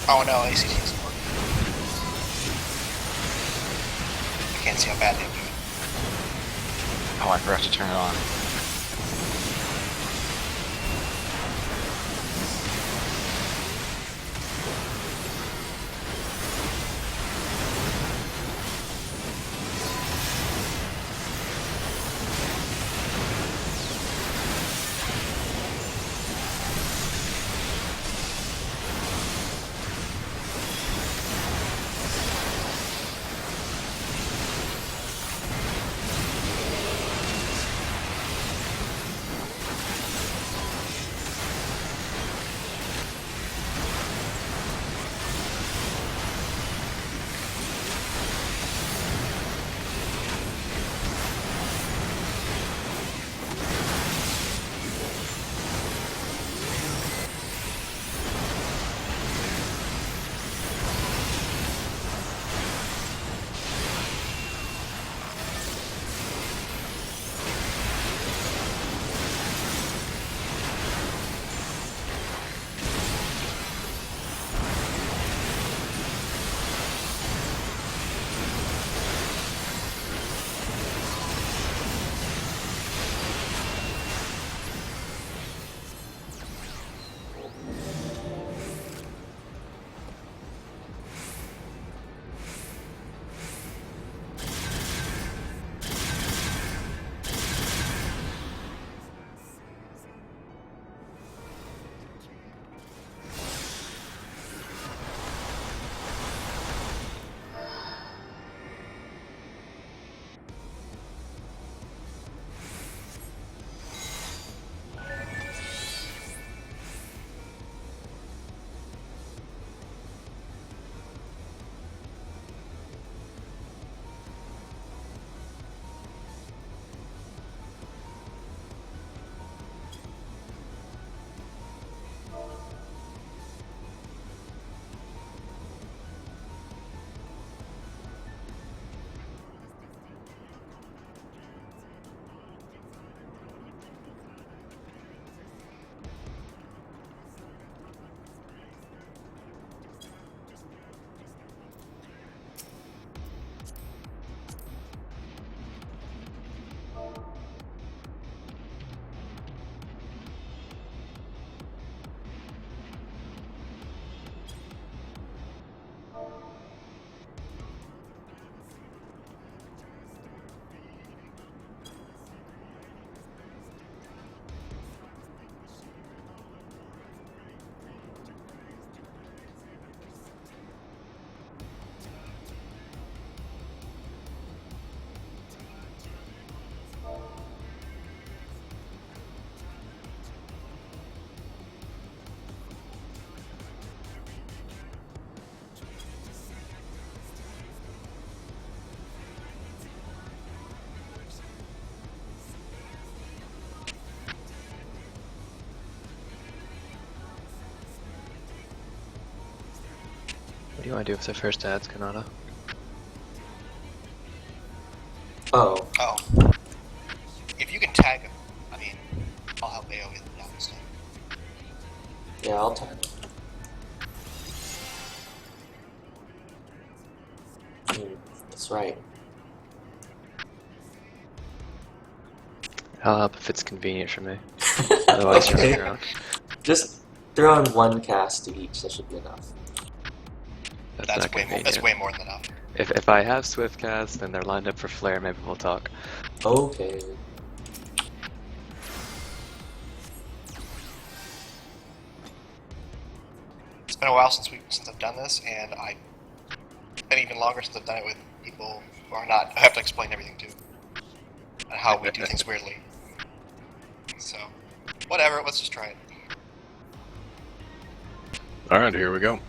Oh no, ACT isn't working. I can't see how bad they do it. Oh, I forgot to turn it on. What do you want to do with the first ads, Kanata? Oh. Oh. If you can tag him, I mean, I'll help AoE them down instead. Yeah, I'll tag it. That's right. I'll help if it's convenient for me. Otherwise, you're on your own. Just throw in one cast to each, that should be enough. That's That's not way more. convenient. That's way more than enough. If I have Swift cast and they're lined up for flare, maybe we'll talk. Okay. It's been a while since I've done this, and it's been even longer since I've done it with people who are not. I have to explain everything to, and how we do things weirdly. So, whatever. Let's just try it. All right, here we go.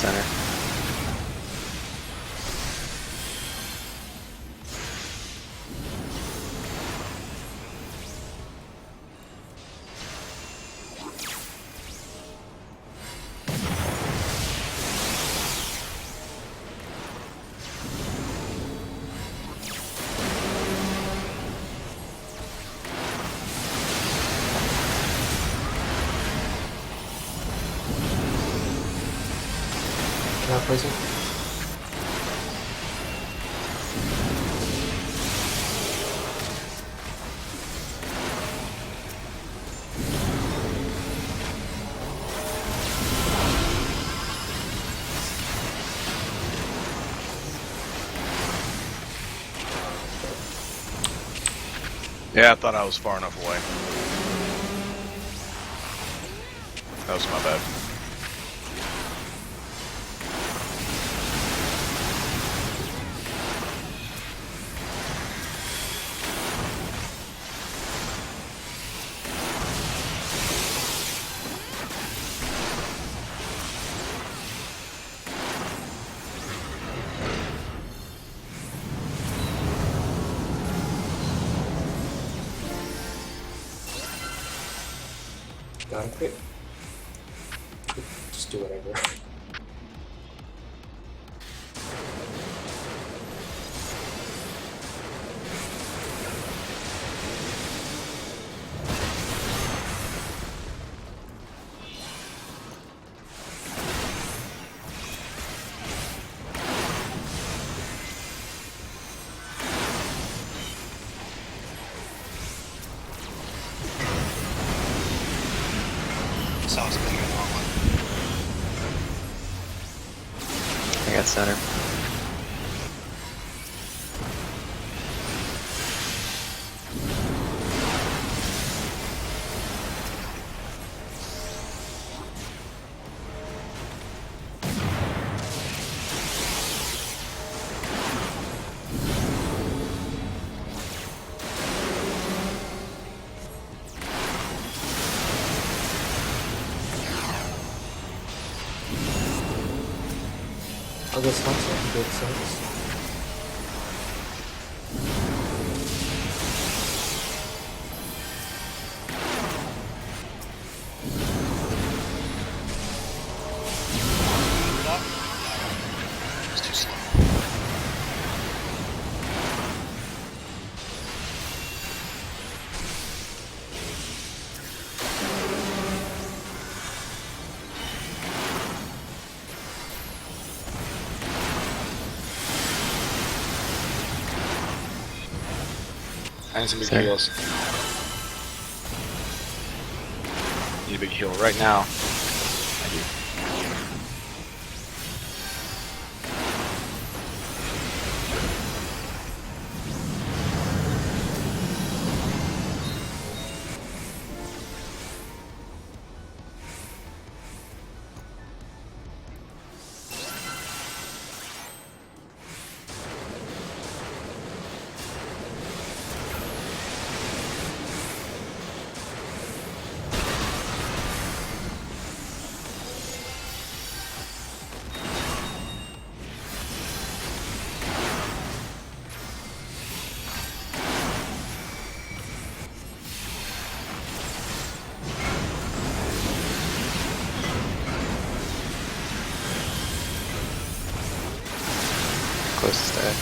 center. Poison. Yeah, I thought I was far enough away. That was my bad. Got a crit. Just do whatever. Sounds bigger than normal. I got center. I'll go sponsor. Good sense. It's too slow. I need some big Sorry. heals. Need a big heal right now. Thank you. Closest to edge.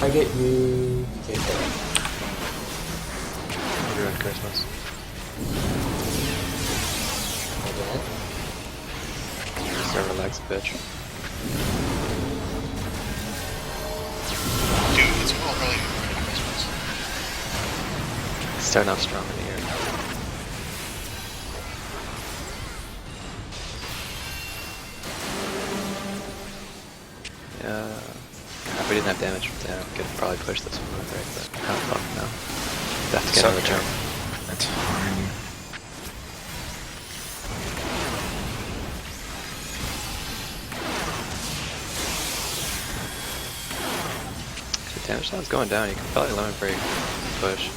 I get you. Okay, okay. Ruined Christmas. Again. Server likes a bitch. Dude, it's a little early for Christmas. Starting off strong in the year. Happy to didn't have damage from down, could probably push this one with break, but how the fuck no. Have to get another jump. That's fine. If the damage sound's going down, you can probably limit break, push.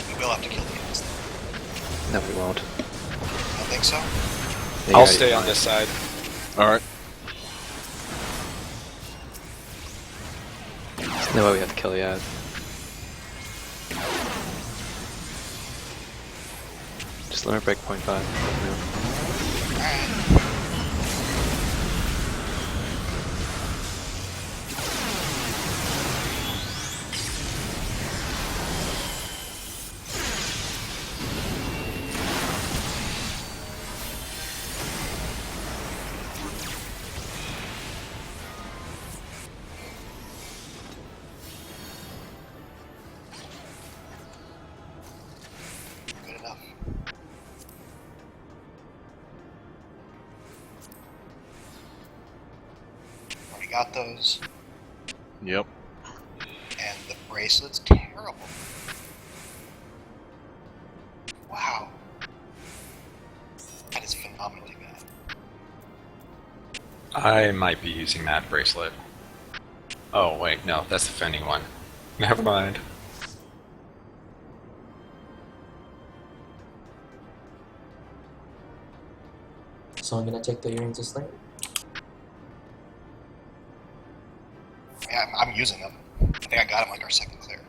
We will have to kill the units. No, we won't. I think so. Yeah, you I'll already stay on fine. this side. Alright. There's no way we have to kill yet. Just limit break 0.5. No. Alright. Good enough. Already got those. Yep. And the bracelet's terrible. Wow. That is phenomenally bad. I might be using that bracelet. Oh, wait, no, that's the defending one. Never mind. So I'm gonna take the earrings to Slayer. Yeah, I'm using them. I think I got him like our second clear.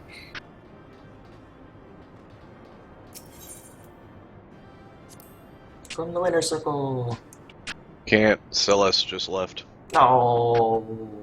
From the winner circle. Can't. Celes just left. No.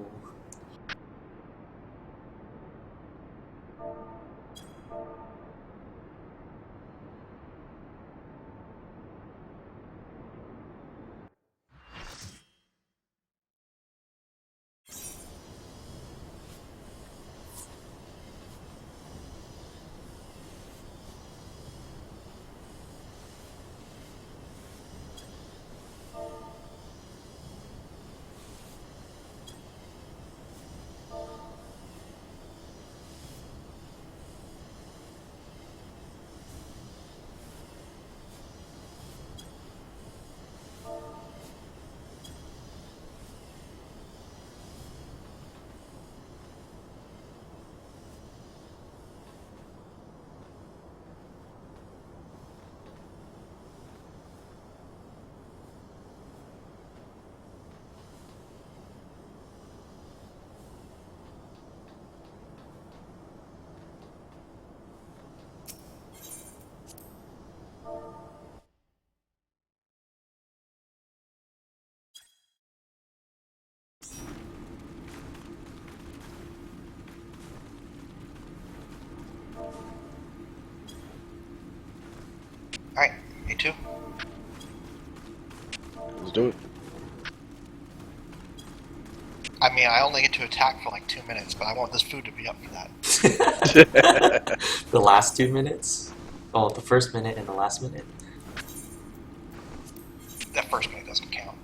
Alright, me too. Let's do it. I mean, I only get to attack for like 2 minutes, but I want this food to be up for that. The last 2 minutes? Oh, the first minute and the last minute. That first minute doesn't count.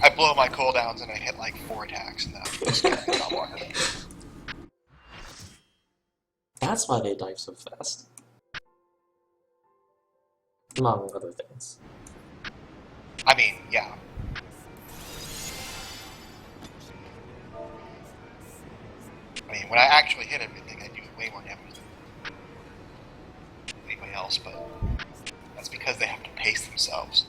I blow my cooldowns and I hit like 4 attacks, and that just counts a lot more. That's why they dive so fast. Among other things. I mean, yeah. I mean, when I actually hit everything, I do way more damage than anybody else, but that's because they have to pace themselves.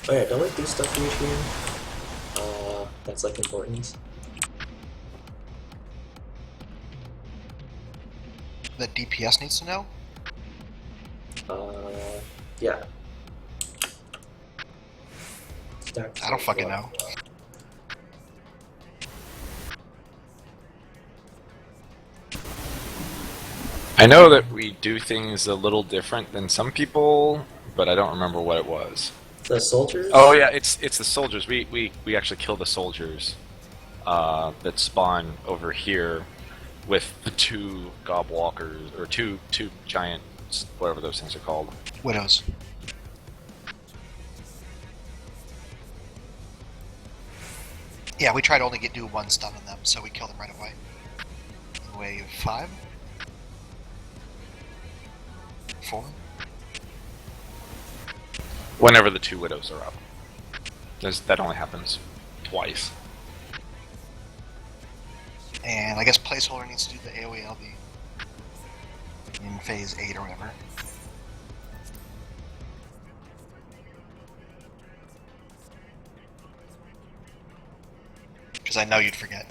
Oh yeah, don't we do stuff weird here? That's like important. That DPS needs to know? Yeah. I don't fucking know. I know that we do things a little different than some people, but I don't remember what it was. The soldiers? Oh yeah, it's the soldiers. We actually kill the soldiers that spawn over here with the two gob walkers or two giant whatever those things are called. Widows. Yeah, we try to only do one stun on them, so we kill them right away. Wave 5. 4. Whenever the two widows are up. That only happens twice. And I guess placeholder needs to do the AoE LB in phase 8 or whatever. Because I know you'd forget.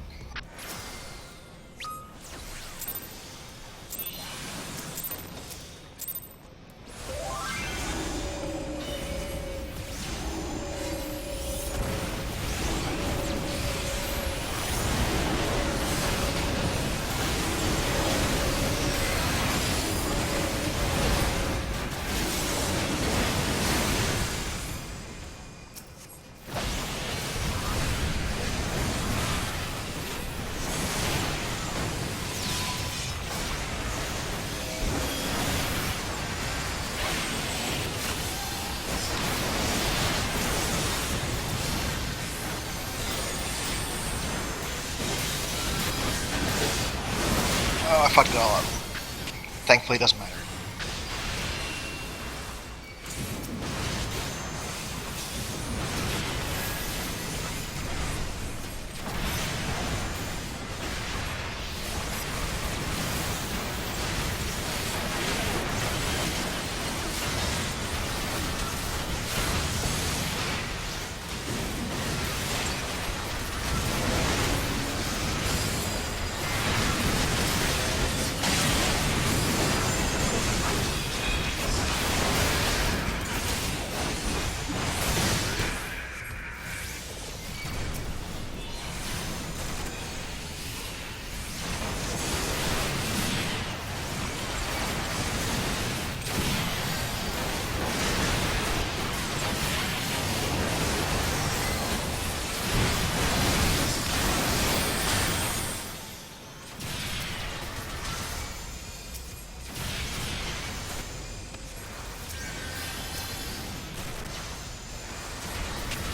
Oh, I fucked it all up. Thankfully, it doesn't matter.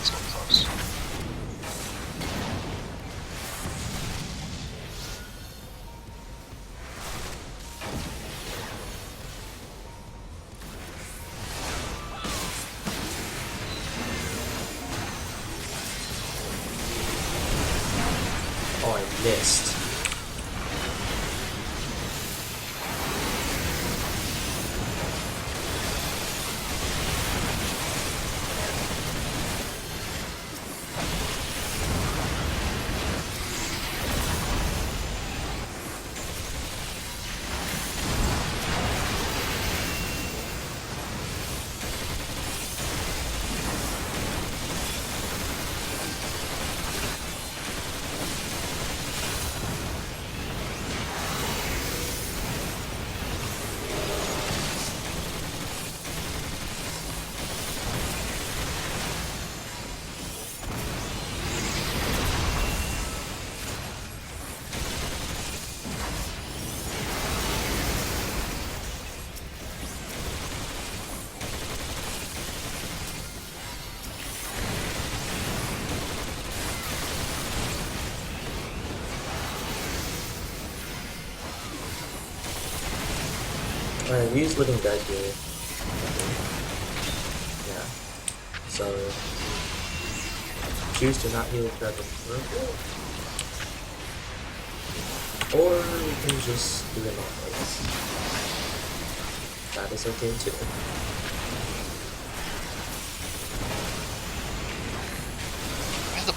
So close. Oh, I missed. Alright, use Living Dead here. Yeah. So, choose to not heal forever. Or you can just do it normally. That is okay too.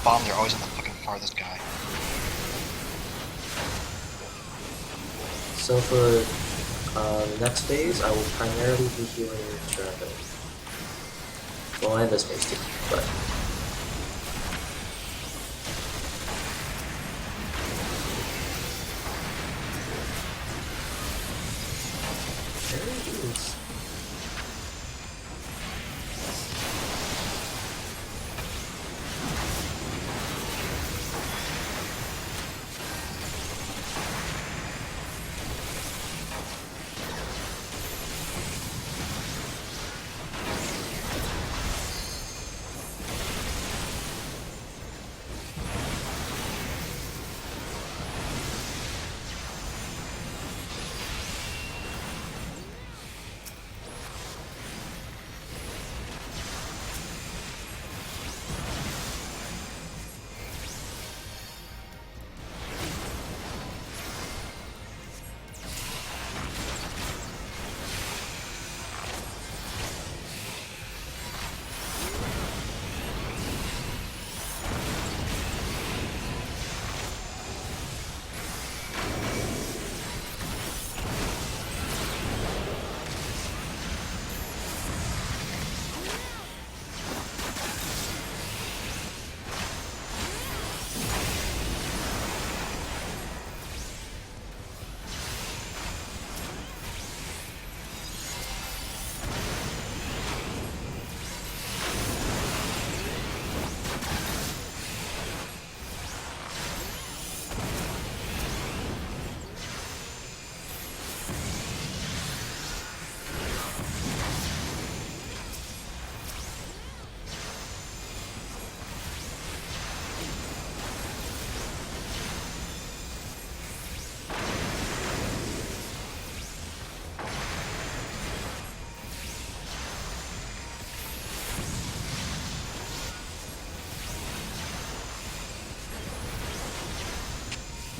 bomb, they're always on the fucking farthest guy. So for the next phase, I will primarily be healing Dragon. Well, and this phase too, but... There it is.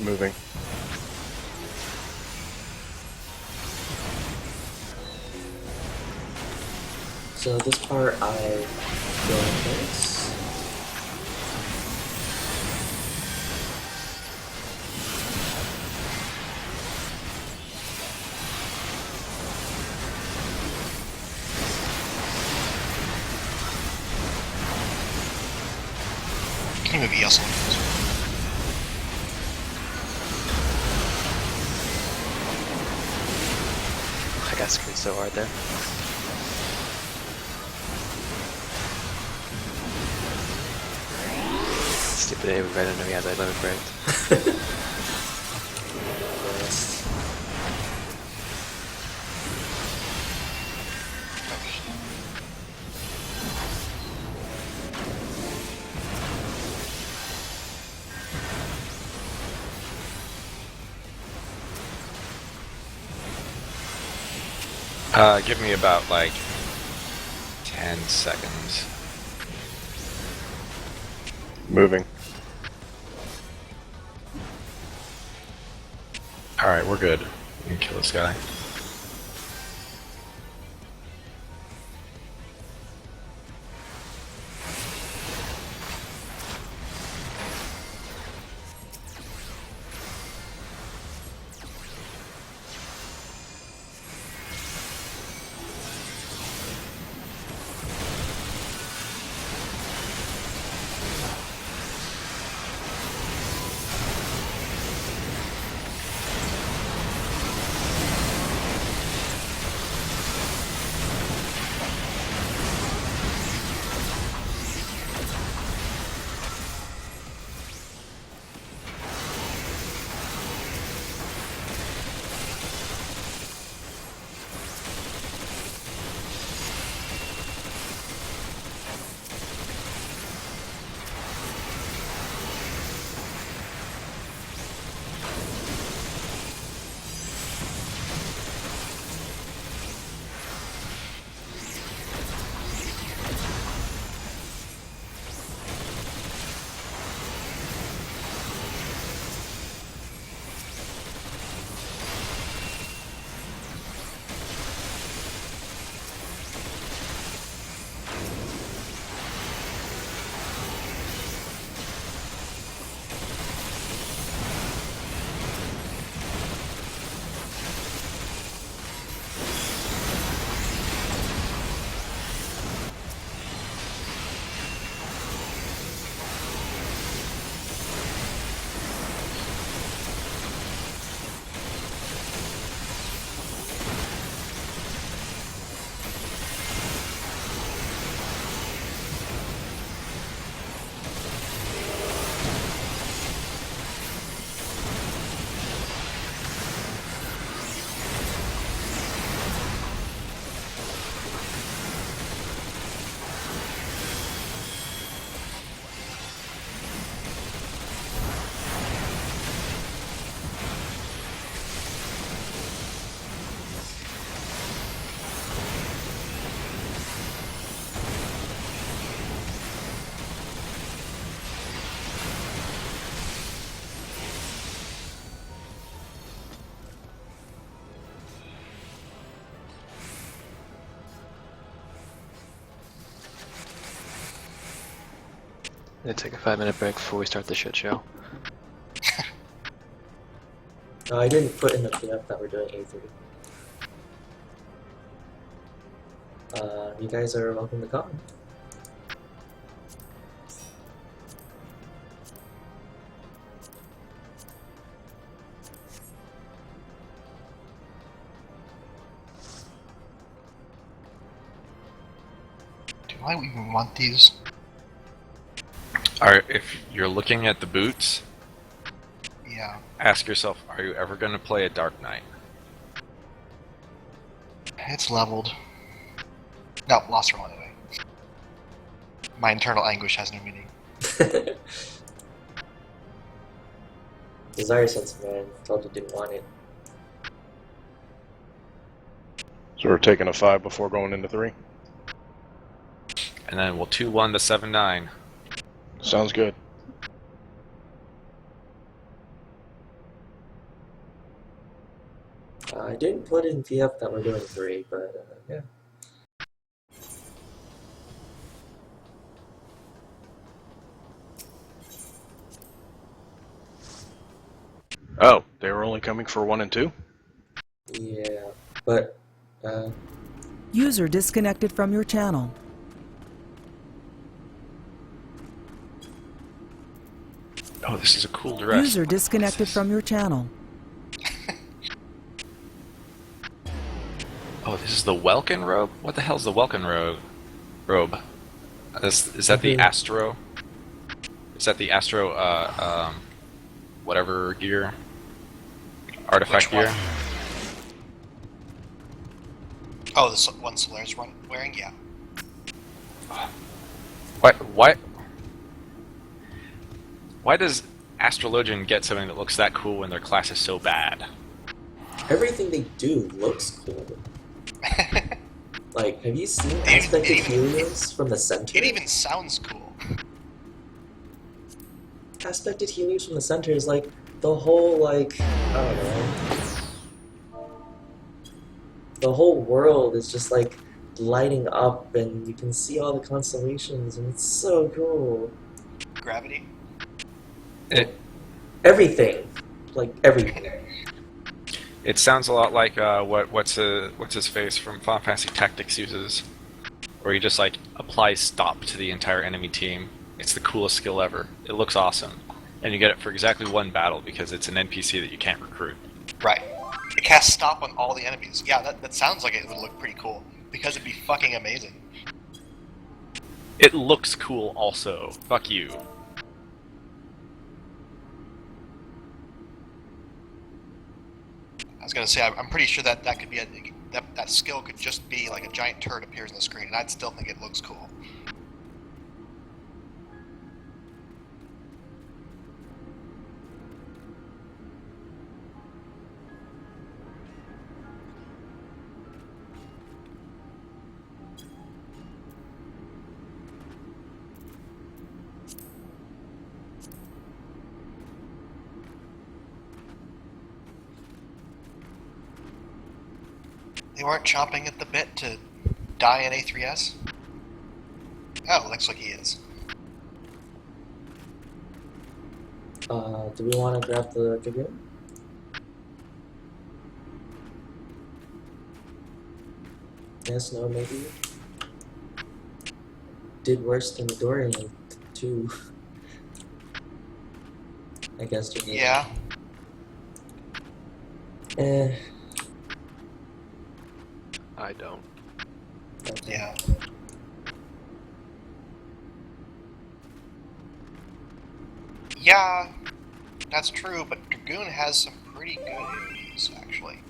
Moving. So this part I feel like this. Can you move ES on this? I got screwed so hard there. Stupid A right under me as I limit break. Yes. Give me about like 10 seconds. Moving. Alright, we're good. We can kill this guy. Gonna take a 5-minute break before we start the shit show. I didn't put in the PF that we're doing A3. You guys are welcome to come. Do I even want these? If you're looking at the boots, Yeah. ask yourself, are you ever going to play a Dark Knight? It's leveled. No, lost roll anyway. My internal anguish has no meaning. Desire sense, man. Told you didn't want it. So we're taking a 5 before going into 3. And then we'll 2-1 the 7-9. Sounds good. I didn't put in PF that we're doing 3, but yeah. Oh, they were only coming for 1 and 2? Yeah, but User disconnected from your channel. Oh, this is a cool dress. User disconnected from your channel. Oh, this is the Welkin robe? What the hell's the Welkin robe? Is that the Astro? Is that the Astro, whatever gear? Artifact Which one? gear? Oh, the one Solaris wearing? Yeah. Why does Astrologian get something that looks that cool when their class is so bad? everything they do looks cool. Like, have you seen It Aspect of even- Helios from the center? It even sounds cool. Aspected Helios from the center is like the whole, like, I don't know. The whole world is just like lighting up, and you can see all the constellations, and it's so cool. Gravity? Everything, like everything. It sounds a lot like what's his face from Final Fantasy Tactics uses, where he just like applies stop to the entire enemy team. It's the coolest skill ever. It looks awesome, and you get it for exactly one battle because it's an NPC that you can't recruit. Right. It casts stop on all the enemies. Yeah, that sounds like it would look pretty cool. Because it'd be fucking amazing. It looks cool also. Fuck you. I was gonna say, I'm pretty sure that could be that skill could just be like a giant turret appears on the screen, and I'd still think it looks cool. They weren't chomping at the bit to die in A3S? Oh, looks like he is. Do we want to grab the Dragoon? Yes, no, maybe. Did worse than Midoriya in 2 against Dragoon. Yeah. Eh. I don't. Okay. Yeah. Yeah, that's true, but Dragoon has some pretty good enemies, actually.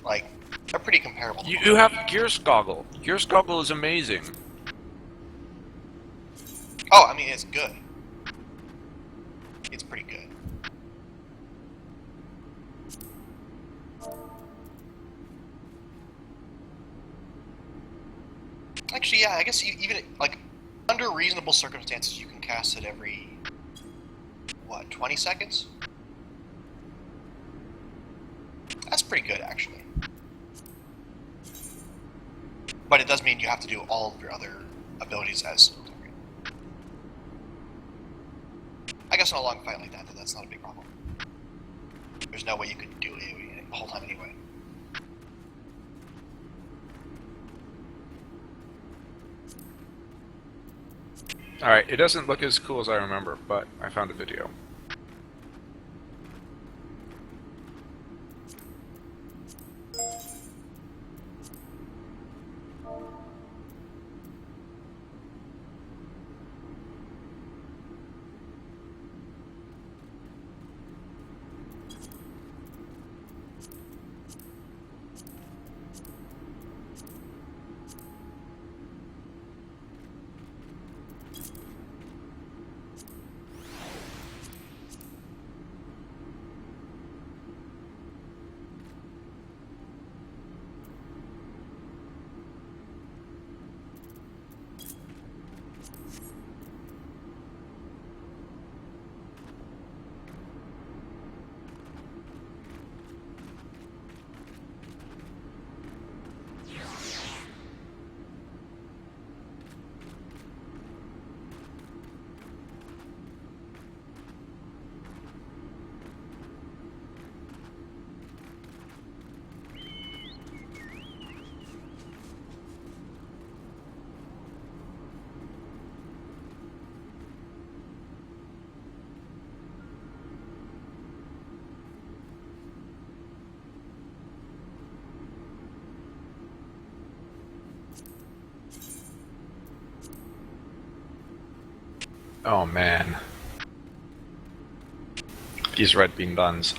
Like, they're pretty comparable. to You have Gearskoggle. Gearskoggle is amazing. Oh, I mean, it's good. It's pretty good. Actually, yeah, I guess even, like, under reasonable circumstances, you can cast it every, what, 20 seconds? That's pretty good, actually. But it does mean you have to do all of your other abilities as guess in a long fight like that, that's not a big problem. There's no way you could do AoE the whole time anyway. Alright, it doesn't look as cool as I remember, but I found a video. Oh man. These red bean buns.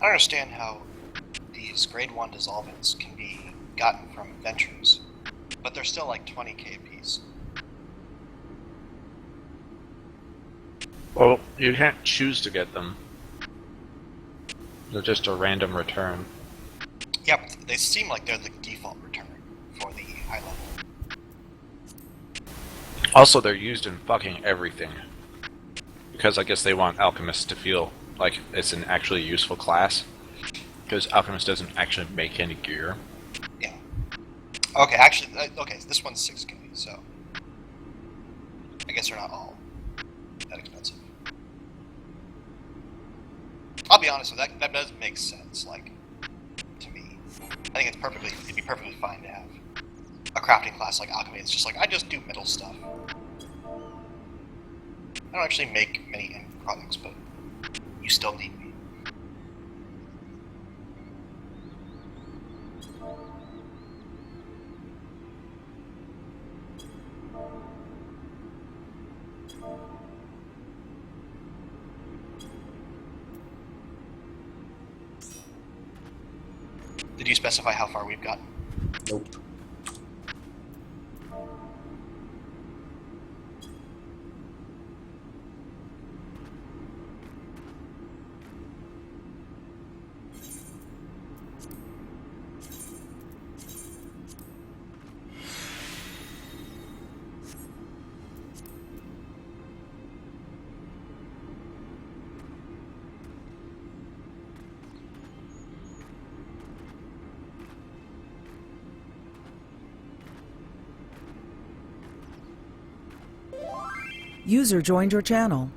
I don't understand how these grade 1 dissolvents can be gotten from adventures, but they're still like 20k a piece. Well, you can't choose to get them. They're just a random return. Yeah, but they seem like they're the default return for the high level. Also, they're used in fucking everything. Because I guess they want alchemists to feel like it's an actually useful class. Because alchemist doesn't actually make any gear. Yeah. Okay, actually, okay, this one's 6k, so I guess they're not all that expensive. I'll be honest with that. That does make sense. Like, to me, I think it'd be perfectly fine to have a crafting class like alchemy. It's just like I just do metal stuff. I don't actually make many end products, but you still need me. Did you specify how far we've gotten? Nope. User joined your channel.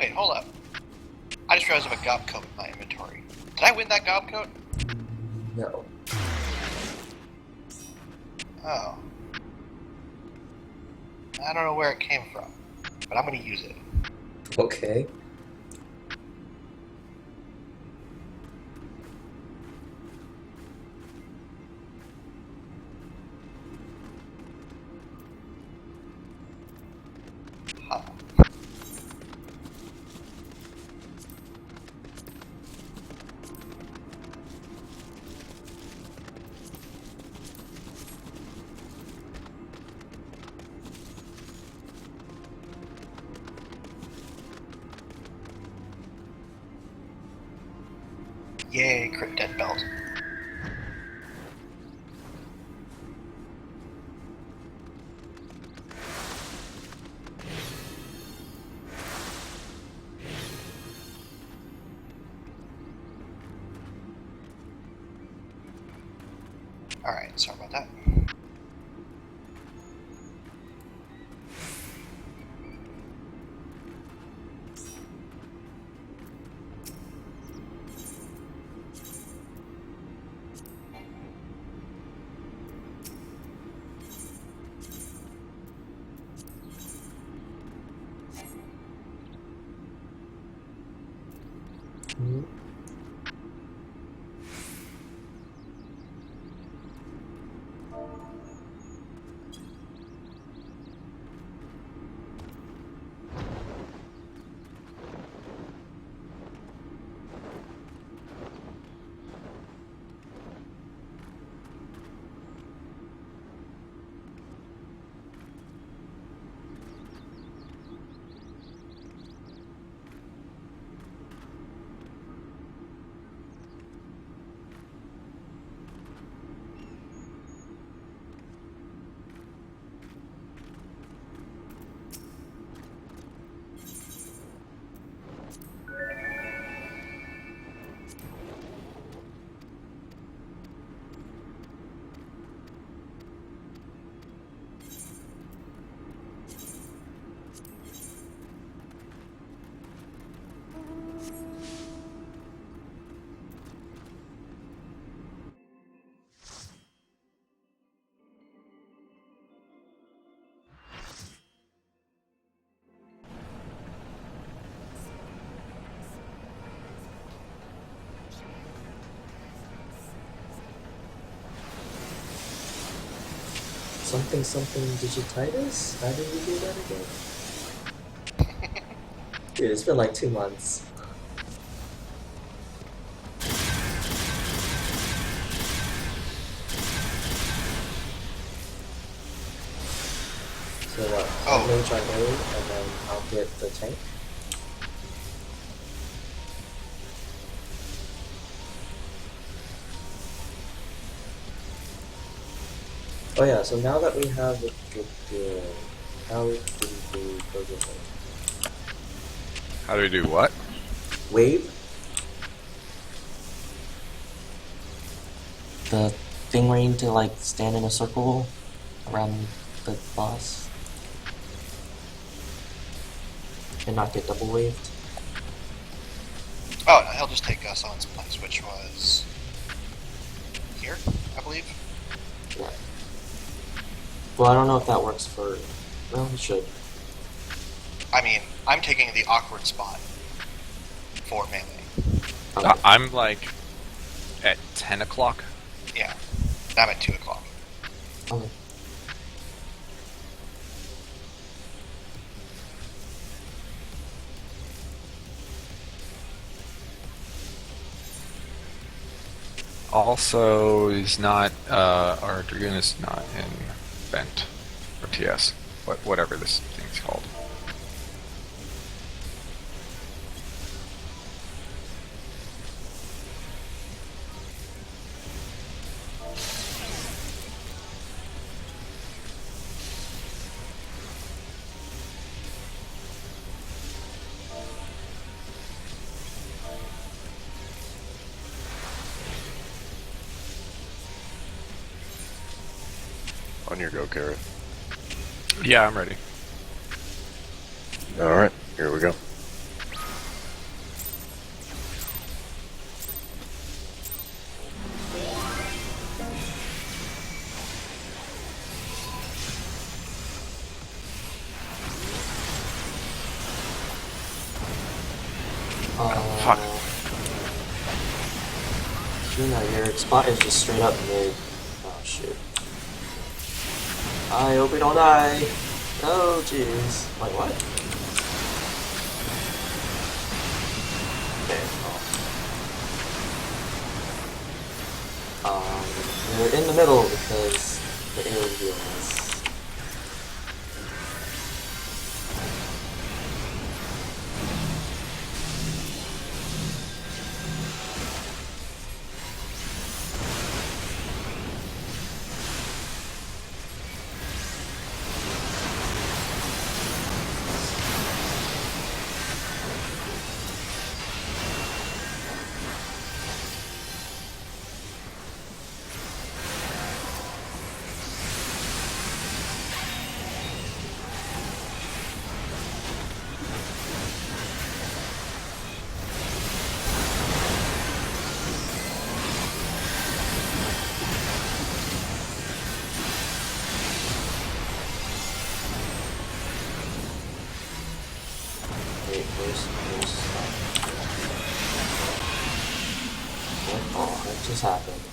Wait, hold up. I just realized I have a gob coat in my inventory. Did I win that gob coat? No. Oh. I don't know where it came from, but I'm gonna use it. Okay. Huh. Yay, crit dead belt. Alright, sorry about that. Hmm. Something something digititis? How did we do that again? Dude, it's been like 2 months. So what? Oh. Mage on A, and then I'll get the tank. Oh yeah, so now that we have the how do we go get it? How do we do what? Wave? The thing where you need to like stand in a circle around the boss and not get double waved. Oh, no, he'll just take Someone's place, which was here, I believe. Right. Well, I don't know if that works for. Well, it should. I mean, I'm taking the awkward spot for melee. Okay. I'm like at 10 o'clock. Yeah, I'm at 2 o'clock. Okay. Also, is not our dragoon is not in vent or TS, whatever this thing's called. On your go, Carrot. Yeah, I'm ready. Alright, here we go. Gina, your spot is just straight up mid. Oh shoot. I hope we don't die. Oh jeez. Wait, what? Okay, well. They're in the middle because the air heals. Wait, where's what just happened?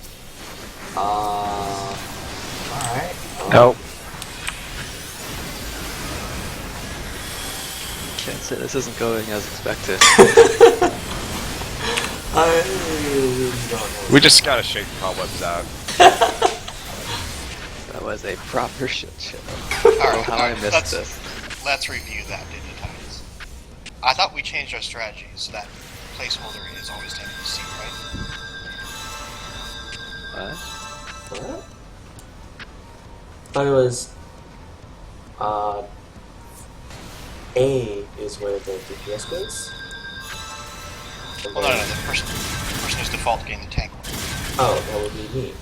Alright. Nope. Can't say this isn't going as expected. I don't know. We just gotta shake the cobwebs out. That was a proper shit show. Alright, How I missed this. Let's review that, Digitize. I thought we changed our strategy so that placeholder is always standing in C, right? What? What? Thought it was A is where the DPS goes. Well, no, the person who's default getting the tank one. Oh, that would be me.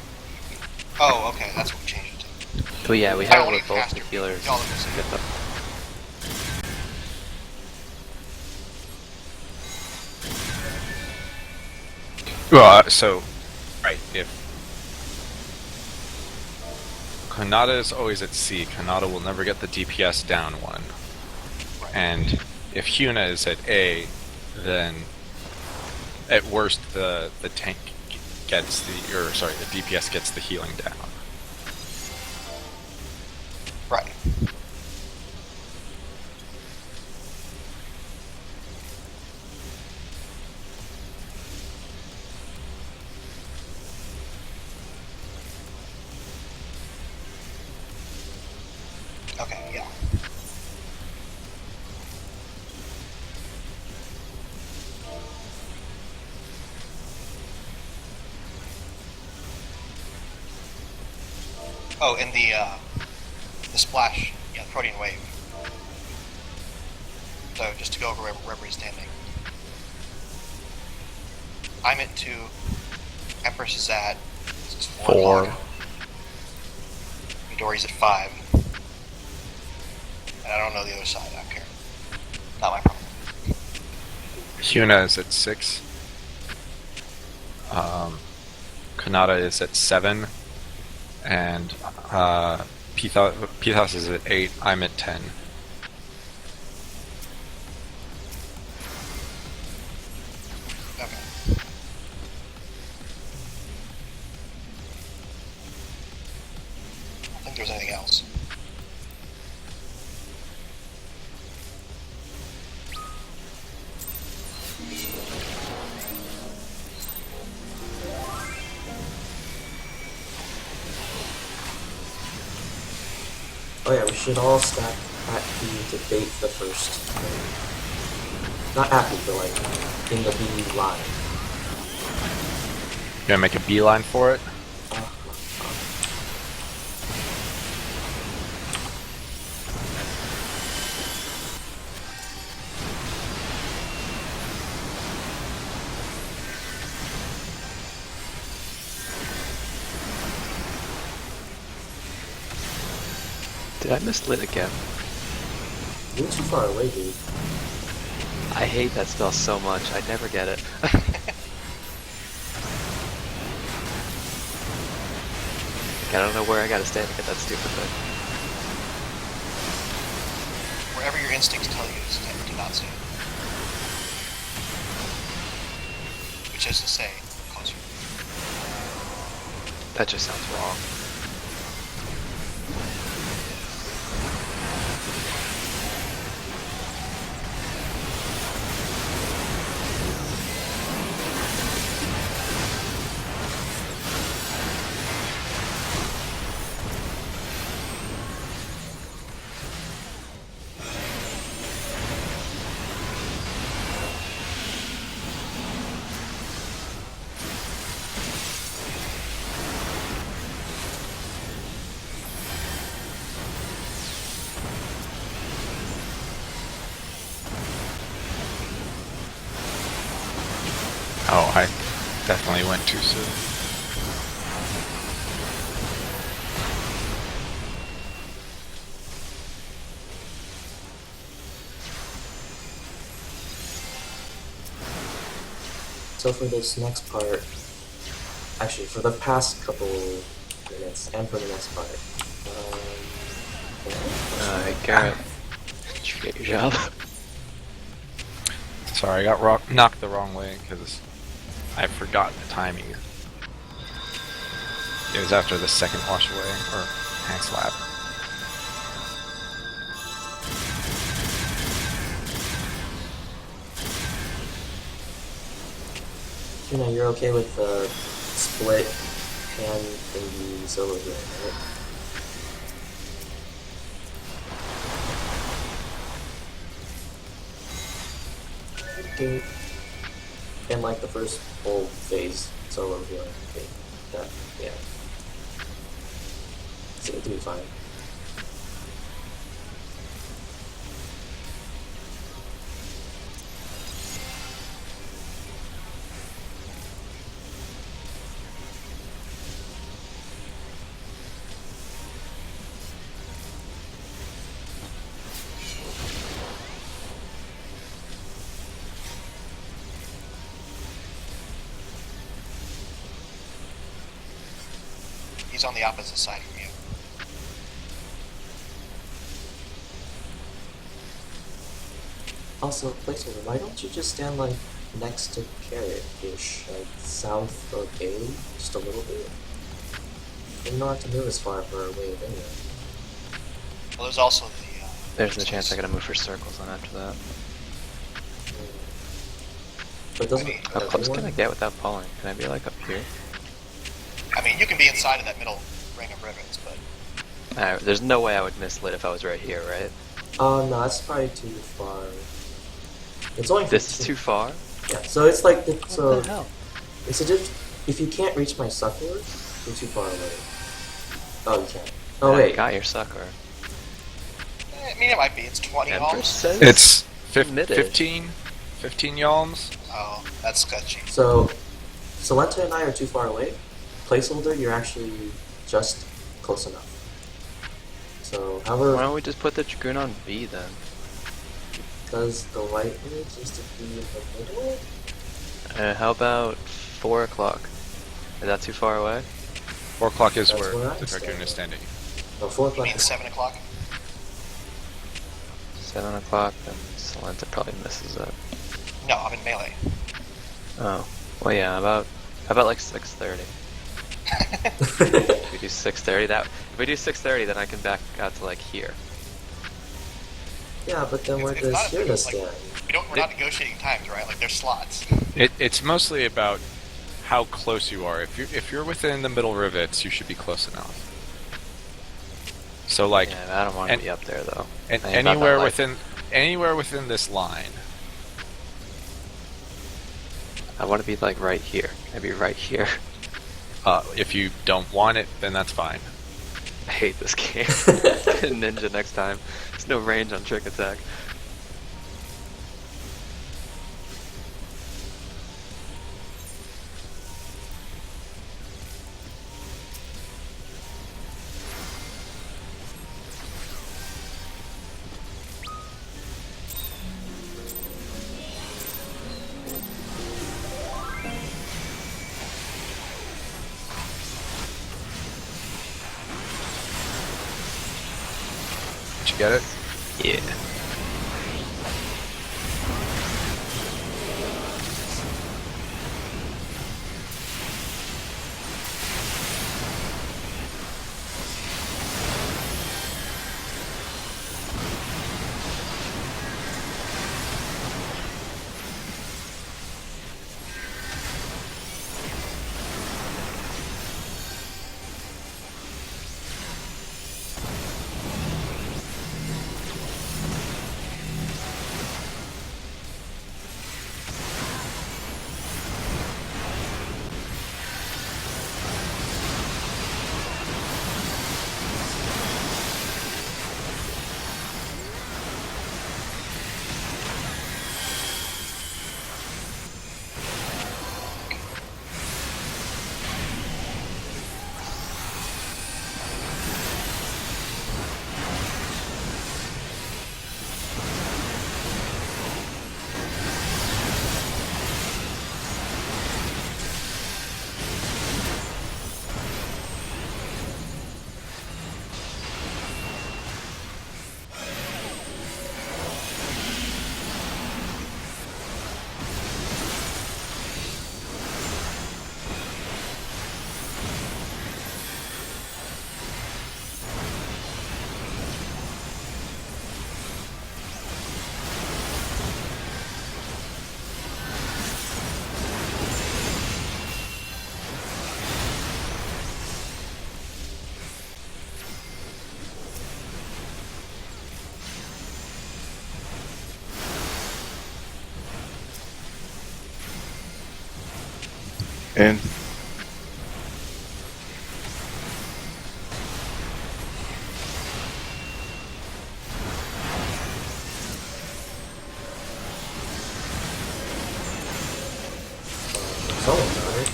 Oh, okay, that's what we changed it to. But yeah, we I have don't it need with both caster. the healers. Y'all look the same. Get them. Well, so, right, if Kanata is always at C, Kanata will never get the DPS down one. And if Hyuna is at A, then at worst the tank gets the DPS gets the healing down. Right. Okay, yeah. Oh, and the splash, yeah, the protein wave. So just to go over wherever he's standing. I'm at 2. Empress is at 4. Midori's at 5. And I don't know the other side, I don't care. Not my problem. Hyuna is at 6. Kanata is at 7. And Pithos is at 8. I'm at 10. Okay. I don't think there's anything else. Oh yeah, we should all stack at B to bait the first. Not at B, but like in the B line. You gonna make a beeline for it? Did I miss lit again? You're too far away, dude. I hate that spell so much. I never get it. I don't know where I gotta stand to get that stupid thing. Wherever your instincts tell you to stand, do not stand. Which is to say, closer. That just sounds wrong. Oh, I definitely went too soon. So for this next part, actually for the past couple minutes and for the next part, Garrett, did you get your job? Sorry, I got knocked the wrong way because I forgot the timing. It was after the second wash away, or hand slap. Tuna, you're okay with the split hand thingy solo here, right? Okay. And like the first whole phase solo healing. Okay. That, yeah. Seemed to be fine. He's on the opposite side from you. Also, placeholder, why don't you just stand like next to Carrot-ish, like south of A, just a little bit? And you don't have to move as far for a wave anyway. Well, there's also the. There's the chance I gotta move for circles on after that. But doesn't How close can I get without falling? Can I be like up here? I mean, you can be inside of that middle ring of rivets, but There's no way I would miss lit if I was right here, right? Oh no, that's probably too far. It's only This is 15. too far? Yeah, so it's like so. What the hell? It's a if you can't reach my sucker, you're too far away. Oh, you can't. Oh I wait. got your sucker. I mean, it might be. It's 20 Empress alms. says It's Committed. 15 yalms. Oh, that's sketchy. So, Solenta and I are too far away. Placeholder, you're actually just close enough. So, Why however, don't we just put the Dragoon on B then? because the white image is to be in the middle. How about 4 o'clock? Is that too far away? 4 o'clock is That's where where I'm the Dragoon is standing. standing. No, 4 You o'clock. mean 7 o'clock? 7 o'clock, then Solenta probably misses it. No, I'm in melee. Oh. Well, yeah, how about like 6:30? If we do 6:30, if we do 6:30, then I can back out to like here. Yeah, but then where It's does not- Hirna like, stand? We're not negotiating times, right? Like, there's slots. It's mostly about how close you are. If you're within the middle rivets, you should be close enough. So like, Yeah, I don't want to and- be up there though. and I ain't about anywhere that life. anywhere within this line. I want to be like right here. Can I be right here? If you don't want it, then that's fine. I hate this game. Ninja next time. There's no range on trick attack. Did you get it? Yeah. In. Someone died.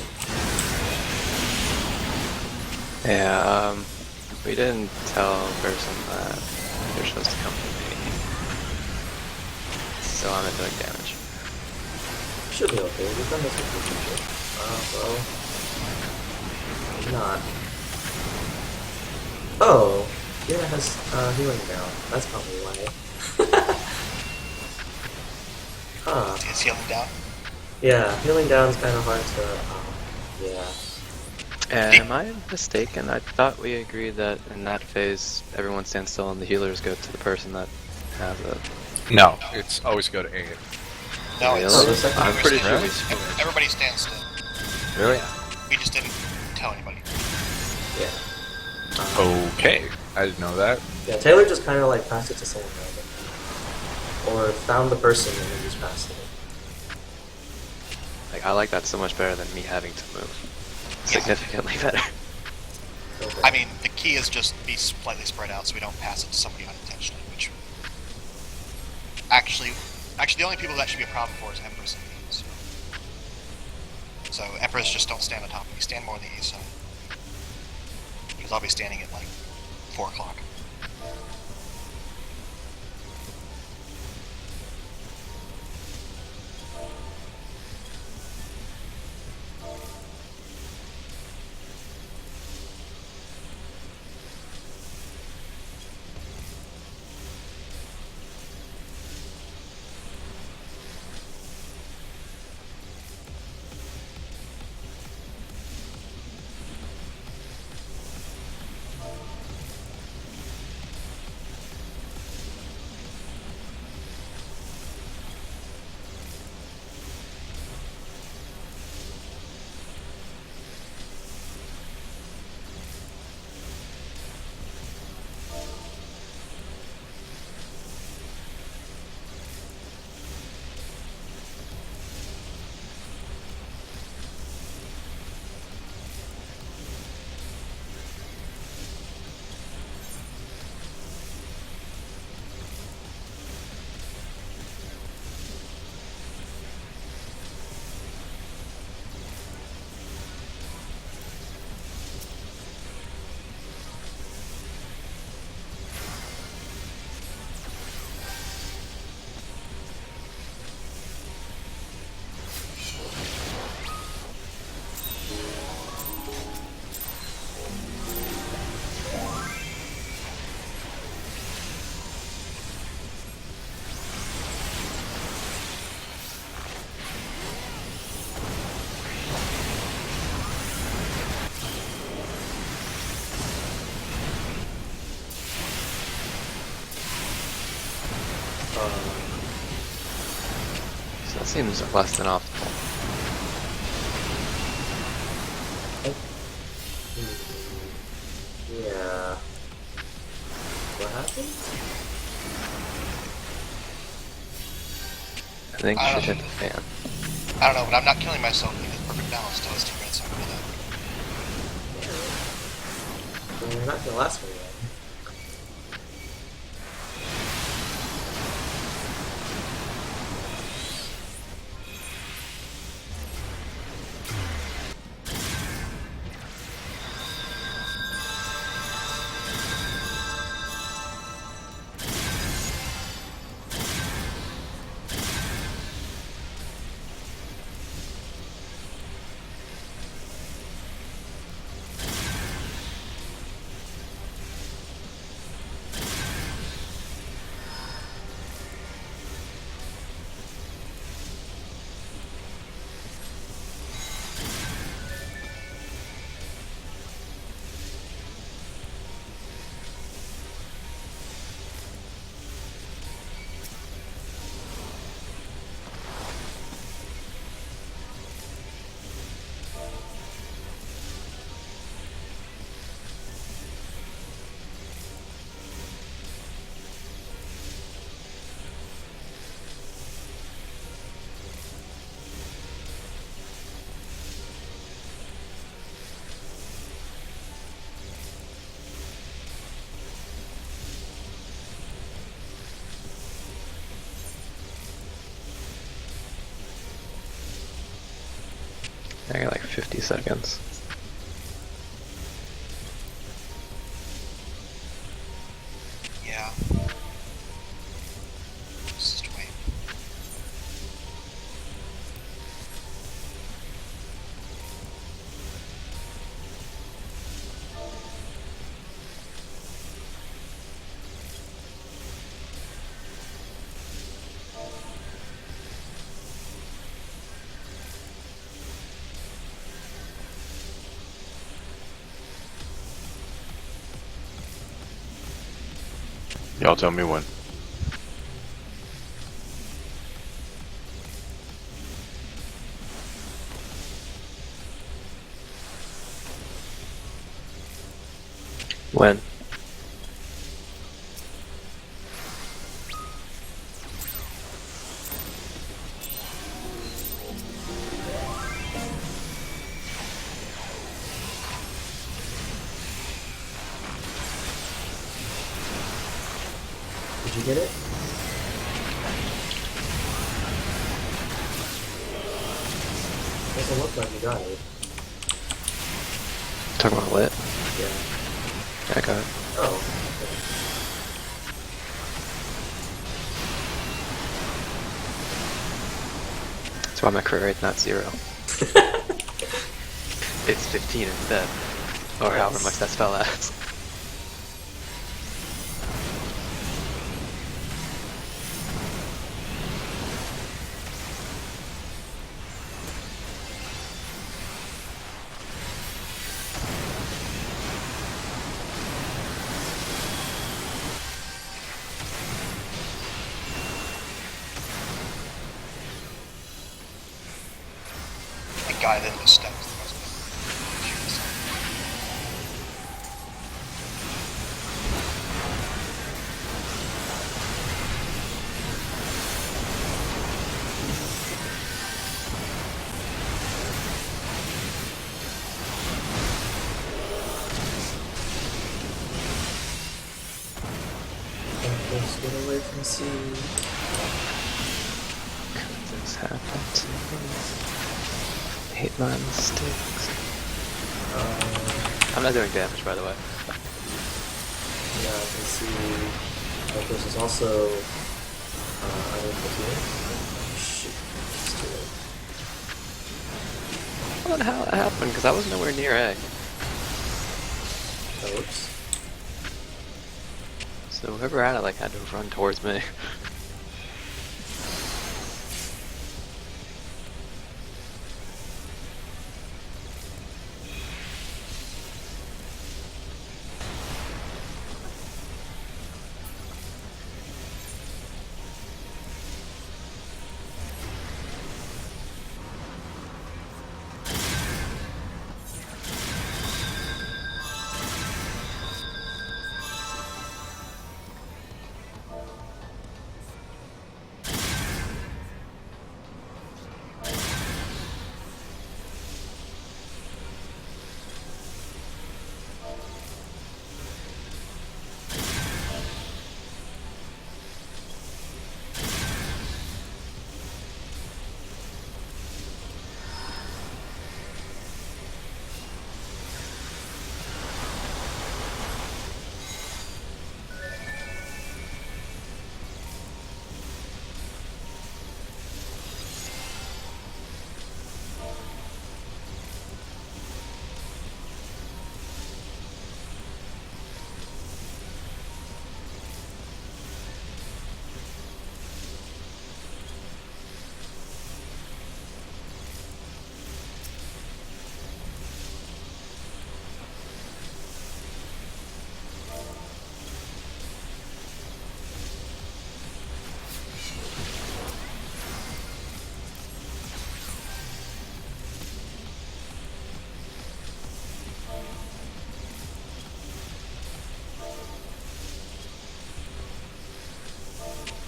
Yeah, we didn't tell a person that they're supposed to come to me. So I'm not doing damage. Should be okay. We've done this before. Well, not. Oh, Kira has healing down. That's probably why. Huh. Is healing down? Yeah, healing down is kind of hard to. Yeah. Am I mistaken? I thought we agreed that in that phase, everyone stands still and the healers go to the person that has it. No, it's always go to A. No, Really? it's. Oh, the second I'm pretty sure we Everybody stands still. Really? We just didn't tell anybody. Yeah. Okay, I didn't know that. Yeah, Taylor just kind of like passed it to someone random. Or found the person and then just passed it. Like, I like that so much better than me having to move. Yeah. Significantly better. Okay. I mean, the key is just be slightly spread out so we don't pass it to somebody unintentionally, which actually the only people that should be a problem for is Empress and me. So Empress just don't stand on top of me, stand more on the A side. Because I'll be standing at like 4 o'clock. So that seems less than optimal. Yeah. What happened? I think we should hit the fan. I don't know, but I'm not killing myself because perfect balance still has 2 minutes on cooldown. Well, you're not gonna last very long. 50 seconds. Yeah. Just wait. Y'all tell me when. When? Did you get it? Doesn't look like you got it. Talking about lit? Yeah. Yeah, I got it. Oh. That's why my crit rate's not 0. It's 15 instead. Or however much that spell adds. The guy that was steps. Let's get away from sea. Could this happen to me? I hate my mistakes. I'm not doing damage, by the way. Yeah, I can see. But this is also. Iron Platoon. Shoot. Let's do it. I don't know how that happened, because I was nowhere near A. Oops. So whoever had it, like, had to run towards me.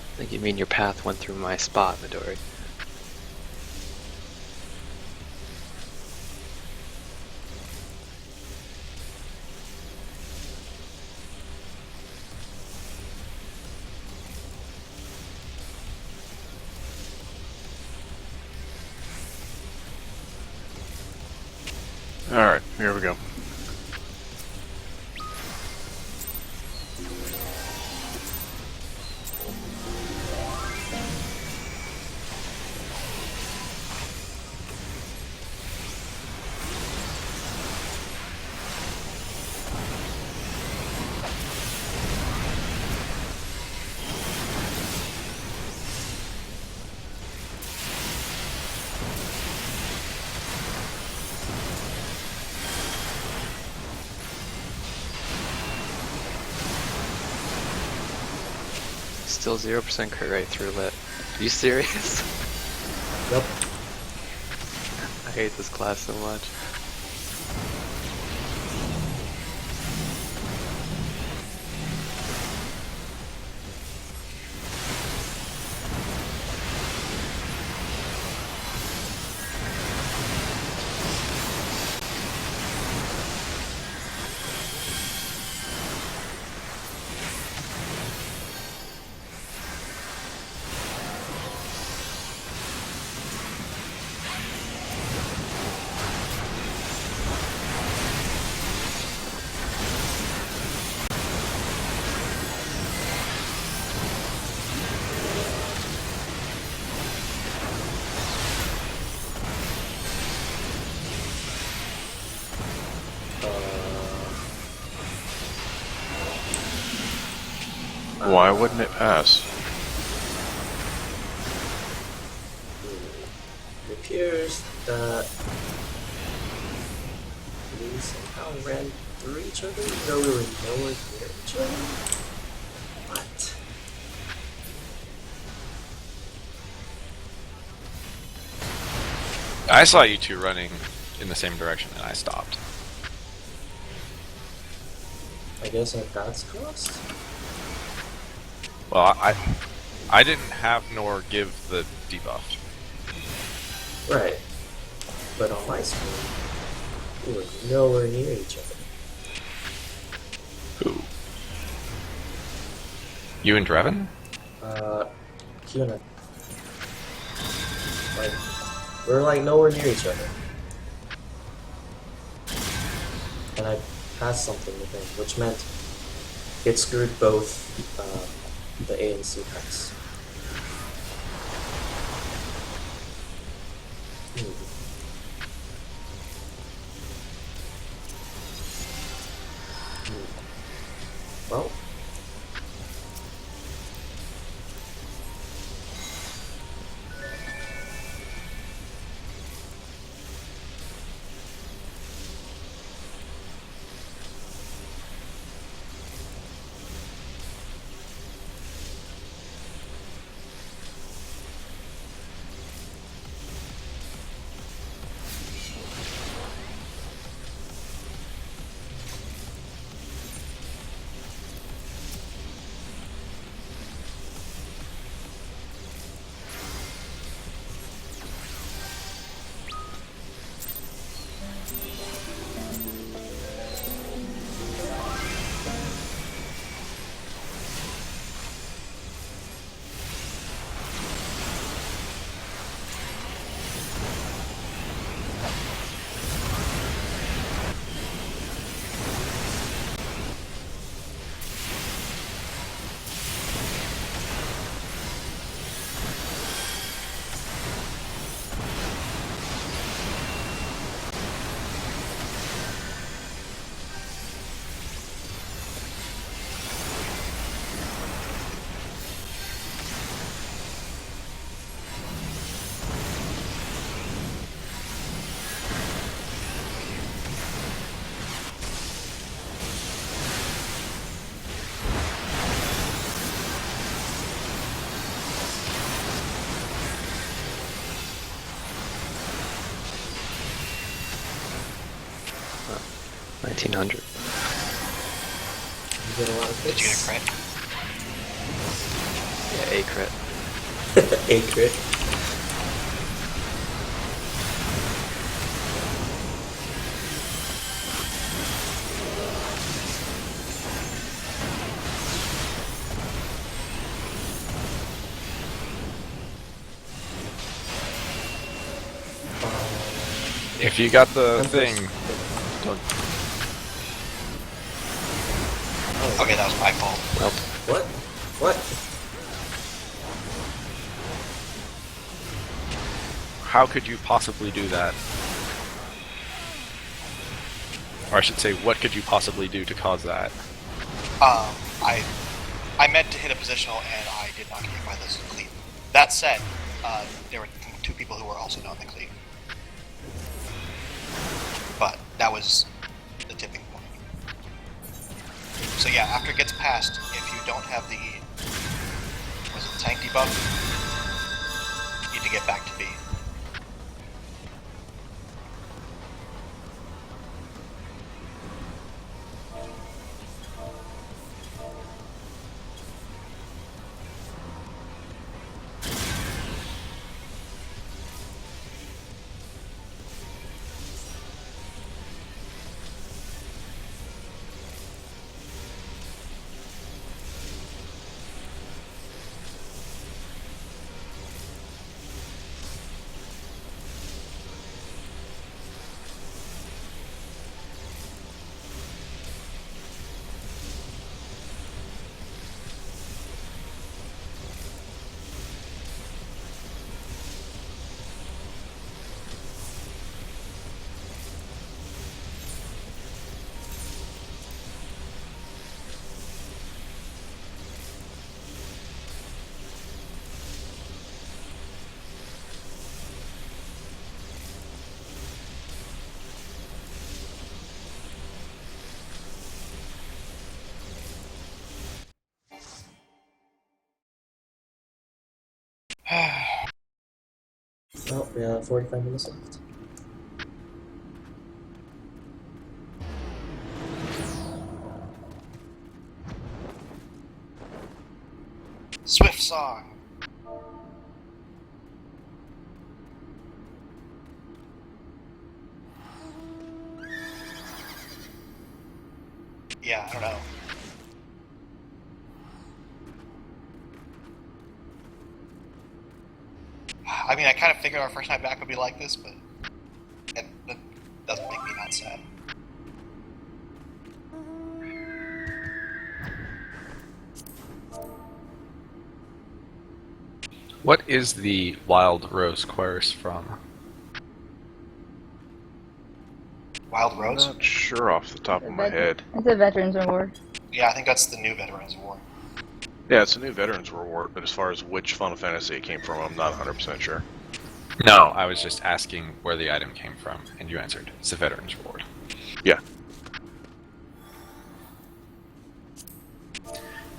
I think you mean your path went through my spot, Midori. here we go. Still 0% crit rate through lit. Are you serious? Yep. I hate this class so much. Why wouldn't it pass? It appears that we somehow ran through each other, even though we were nowhere near each other. What? I saw you two running in the same direction, and I stopped. I guess our paths crossed? Well, I didn't have nor give the debuff. Right. But on my screen, we were nowhere near each other. Who? You and Drevin? Q and I. Like, we're like nowhere near each other. And I passed something with him, which meant it screwed both the A and C packs. Well, Oh, 1900. you get a lot of Did you get a hits. crit? Yeah, A crit. A crit. If you got the I'm thing, first. Done. Okay, that was my fault. Well, What? What? How could you possibly do that? Or I should say, what could you possibly do to cause that? I meant to hit a positional and I did not get hit by this cleave. That said, there were two people who were also not in the cleave. But that was the tipping point. So yeah, after it gets passed, if you don't have the tank debuff, you need to get back to B. Oh, we have 45 minutes left. Swift song. Yeah, I don't know. I mean, I kind of figured our first night back would be like this, but that doesn't make me not sad. What is the Wild Rose chorus from? Wild I'm Rose? not sure off the top of my head. It's a Veterans Award. Yeah, I think that's the new Veterans Award. Yeah, it's a new Veterans Reward, but as far as which Final Fantasy it came from, I'm not 100% sure. No, I was just asking where the item came from, and you answered. It's a Veteran's Reward. Yeah.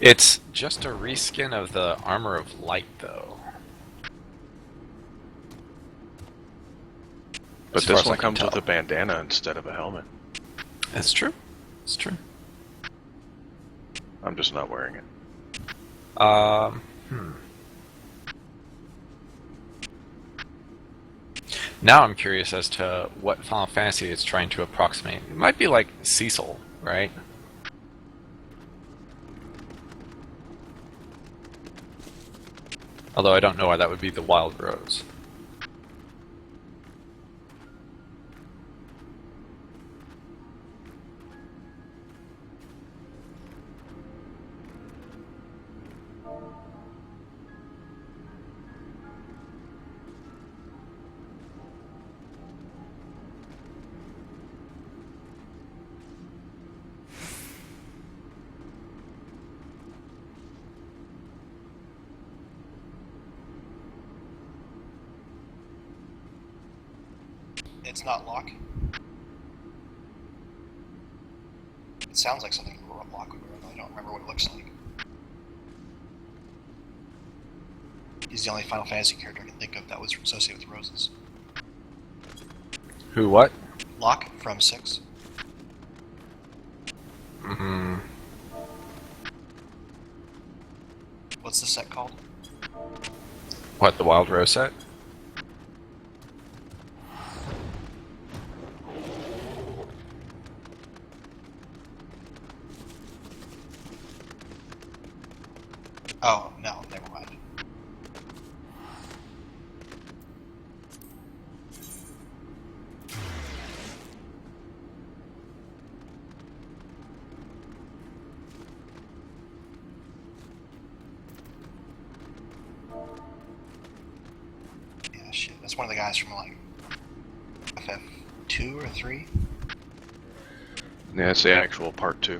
It's just a reskin of the Armor of Light, though. But As far this as I one can comes tell. with a bandana instead of a helmet. It's true. It's true. I'm just not wearing it. Now I'm curious as to what Final Fantasy it's trying to approximate. It might be like Cecil, right? Although I don't know why that would be the Wild Rose. It's not Locke. It sounds like something Locke would wear, though I don't remember what it looks like. He's the only Final Fantasy character I can think of that was associated with roses. Who, what? Locke from 6. Mm-hmm. What's the set called? What, the Wild Rose set? Oh, no, never mind. It's one of the guys from like FF2 or 3. Yeah, it's the actual part 2.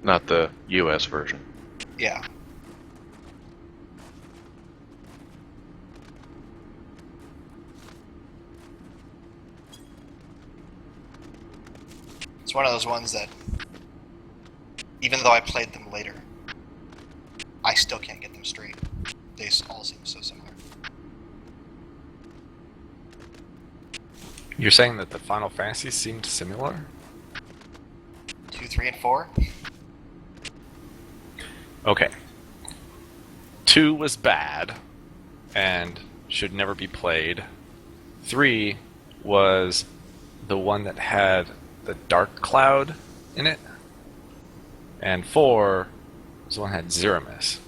Not the US version. Yeah. It's one of those ones that, even though I played them later, I still can't get them straight. They all seem so similar. You're saying that the Final Fantasy seemed similar? 2, 3, and 4? Okay. 2 was bad and should never be played. 3 was the one that had the dark cloud in it. And 4 was the one that had Zeramis.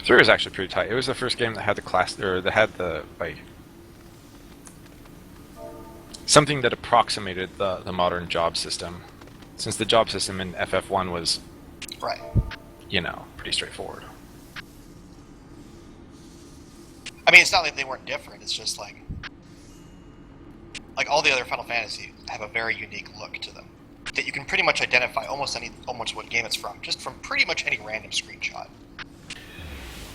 Three was actually pretty tight. It was the first game that had the class, or that had the like something that approximated the modern job system. Since the job system in FF1 was, Right. you know, pretty straightforward. I mean, it's not like they weren't different. It's just like all the other Final Fantasy have a very unique look to them that you can pretty much identify almost what game it's from, just from pretty much any random screenshot.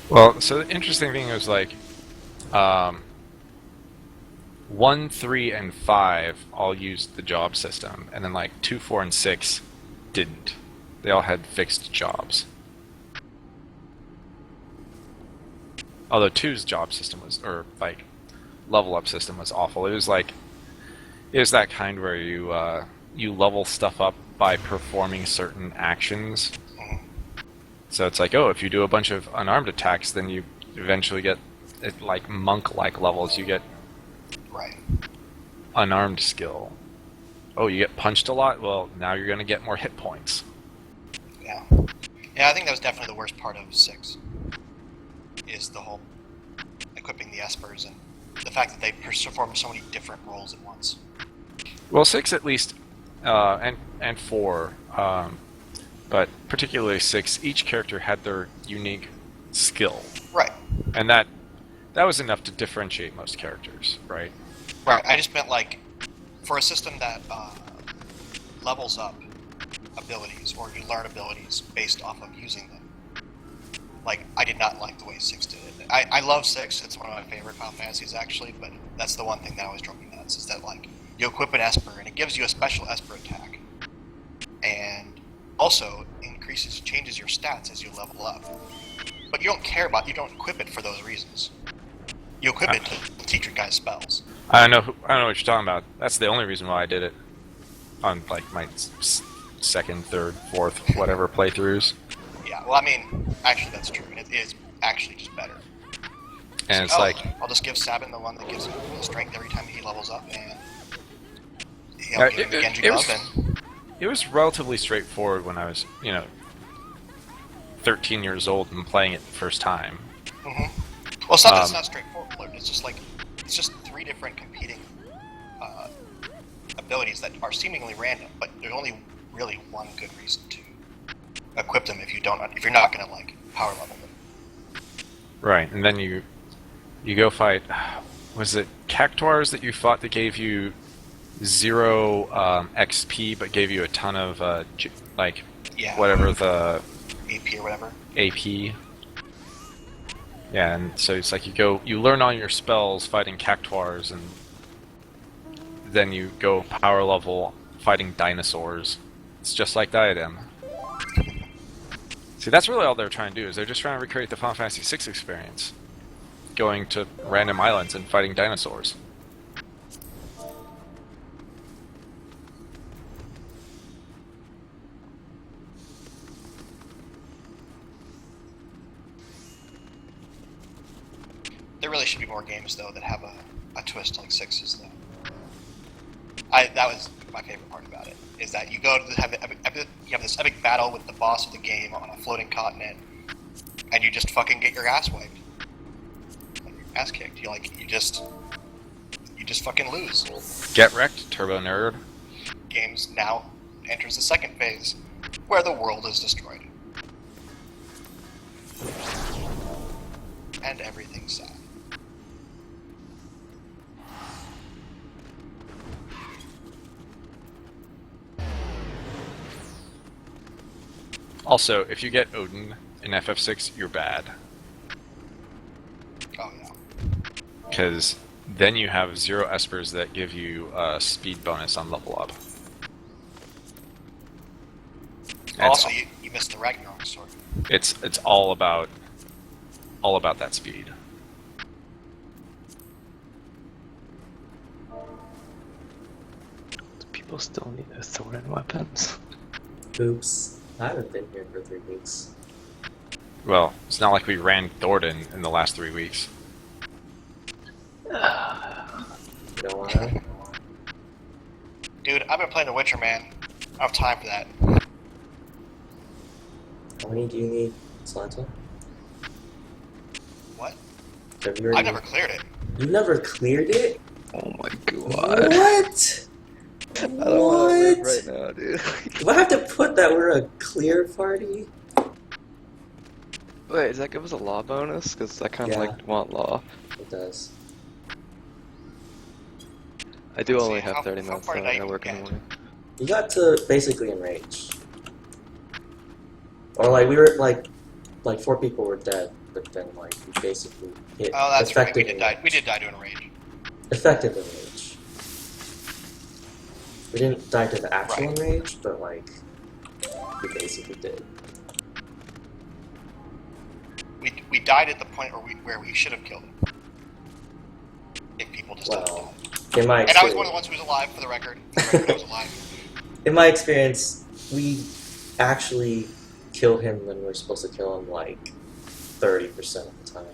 Well, so the interesting thing was like 1, 3, and 5 all used the job system, and then like 2, 4, and 6 didn't. They all had fixed jobs. Although 2's job system was, or like level up system was awful. It was that kind where you level stuff up by performing certain actions. So it's like, oh, if you do a bunch of unarmed attacks, then you eventually get like monk-like levels. You get Right. unarmed skill. Oh, you get punched a lot? Well, now you're going to get more hit points. Yeah. Yeah, I think that was definitely the worst part of 6. Is the whole equipping the espers and the fact that they perform so many different roles at once. Well, 6 at least, and 4, but particularly 6, each character had their unique skill. Right. And that was enough to differentiate most characters, right? Right. I just meant like for a system that levels up abilities or you learn abilities based off of using them. Like, I did not like the way 6 did it. I love 6. It's one of my favorite Final Fantasies, actually, but that's the one thing that always drove me nuts, is that, like, you equip an Esper, and it gives you a special Esper attack. And also changes your stats as you level up. But you don't equip it for those reasons. You equip it to teach your guys spells. I don't know what you're talking about. That's the only reason why I did it on, like, my second, third, fourth, whatever playthroughs. Yeah, well, I mean, actually that's true, and it is actually just better. And So, it's like, I'll just give Sabin the one that gives him strength every time he levels up, and Yeah, he'll give him the Genji glove, and it was relatively straightforward when I was, 13 years old and playing it the first time. well, it's not straightforward. It's just 3 different competing abilities that are seemingly random, but there's only really one good reason to equip them if you're not gonna like power level them. Right, and then you go fight. Was it Cactuars that you fought that gave you 0 XP but gave you a ton of Yeah. whatever the AP or whatever. AP? Yeah, and so it's like you learn all your spells fighting Cactuars, and then you go power level fighting dinosaurs. It's just like Diadem. See, that's really all they're trying to do, is they're just trying to recreate the Final Fantasy VI experience. Going to random islands and fighting dinosaurs. There really should be more games though that have a twist like 6's though. That was my favorite part about it, is that you go to you have this epic battle with the boss of the game on a floating continent, and you just fucking get your ass wiped, like your ass kicked. You just fucking lose. Get wrecked, Turbo Nerd. Games now enters the second phase, where the world is destroyed. And everything's sad. Also, if you get Odin in FF6, you're bad. Oh yeah. Because then you have 0 espers that give you a speed bonus on level up. And Also, you missed the Ragnarok sword. it's all about that speed. Do people still need their sword and weapons? Oops. I haven't been here for 3 weeks. Well, it's not like we ran Thornton in the last 3 weeks. You know why? Dude, I've been playing The Witcher, man. I don't have time for that. How many do you need, Slanta? What? Have you I already... never cleared it. You never cleared it? Oh my god. What? I don't want to live What? right now, dude. Do I have to put that we're a clear party? Wait, does that give us a law bonus? Because I kind of Yeah. like want law. It does. I do Let's only see, have how 30 far minutes did though, I I even work in the get? morning. You got to basically enrage. Or like we were like 4 people were dead, but then like we basically hit Oh, that's right. We effective did die. We did die doing a rage. effective enrage. We didn't die to the actual Right. enrage, but like we basically did. We died at the point where we should have killed him. If people just didn't Well, die. in my And I was one of the experience, ones who was alive, for the record. For the record, I was alive. in my experience, we actually kill him when we're supposed to kill him like 30% of the time.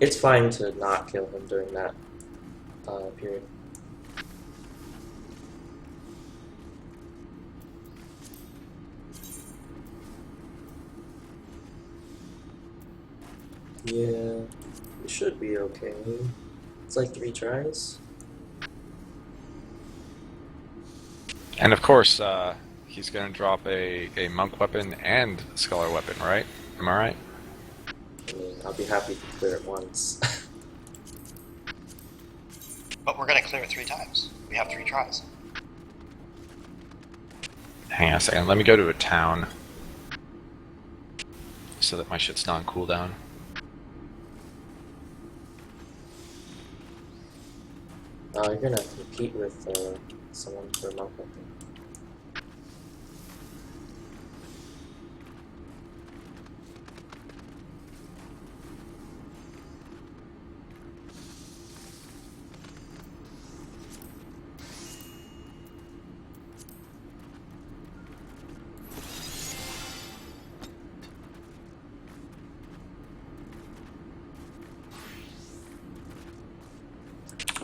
It's fine to not kill him during that period. Yeah, it should be okay. It's like 3 tries. And of course, he's going to drop a monk weapon and a scholar weapon, right? Am I right? I mean, I'll be happy to clear it once. But we're going to clear it 3 times. We have 3 tries. Hang on a second. Let me go to a town so that my shit's not on cooldown. You're gonna compete with someone for a monk weapon.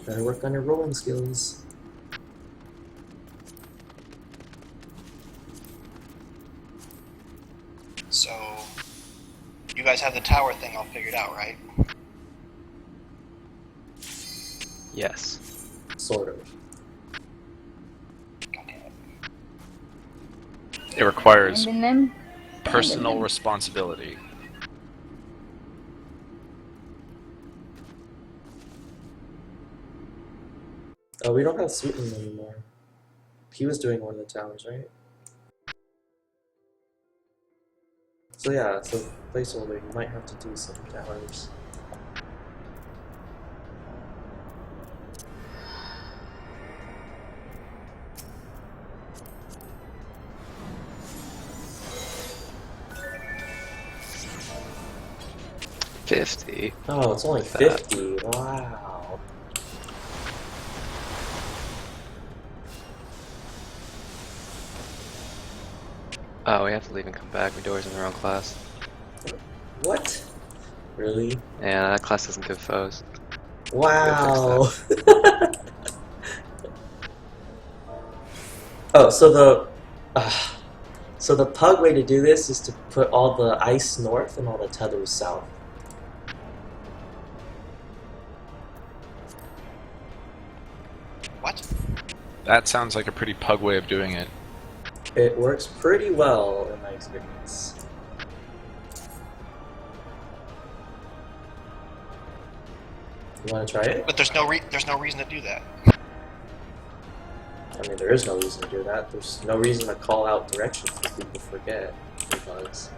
Better work on your rolling skills. So, you guys have the tower thing all figured out, right? Yes. Sort of. God damn it. It requires Abandon them. personal responsibility. Oh, we don't have Sweeten anymore. He was doing one of the towers, right? So yeah, so placeholder, you might have to do some towers. $50. Oh, it's only 50. Wow. Oh, we have to leave and come back. Midori's in the wrong class. What? Really? Yeah, that class doesn't give foes. Wow. Oh, so the pug way to do this is to put all the ice north and all the tethers south. What? That sounds like a pretty pug way of doing it. It works pretty well in my experience. You want to try it? But there's no reason to do that. I mean, there is no reason to do that. There's no reason to call out directions because people forget. Because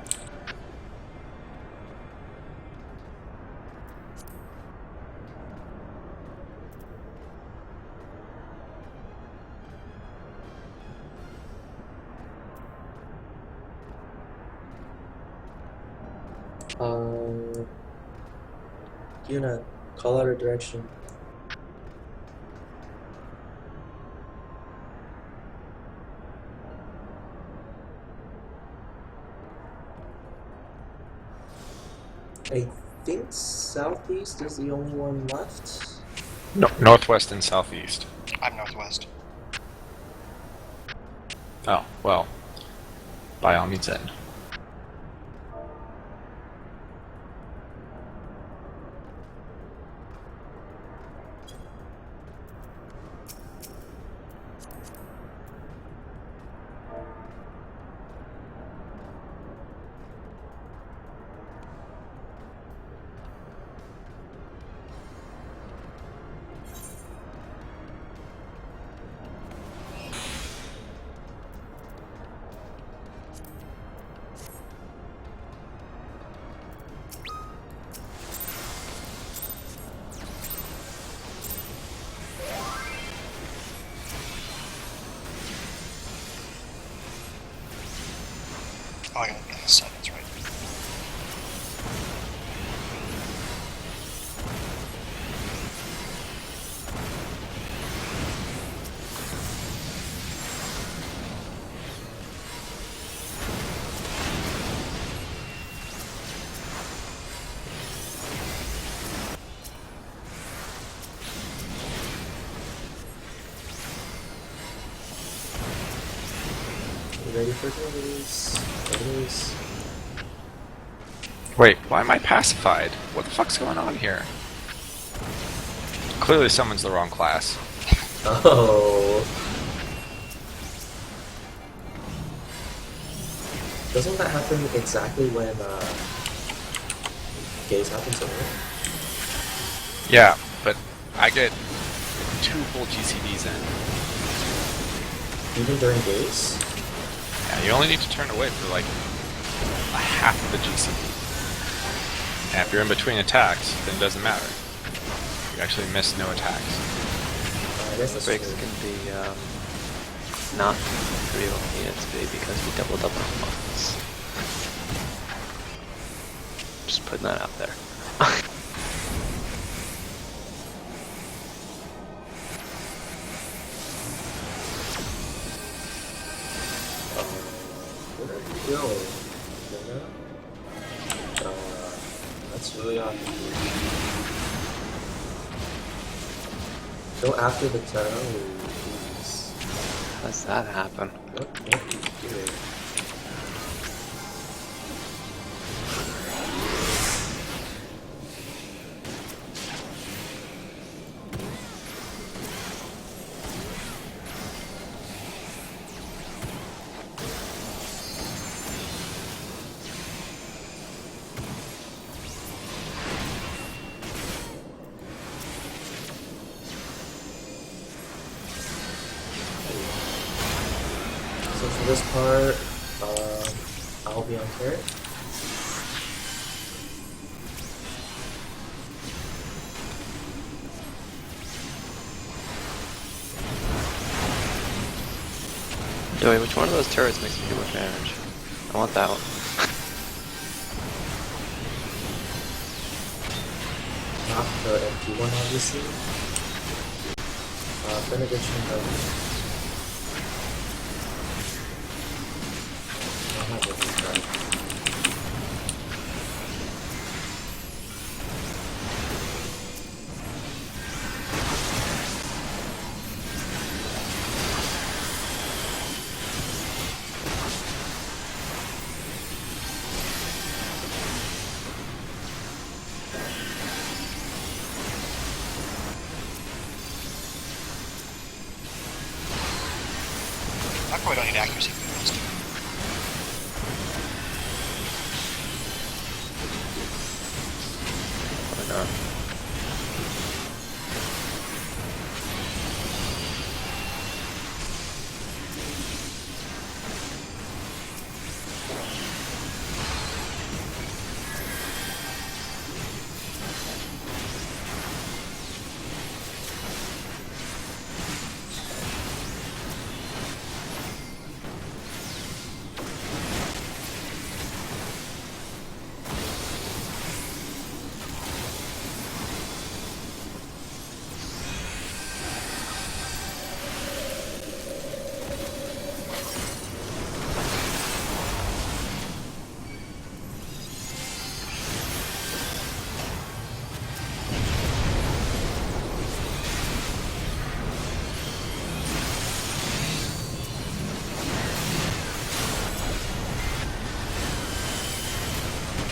Yuna, call out a direction. I think southeast is the only one left. No, northwest and southeast. I'm northwest. Oh, well. By all means then. Oh, I gotta get the sun, that's right. You ready for deliveries? Deliveries. Wait, why am I pacified? What the fuck's going on here? Clearly someone's the wrong class. Oh. Doesn't that happen exactly when gaze happens to me? Yeah, but I get 2 full GCDs in. Even during gaze? Yeah, you only need to turn away for like a half of the GCD. And if you're in between attacks, then it doesn't matter. You actually miss no attacks. I guess that's Breaks true. can be not real units be because we doubled up on models. Just putting that out there. Where are you going? That's really odd. Go after the town, please. How's that happen? What are you doing? So for this part, I'll be on turret. Joey, which one of those turrets makes me do much damage? I want that one. Not the empty one, obviously. Benediction of... I don't have any card. I probably don't need accuracy for this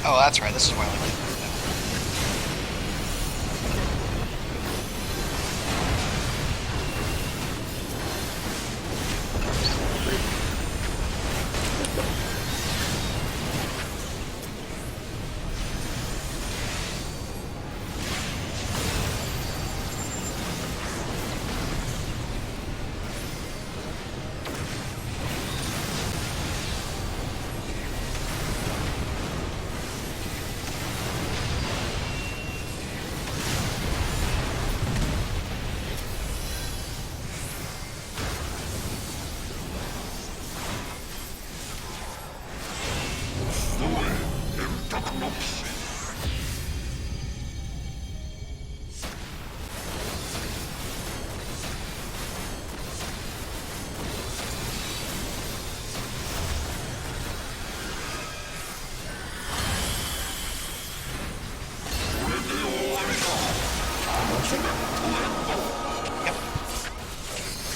Oh, that's right. This is why I like it.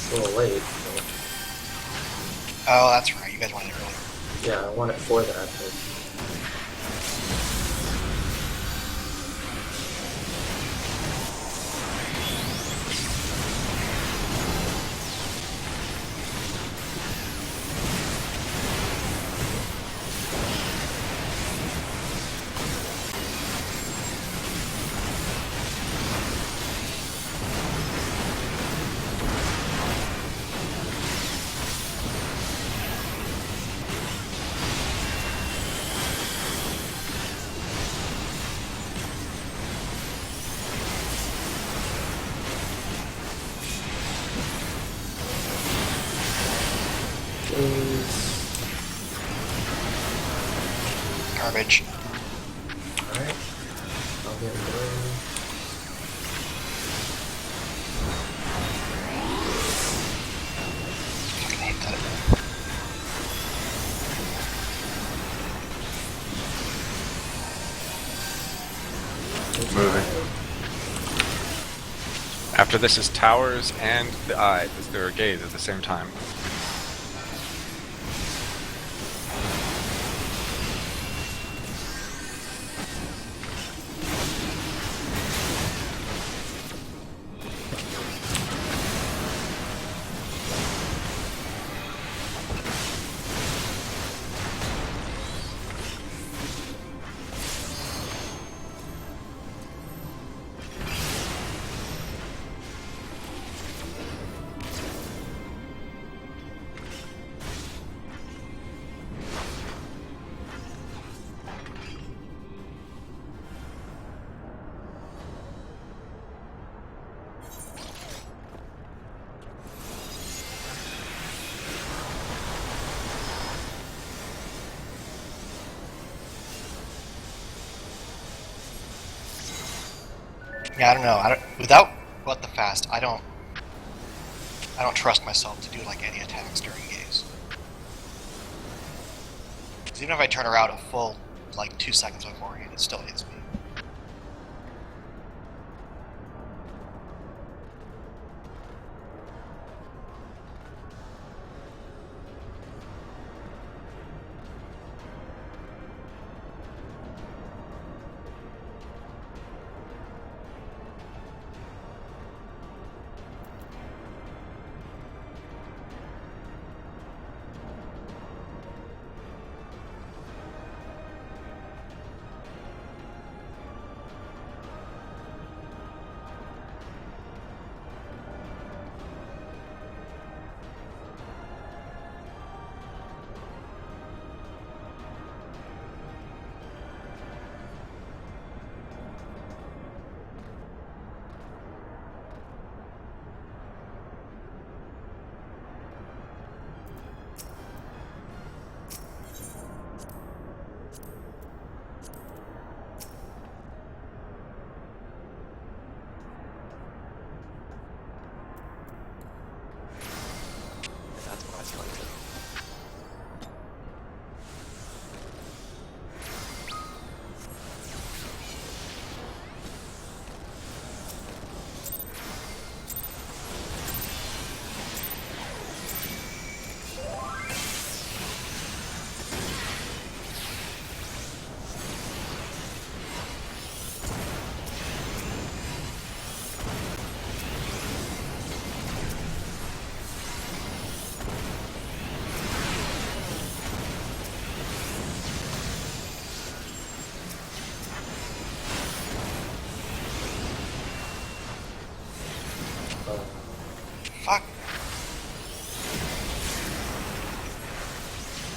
It's a little late. But Oh, that's right. You guys wanted it earlier. yeah, I want it for that. But Garbage. alright. I'll get it going. Fucking hate that. Moving. After this is towers and the eye. There are gates at the same time. Yeah, I don't know. Without what the fast, I don't trust myself to do like any attacks during gaze. 'Cause even if I turn around a full like 2 seconds beforehand, it still hits me. That's what I selected.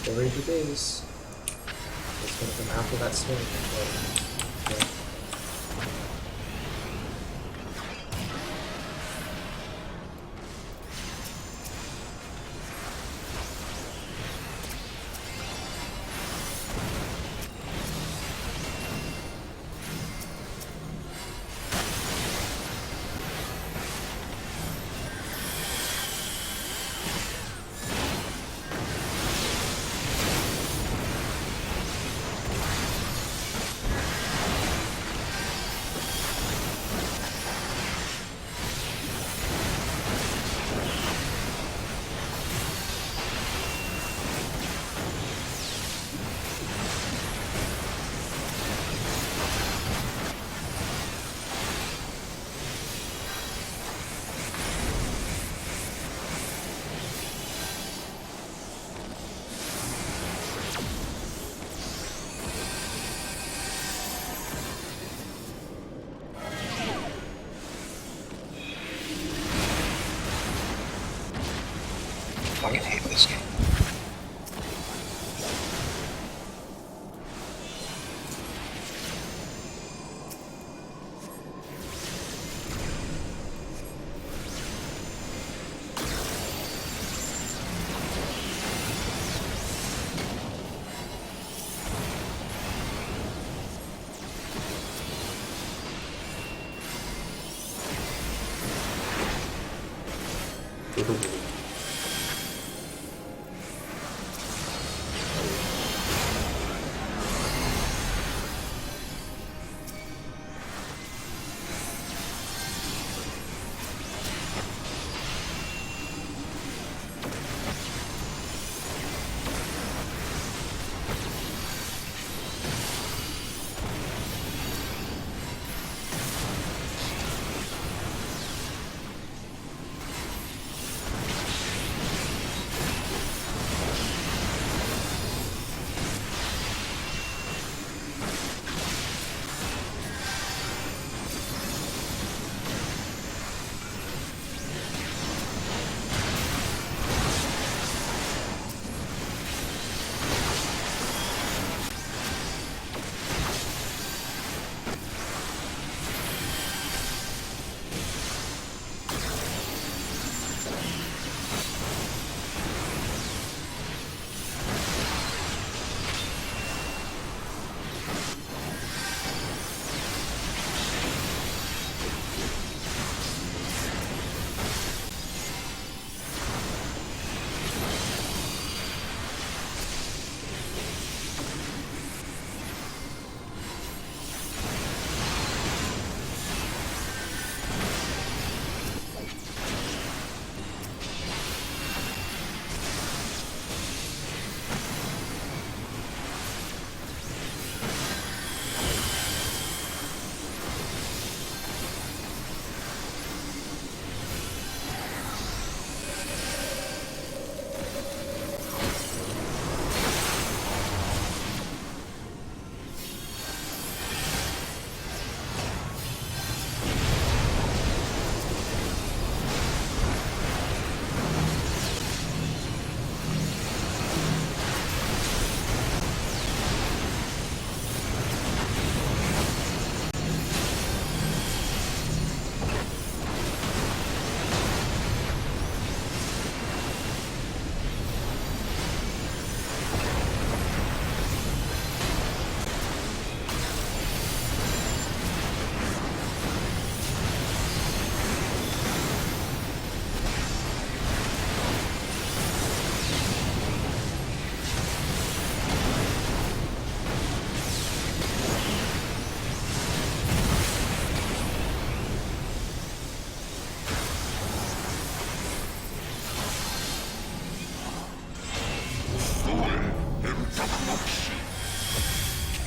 Story of the days. It's gonna come after that swing. But, yeah. Fucking hate this game.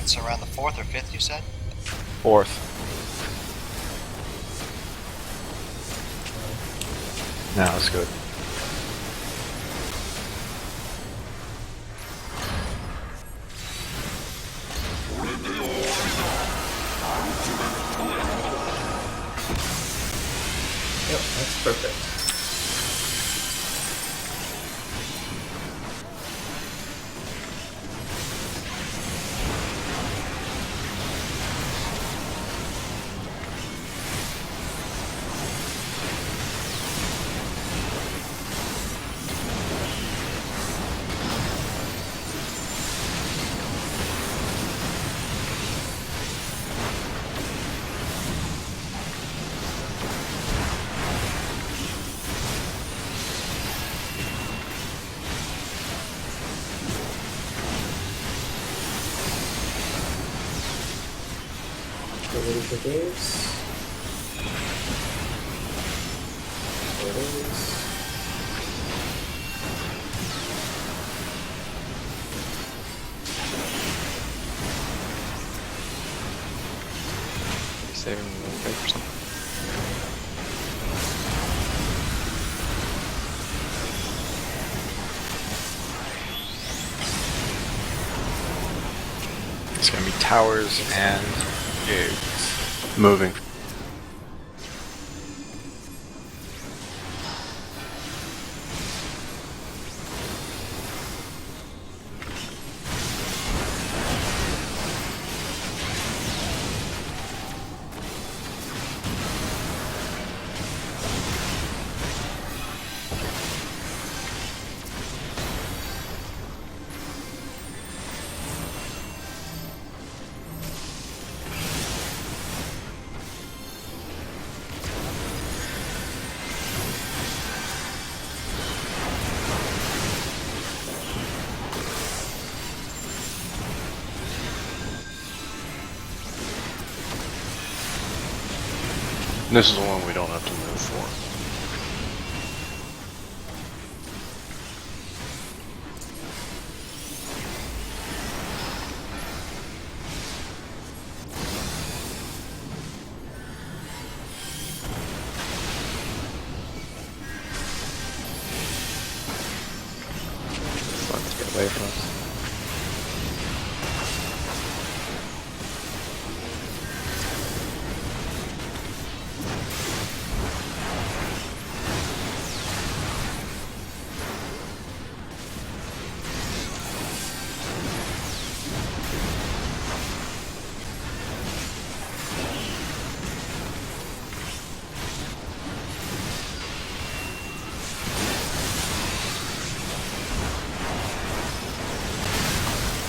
It's around the 4th or 5th, you said? 4th. No, that's good. Yep, that's perfect. ready for games? There it is. Saving the paper or something. It's gonna be towers and gates. Moving. This is the one we don't have to move for. Let's get away from us.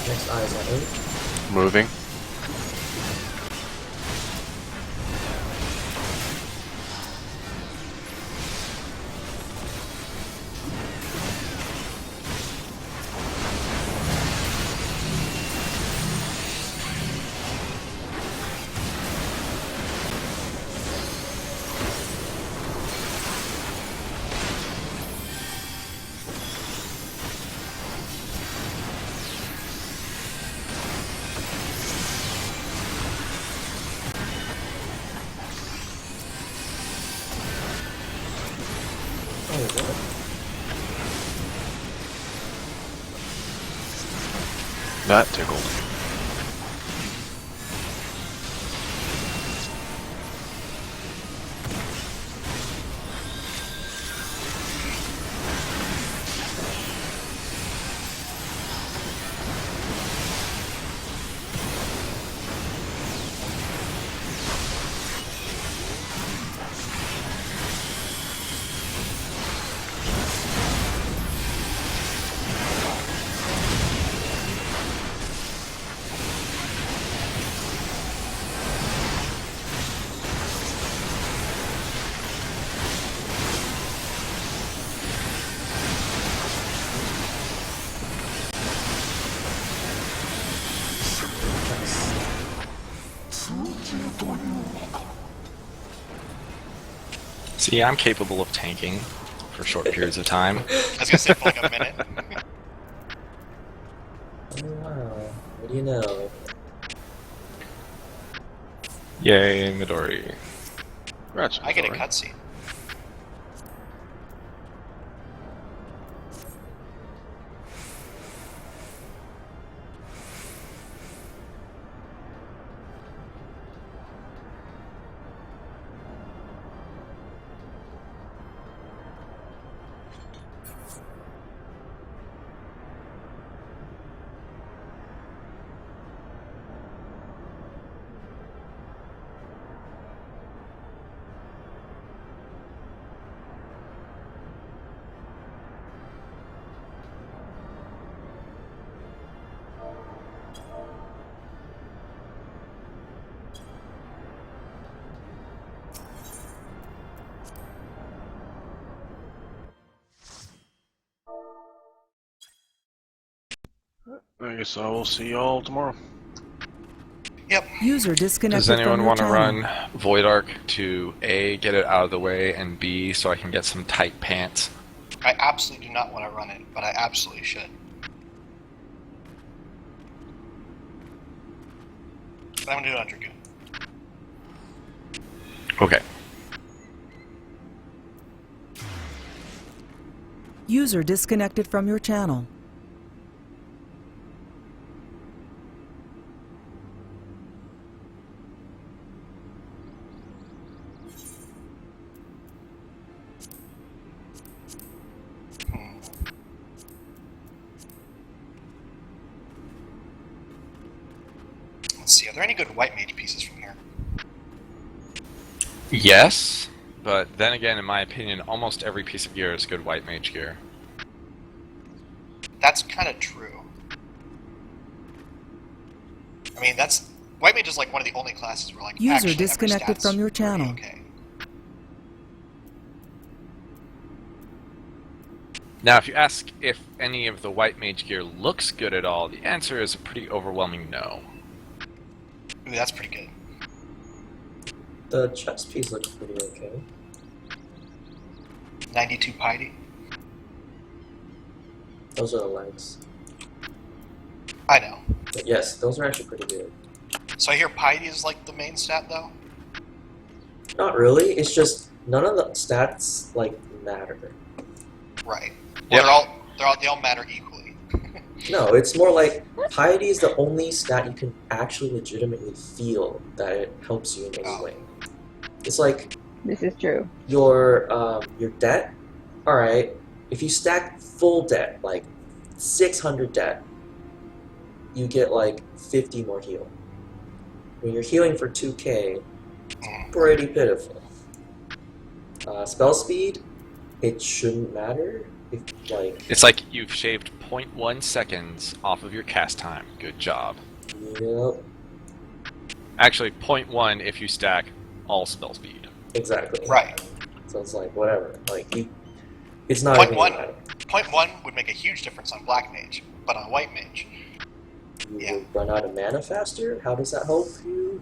Next eyes on 8. Moving. Oh, what? That tickled. See, I'm capable of tanking for short periods of time. I was gonna say for like a minute. Oh, wow. What do you know? Yay, Midori. Congrats, I get a Midori. cutscene. I guess I will see y'all tomorrow. Yep. User disconnected Does from anyone your want to channel. run Void Arc to A, get it out of the way, and B, so I can get some tight pants? I absolutely do not want to run it, but I absolutely should. But I'm going to do it on Dragoon. Okay. User disconnected from your channel. Let's see, are there any good white mage pieces from here? Yes, but then again, in my opinion, almost every piece of gear is good white mage gear. That's kind of true. I mean, that's... White mage is like one of the only classes where like User actually every disconnected stat's from your pretty channel. Okay. Now, if you ask if any of the white mage gear looks good at all, the answer is a pretty overwhelming no. Ooh, that's pretty good. The chest piece looks pretty okay. 92 piety. Those are the legs. I know. But yes, those are actually pretty good. So I hear piety is like the main stat though? Not really. It's just none of the stats like matter. Right. Yep. Well, they all matter equally. No, it's more like piety is the only stat you can actually legitimately feel that it helps you in any way. It's like This is true. your debt. All right, if you stack full debt, like 600 debt, you get like 50 more heal. When you're healing for 2k, pretty pitiful. Spell speed, it shouldn't matter. If like It's like you've shaved 0.1 seconds off of your cast time. Good job. yep, Actually, 0.1 if you stack all spell speed. exactly. Right. So it's like whatever. Like it's not Point even one. matter. Point 1 would make a huge difference on black mage, but on white mage, You Yeah. will run out of mana faster. How does that help you?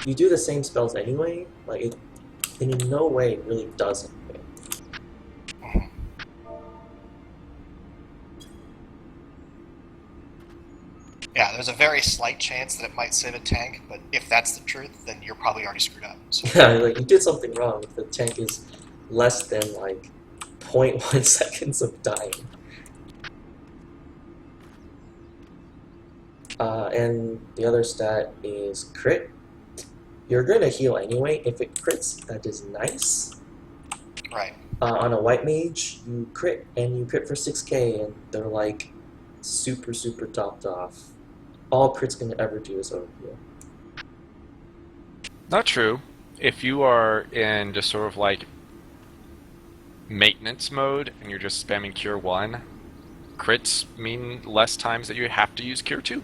You do the same spells anyway. Like it, in no way really does anything. yeah, there's a very slight chance that it might save a tank, but if that's the truth, then you're probably already screwed up. So Yeah, like you did something wrong if the tank is less than like 0.1 seconds of dying. And the other stat is crit. You're gonna heal anyway. If it crits, that is nice. right. On a white mage, you crit and you crit for 6k, and they're like super topped off. All crit's gonna ever do is overheal. Not true. If you are in just sort of like maintenance mode and you're just spamming Cure 1, crits mean less times that you have to use Cure 2.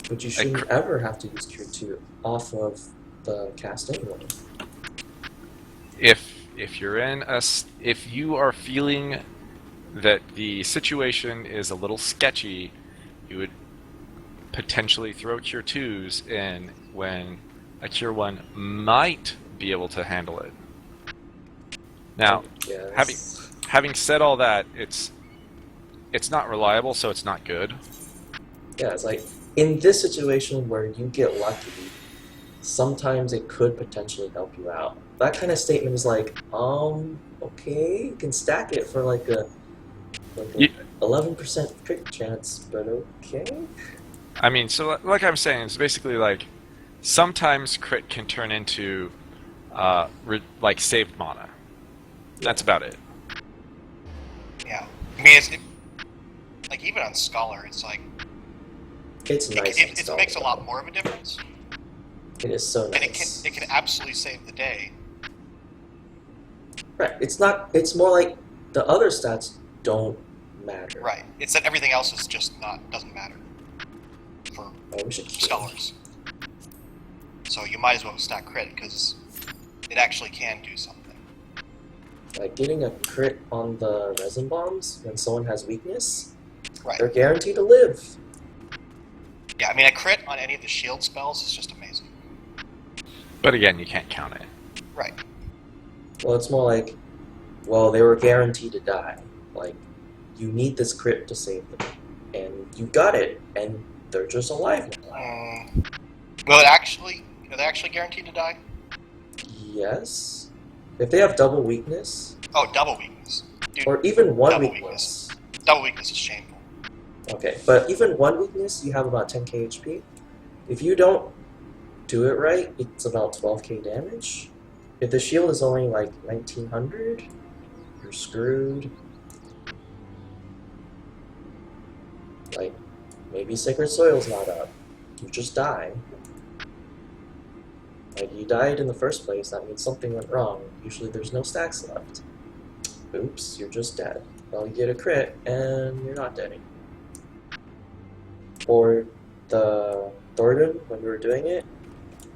But you shouldn't ever have to use Cure 2 off of the cast anyway. If you're if you are feeling that the situation is a little sketchy, you would potentially throw Cure 2s in when a Cure 1 might be able to handle it. Now, Yes. having said all that, it's not reliable, so it's not good. Yeah, it's like in this situation where you get lucky, sometimes it could potentially help you out. That kind of statement is like, okay, you can stack it for like a 11% crit chance, but okay. I mean, so like I'm saying, it's basically like sometimes crit can turn into like saved mana. That's about it. Yeah. I mean, like even on Scholar, it's like It's nice. it makes a lot more of a difference, It is so and nice. it can absolutely save the day. Right. It's not. It's more like the other stats don't matter. Right. It's that everything else is just doesn't matter for Oh, we should keep Scholars. So you might as well stack crit because it actually can do something. Like getting a crit on the resin bombs when someone has weakness, Right. they're guaranteed to live. Yeah, I mean, a crit on any of the shield spells is just amazing. But again, you can't count it. Right. Well, it's more like, well, they were guaranteed to die. Like, you need this crit to save them. And you got it, and they're just alive now. Will it actually? Are they actually guaranteed to die? Yes. If they have double weakness, Oh, double weakness. Dude, or even one double weakness. double weakness is shameful. Okay, but even one weakness, you have about 10k HP. If you don't do it right, it's about 12k damage. If the shield is only like 1900, you're screwed. Like, maybe Sacred Soil's not up. You just die. Like, you died in the first place, that means something went wrong. Usually there's no stacks left. Oops, you're just dead. Well, you get a crit, and you're not dead anymore. Or the Thornton, when we were doing it,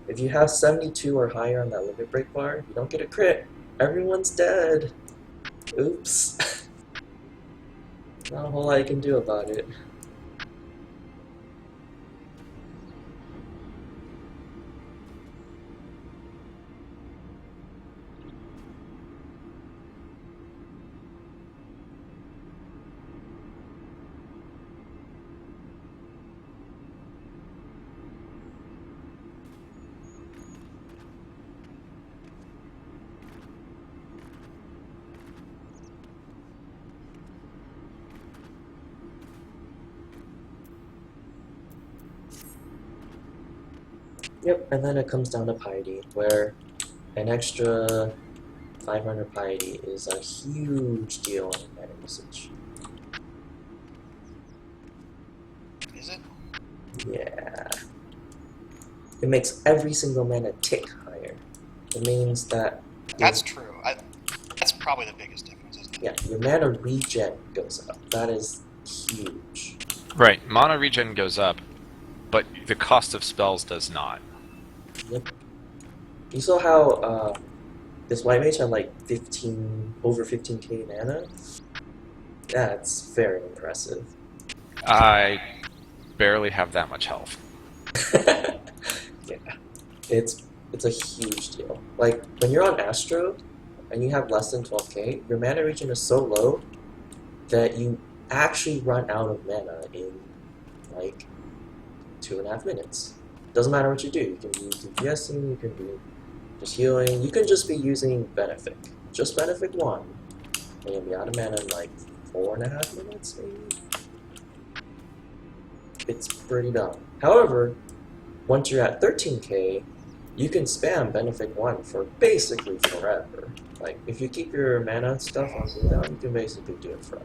if you have 72 or higher on that limit break bar, you don't get a crit. Everyone's dead. Oops. Not a whole lot you can do about it. Yep, and then it comes down to piety, where an extra 500 piety is a huge deal in mana usage. Is it? Yeah. It makes every single mana tick higher. It means that... That's true. That's probably the biggest difference, isn't it? Yeah, your mana regen goes up. That is huge. Right, mana regen goes up, but the cost of spells does not. Yep. You saw how this white mage had like over 15k mana? That's very impressive. I barely have that much health. Yeah. It's a huge deal. Like, when you're on Astro, and you have less than 12k, your mana regen is so low that you actually run out of mana in, like, 2.5 minutes. Doesn't matter what you do. You can be DPSing, you can be just healing, you can just be using Benefic. Just Benefic 1, and you'll be out of mana in, like, 4.5 minutes, maybe? It's pretty dumb. However, once you're at 13k, you can spam Benefic 1 for basically forever. Like, if you keep your mana stuff on cooldown, you can basically do it forever.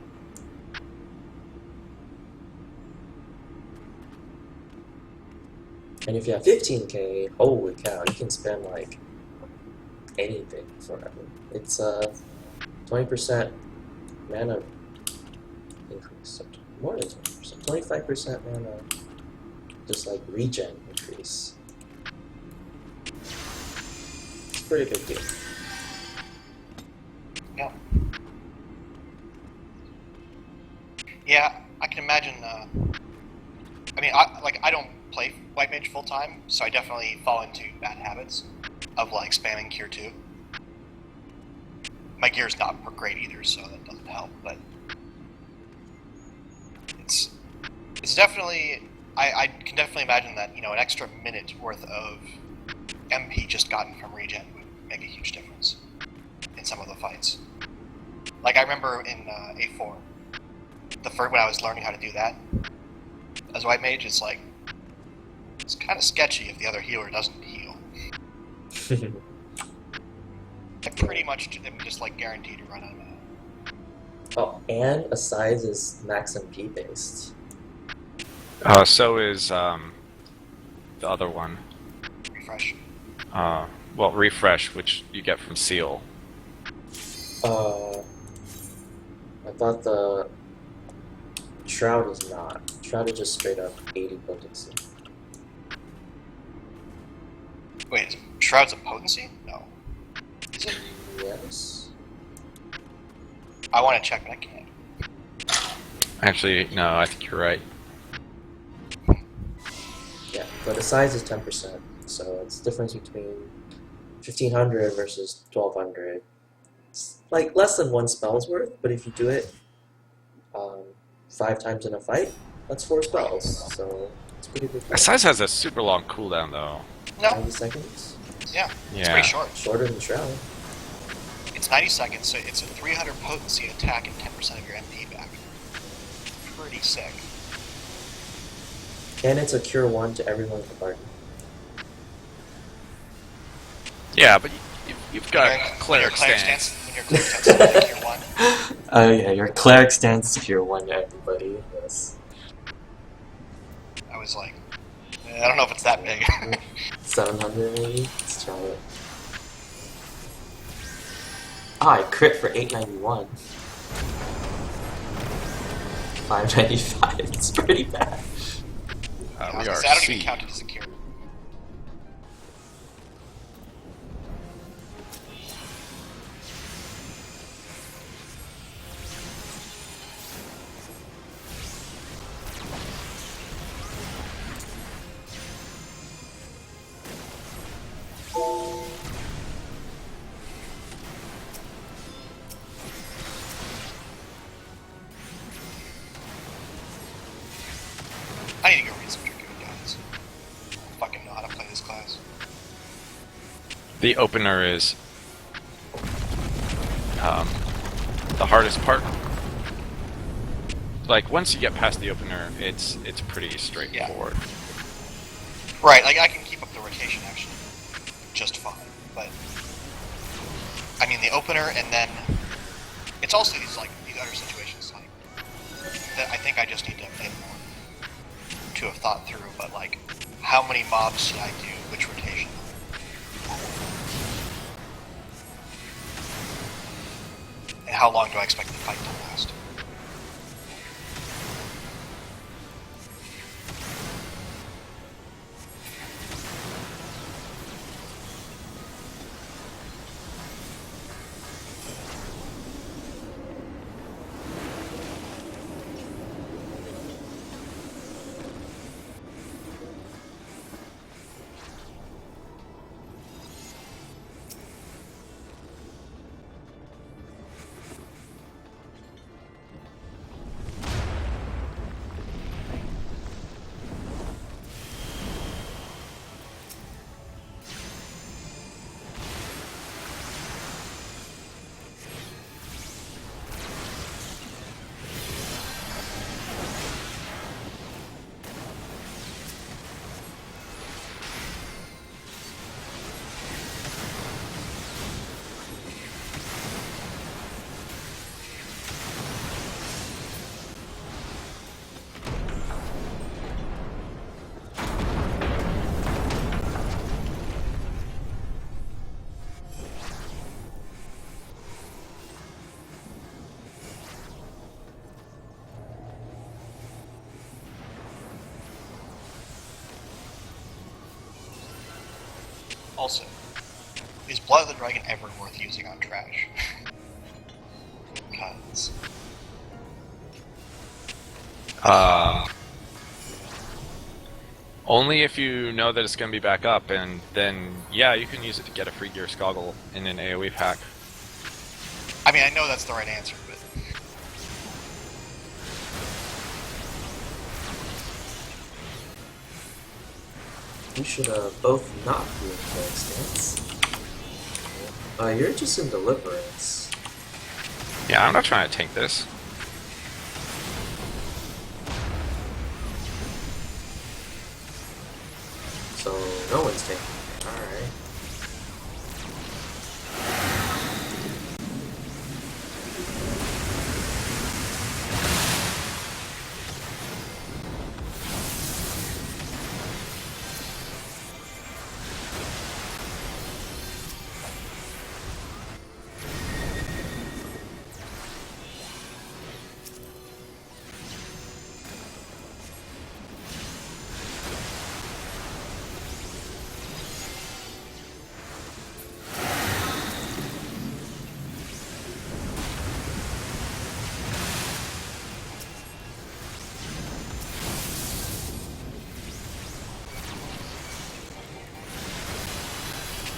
And if you have 15k, holy cow, you can spam, like, anything forever. It's 20% mana increase. So more than 20%. 25% mana, just like regen increase. It's a pretty big deal. Yeah. Yeah, I can imagine. I mean, I don't play White Mage full time, so I definitely fall into bad habits of like spamming Cure 2. My gear's not great either, so that doesn't help. But it's definitely. I can definitely imagine that, you know, an extra minute worth of MP just gotten from regen would make a huge difference in some of the fights. Like, I remember in A4, when I was learning how to do that as a white mage, it's like, it's kind of sketchy if the other healer doesn't heal. I pretty much am just like guaranteed to run out of mana. Oh, and a size is max MP based. So is the other one. Refresh. Well, refresh, which you get from Seal. I thought the Shroud is not. Shroud is just straight up 80 potency. Wait, is Shroud's a potency? No. Is it? Yes. I want to check, but I can't. Actually, no, I think you're right. but the size is 10%. So it's the difference between 1500 versus 1200. It's like less than one spell's worth, but if you do it 5 times in a fight, that's 4 spells. So it's pretty big. That size has a super long cooldown though. No, 90 seconds, yeah, it's Yeah. pretty short. shorter than Shroud. It's 90 seconds, so it's a 300 potency attack and 10% of your MP back. Pretty sick. And it's a cure 1 to everyone in the party. Yeah, but you've got When your cleric stance. when your cleric stance is like your one. Oh yeah, your cleric stands to cure 1 to everybody. Yes. I was like, I don't know if it's that big. 700 maybe? Let's try it. Ah, I crit for 891. 595. It's pretty bad. I We was are gonna say, I don't even C. count it as a cure. I need to go read some trivia guides. I don't fucking know how to play this class. The opener is the hardest part. Like once you get past the opener, it's pretty straightforward. Right, like I can keep up the rotation actually just fine, but I mean the opener and then it's also these other situations like that I think I just need to play more to have thought through, but like how many mobs should I do, which rotation? And how long do I expect the fight to last? Also, is Blood of the Dragon ever worth using on trash? Because Only if you know that it's going to be back up, and then yeah, you can use it to get a free gear Skoggle in an AoE pack. I mean I know that's the right answer, but We should both not be in cleric stance. You're just in deliverance. Yeah, I'm not trying to tank this. So no one's taking it. Alright.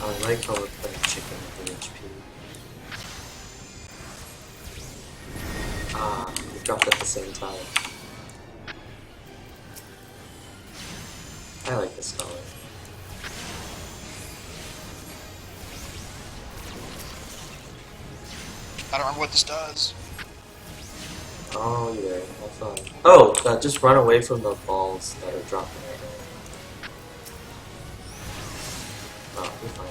I like how we're playing chicken with the HP. Ah, we dropped at the same time. I like this color. I don't remember what this does. Oh, you're there. Have fun. Oh, just run away from the balls that are dropping right now. Oh, you're fine.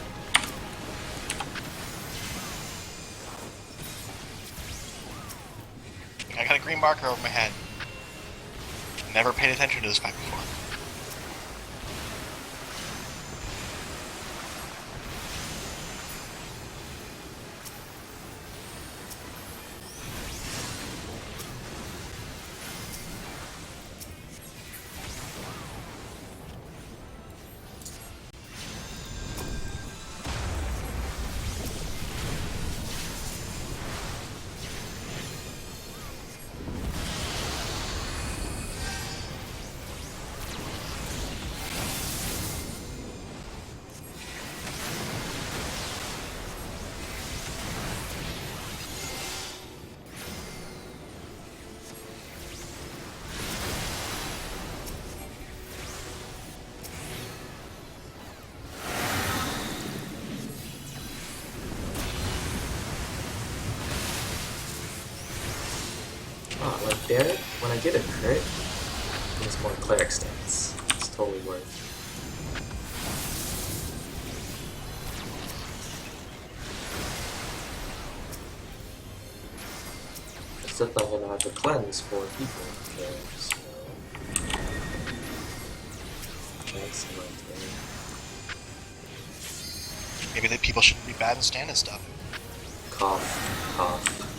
I got a green marker over my head. Never paid attention to this fight before. Oh, like there, when I get a crit, it's more cleric stance. It's totally worth. Except I'm gonna have to cleanse 4 people. Okay, so that's my thing. Maybe that people shouldn't be bad and stand and stuff. Cough, cough.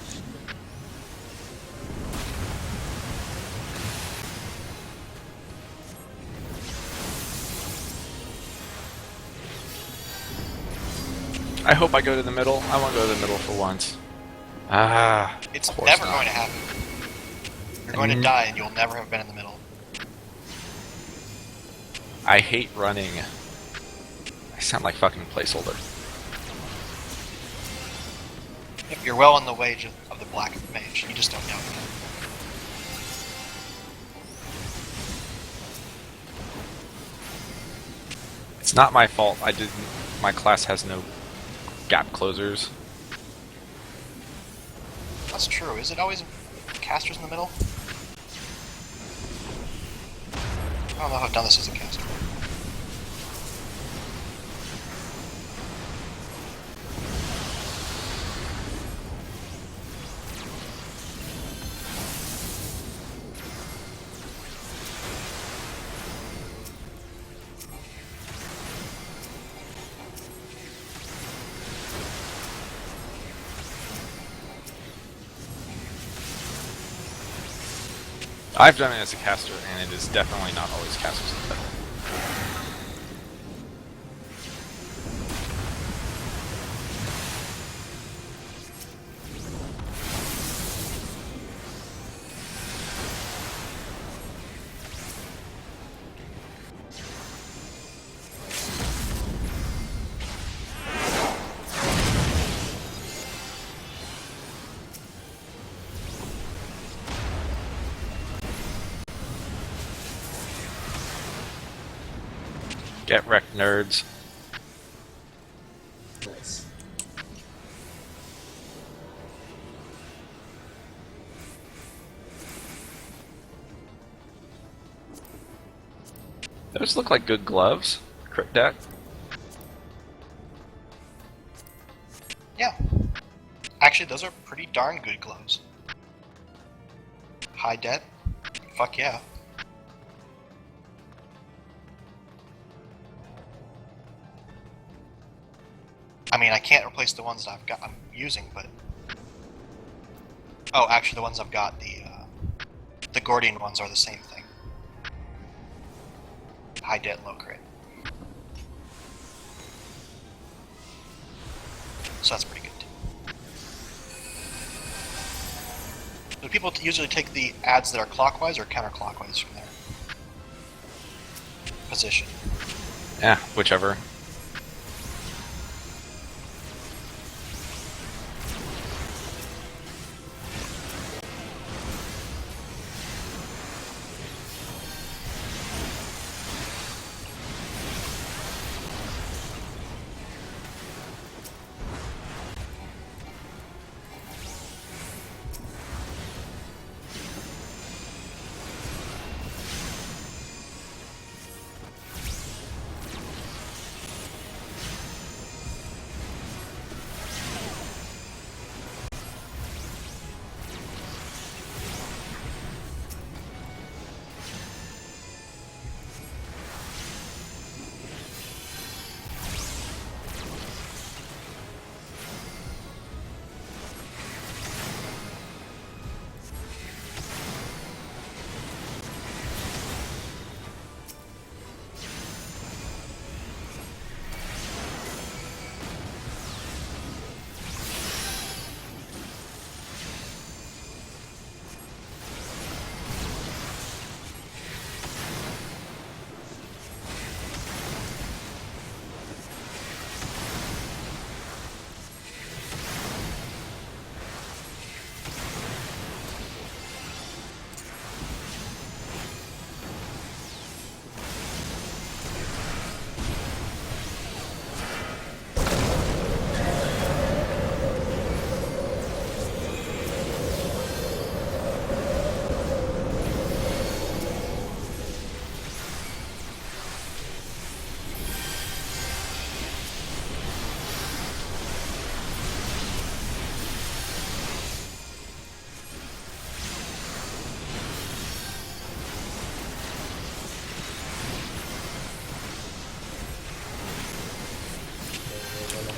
I hope I go to the middle. I want to go to the middle for once. Ah. It's of course never not. going to happen. You're going to die and you'll never have been in the middle. I hate running. I sound like fucking placeholder. Yep, you're well on the way of the black mage. You just don't know it. It's not my fault. I didn't. My class has no gap closers. That's true. Is it always casters in the middle? I don't know if I've done this as a caster. I've done it as a caster, and it is definitely not always casters in the middle. Get wrecked, nerds. Nice. Those look like good gloves. Crit deck. Yeah. Actually, those are pretty darn good gloves. High debt? Fuck yeah. I mean, I can't replace the ones that I'm using, but... Oh, actually, the ones I've got, the Gordian ones are the same thing. High debt, low crit. So that's pretty good, too. Do people usually take the adds that are clockwise or counterclockwise from their position? Yeah, whichever.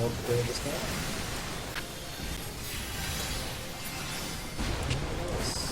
multiplayer just now. Nice.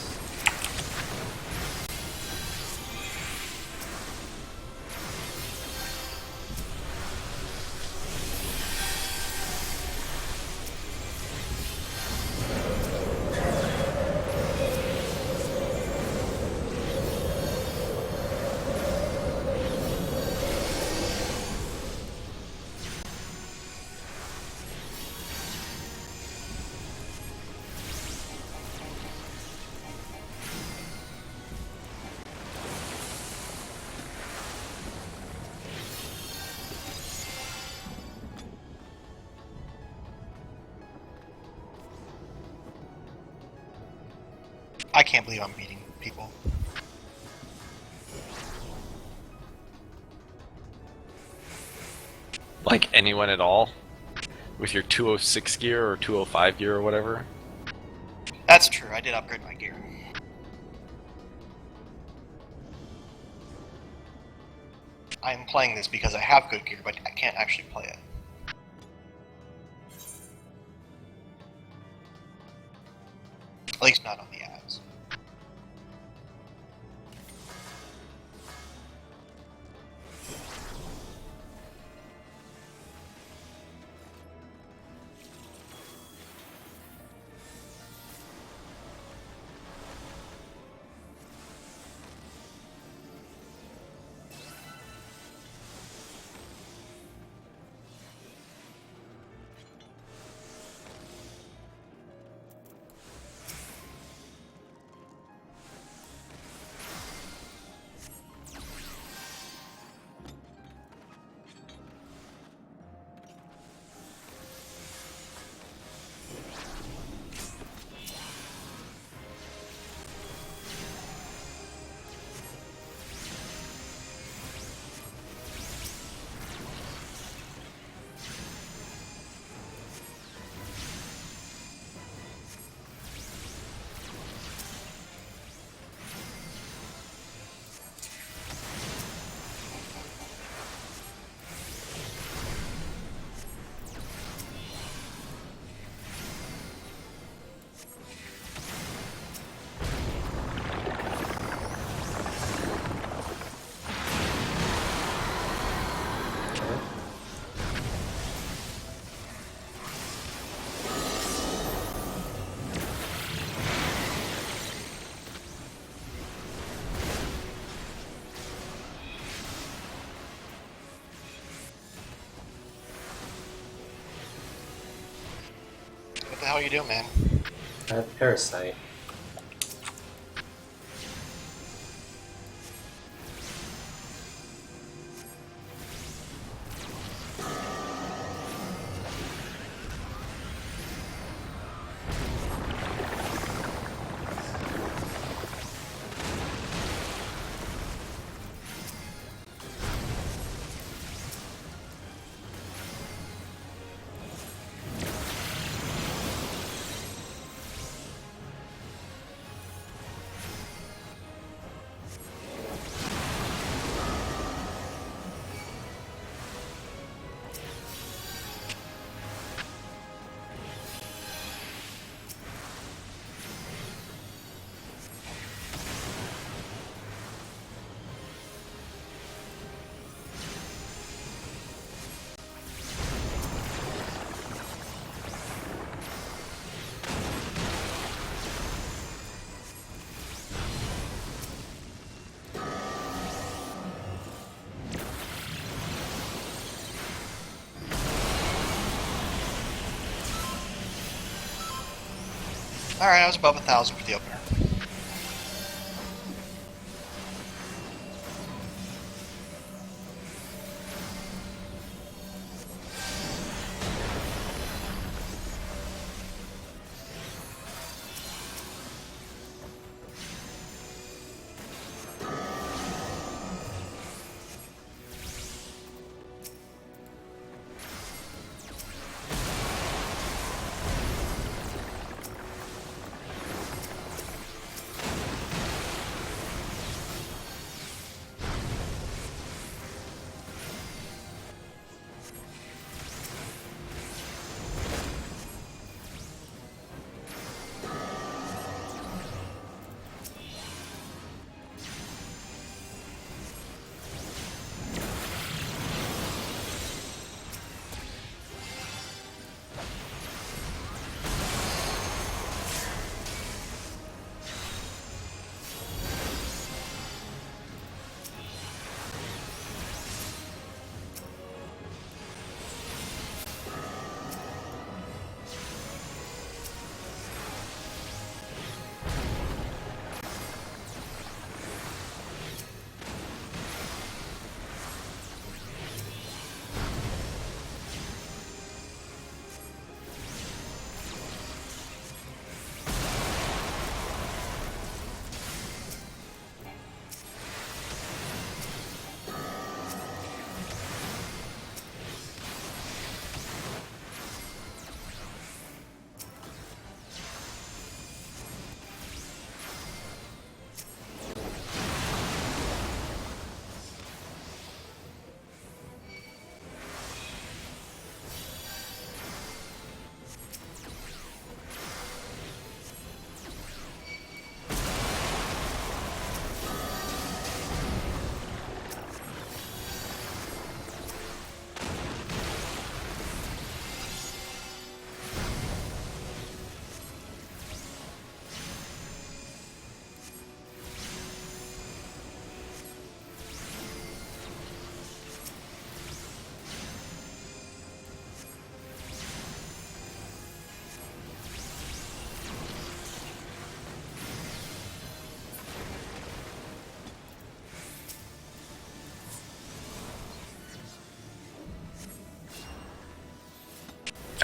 I can't believe I'm beating people. Like anyone at all? With your 206 gear or 205 gear or whatever? That's true, I did upgrade my gear. I'm playing this because I have good gear, but I can't actually play it. At least not on the ads. What the hell are you doing, man? Parasite. Alright, I was above 1,000 for the opener.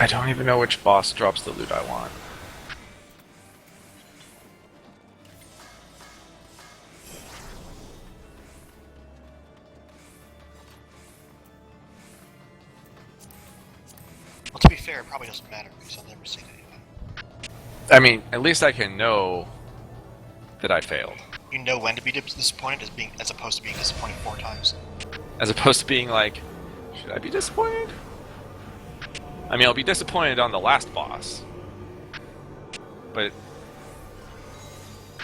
I don't even know which boss drops the loot I want. Well, to be fair, it probably doesn't matter because I'll never see it anyway. I mean, at least I can know that I failed. You know when to be disappointed as opposed to being disappointed 4 times. As opposed to being like, should I be disappointed? I mean, I'll be disappointed on the last boss. But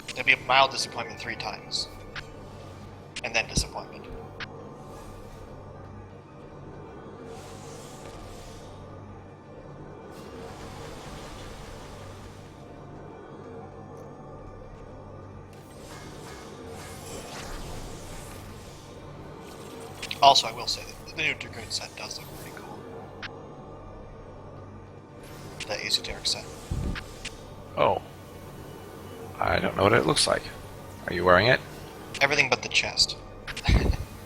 There'll be a mild disappointment 3 times. And then disappointment. Also, I will say that the new Dragoon set does look pretty cool. The esoteric set. oh, I don't know what it looks like. Are you wearing it? Everything but the chest.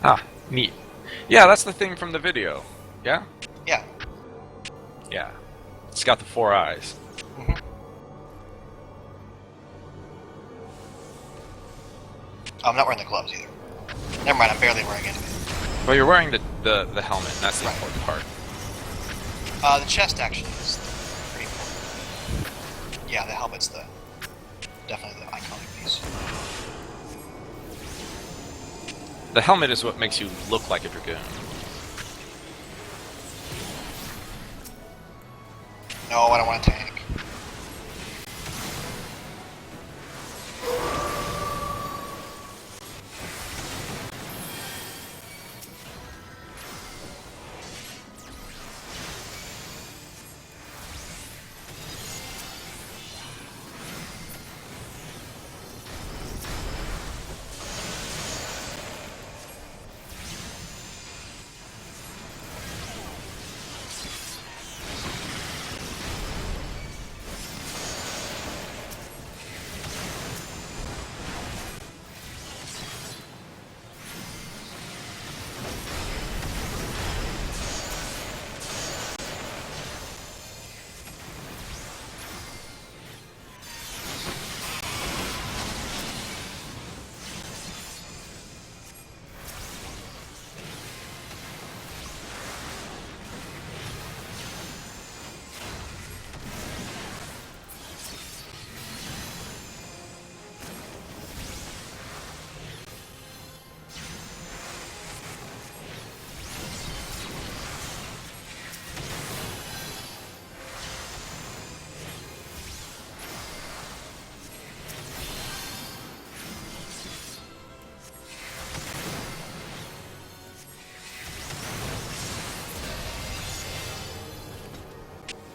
Ah, neat. Yeah, that's the thing from the video. Yeah? Yeah. Yeah. It's got the 4 eyes. Mm-hmm. Oh, I'm not wearing the gloves either. Never mind, I'm barely wearing anything. Well, you're wearing the helmet, and that's the Right. important part. The chest actually is pretty important. Yeah, the helmet's definitely the iconic piece. The helmet is what makes you look like a dragoon. No, I don't want a tank.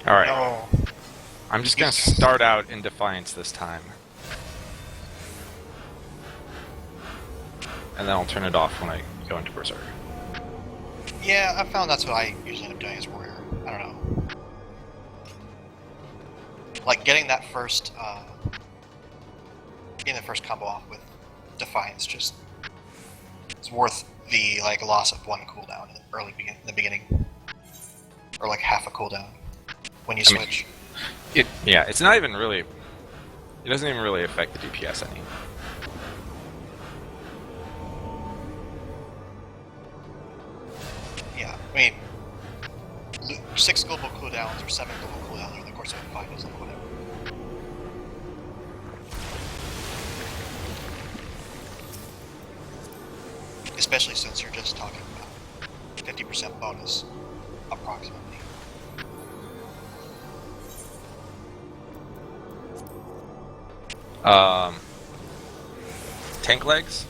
Alright, No. I'm just gonna start out in Defiance this time. And then I'll turn it off when I go into Berserk. Yeah, I found that's what I usually end up doing as Warrior. I don't know. Like getting that first, getting the first combo off with Defiance just is worth the loss of 1 cooldown in the beginning, or like half a cooldown when you switch. Yeah, it's not even really... It doesn't even really affect the DPS any. Yeah, I mean, 6 global cooldowns or 7 global cooldowns over the course of a fight is like whatever. Especially since you're just talking about 50% bonus, approximately. Tank legs?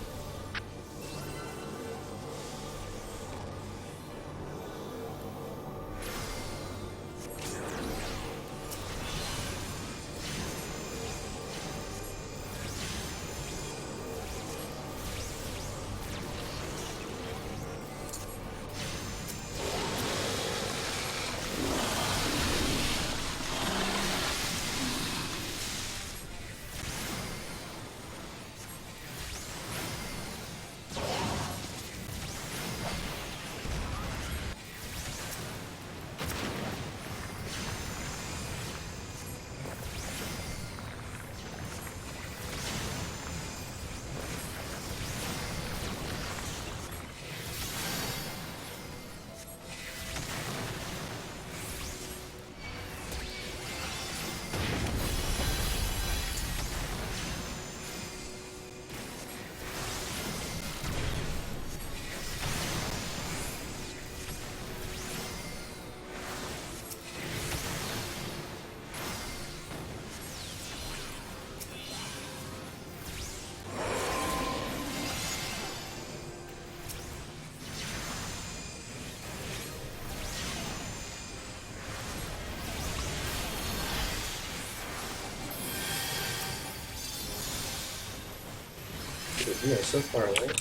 Dude, we are so far away.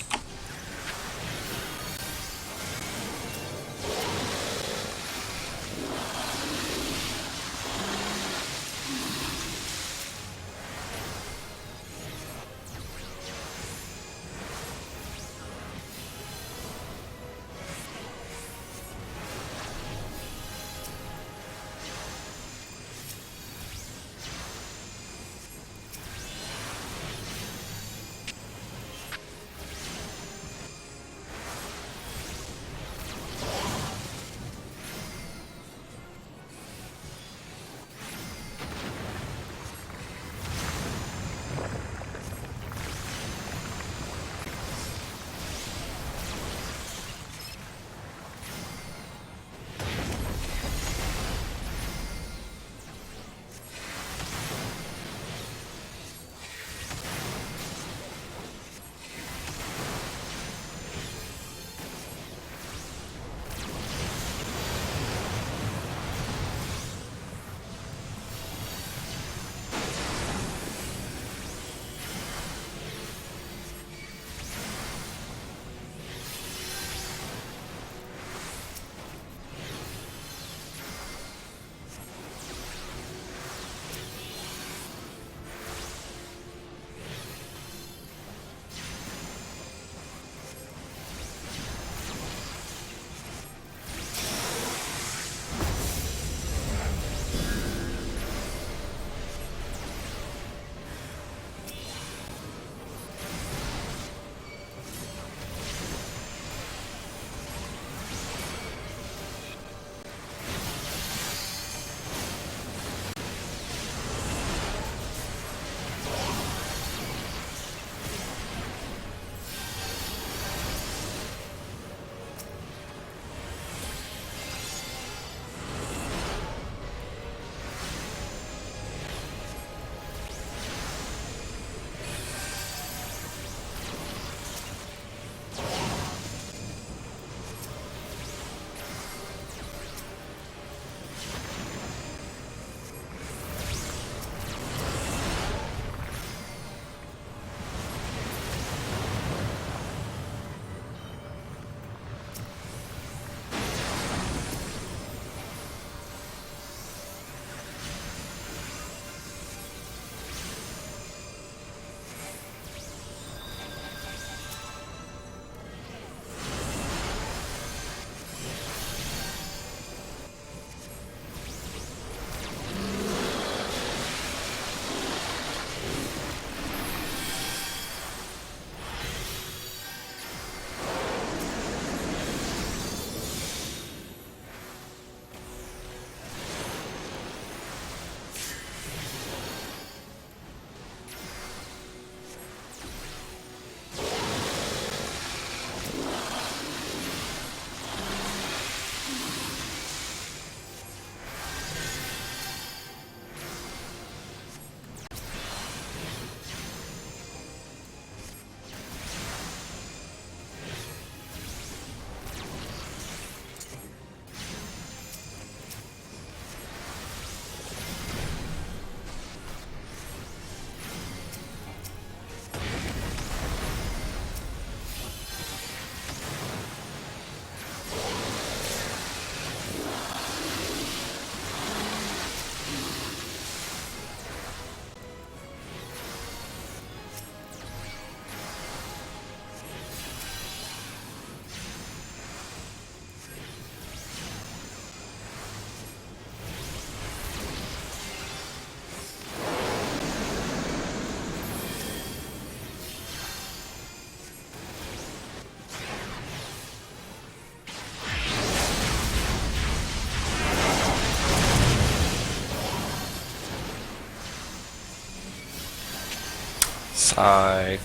Sigh.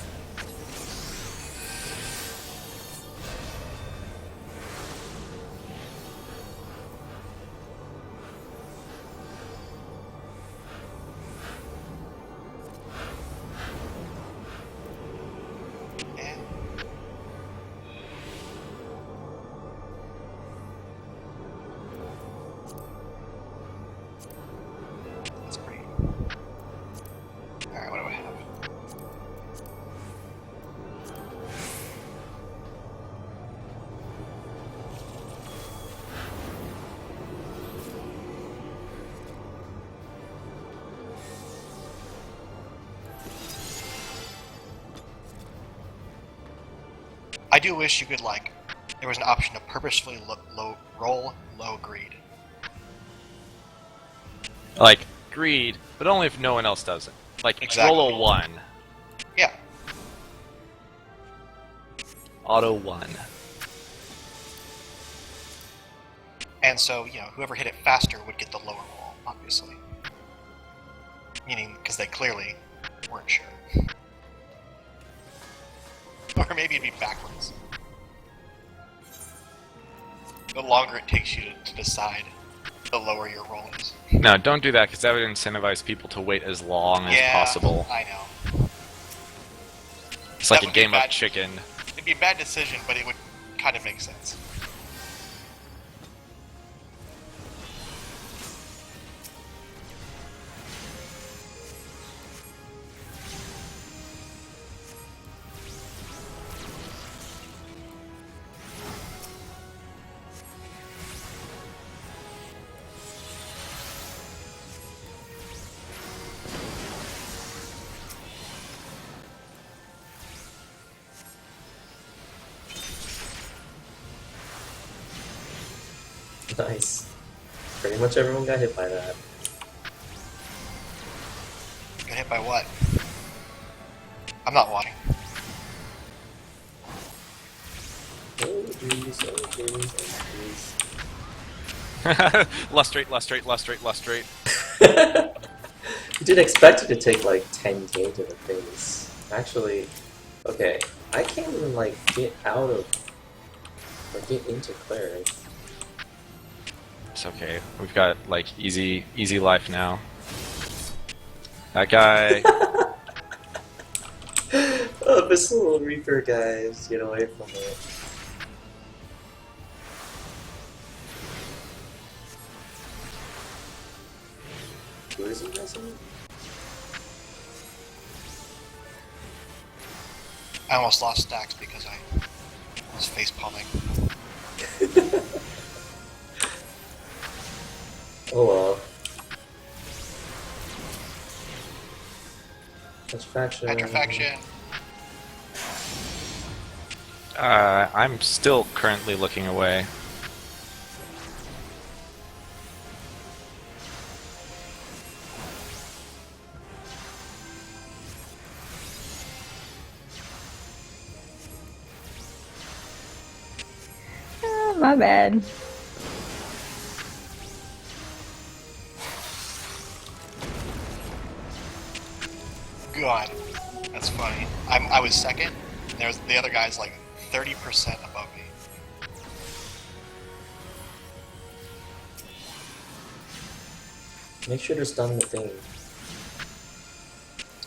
And that's great. Alright, what do I have? do wish you could, like, there was an option to purposefully roll low greed. Like, greed, but only if no one else does it. Like, Exactly. roll a 1. Yeah. Auto 1. And so, you know, whoever hit it faster would get the lower roll, obviously. Meaning, because they clearly weren't sure. Or maybe it'd be backwards. The longer it takes you to decide, the lower your roll is. No, don't do that, because that would incentivize people to wait as long as Yeah, possible. I know. It's like That a would be game of bad. chicken. It'd be a bad decision, but it would kind of make sense. Nice. Pretty much everyone got hit by that. Got hit by what? I'm not watching. Oh jeez, oh jeez, oh lustrate, lustrate, lustrate, lustrate. jeez. You didn't expect it to take like 10k to the face. Actually, okay, I can't even like get out of or get into cleric. It's okay. We've got, like, easy life now. That guy... Oh, this little Reaper guys, get away from it. Who is he messing? I almost lost stacks because I was face palming. Oh well. Petrifaction. Petrifaction. I'm still currently looking away. Oh, my bad. God, that's funny. I was second. And there's the other guy's like 30% above me. Make sure to stun the thing.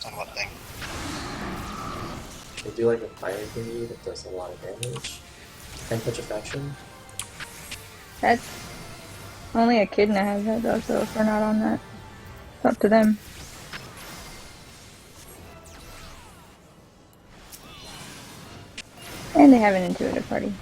On what thing? They do like a fire thingy that does a lot of damage. And petrifaction. That's only a kid and has that though, so if we're not on that, it's up to them. And they have an intuitive party.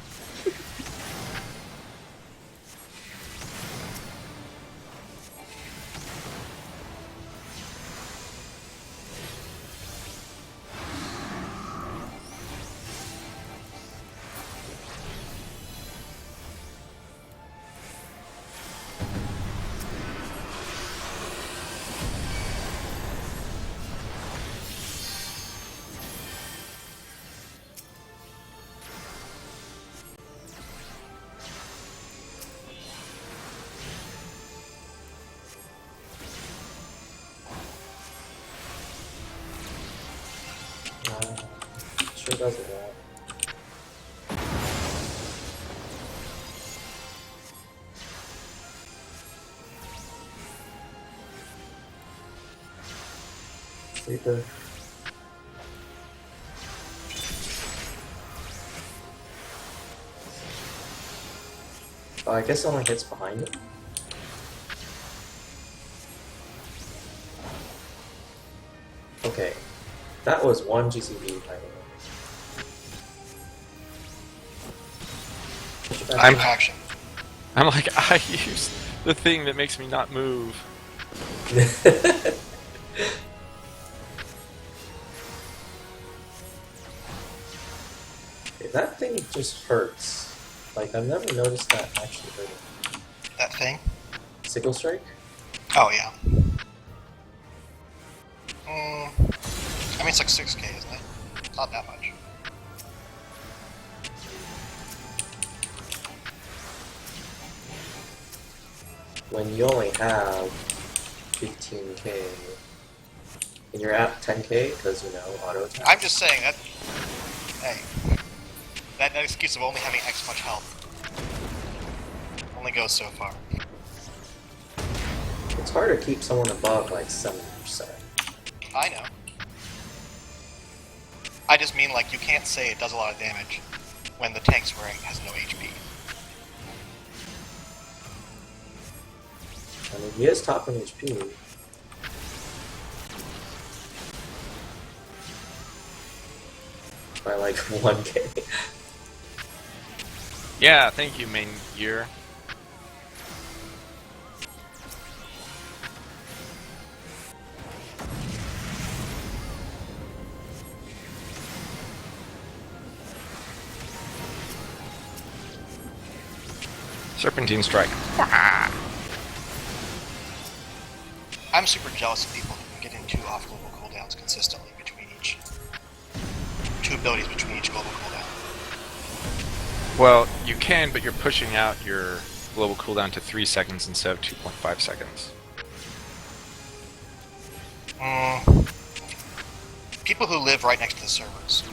Sure does a lot. Sleeper. Oh, I guess someone hits behind him. Okay. That was one GCB, by the way. I'm- Petrifaction. I'm like, I used the thing that makes me not move. That thing just hurts. Like, I've never noticed that actually hurting. That thing? Sickle Strike? Oh, yeah. I mean, it's like 6k, isn't it? It's not that much. When you only have 15k, and you're at 10k because, you know, auto attack. I'm just saying that. Hey. That excuse of only having X much health only goes so far. It's hard to keep someone above like 70%. I know. I just mean, like, you can't say it does a lot of damage when the tank's wearing has no HP. I mean, he is top in HP. By like 1k. Yeah, thank you, main gear. Serpentine strike. I'm super jealous of people who can get in 2 off global cooldowns consistently between each. 2 abilities between each global cooldown. Well, you can, but you're pushing out your global cooldown to 3 seconds instead of 2.5 seconds. People who live right next to the servers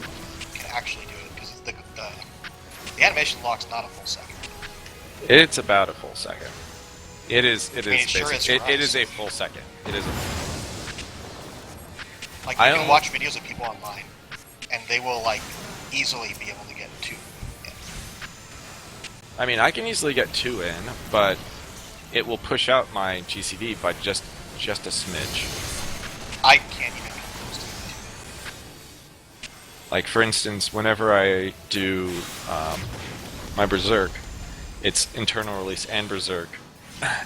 can actually do it because the animation lock's not a full second. It's about a full second. It is. It I mean, is. it sure is It for us. is a full second. It is. Like, I you can don't- watch videos of people online, and they will, like, easily be able to get 2 in. I mean, I can easily get 2 in, but it will push out my GCD by just a smidge. I can't even get close to it. Like, for instance, whenever I do my Berserk, it's internal release and Berserk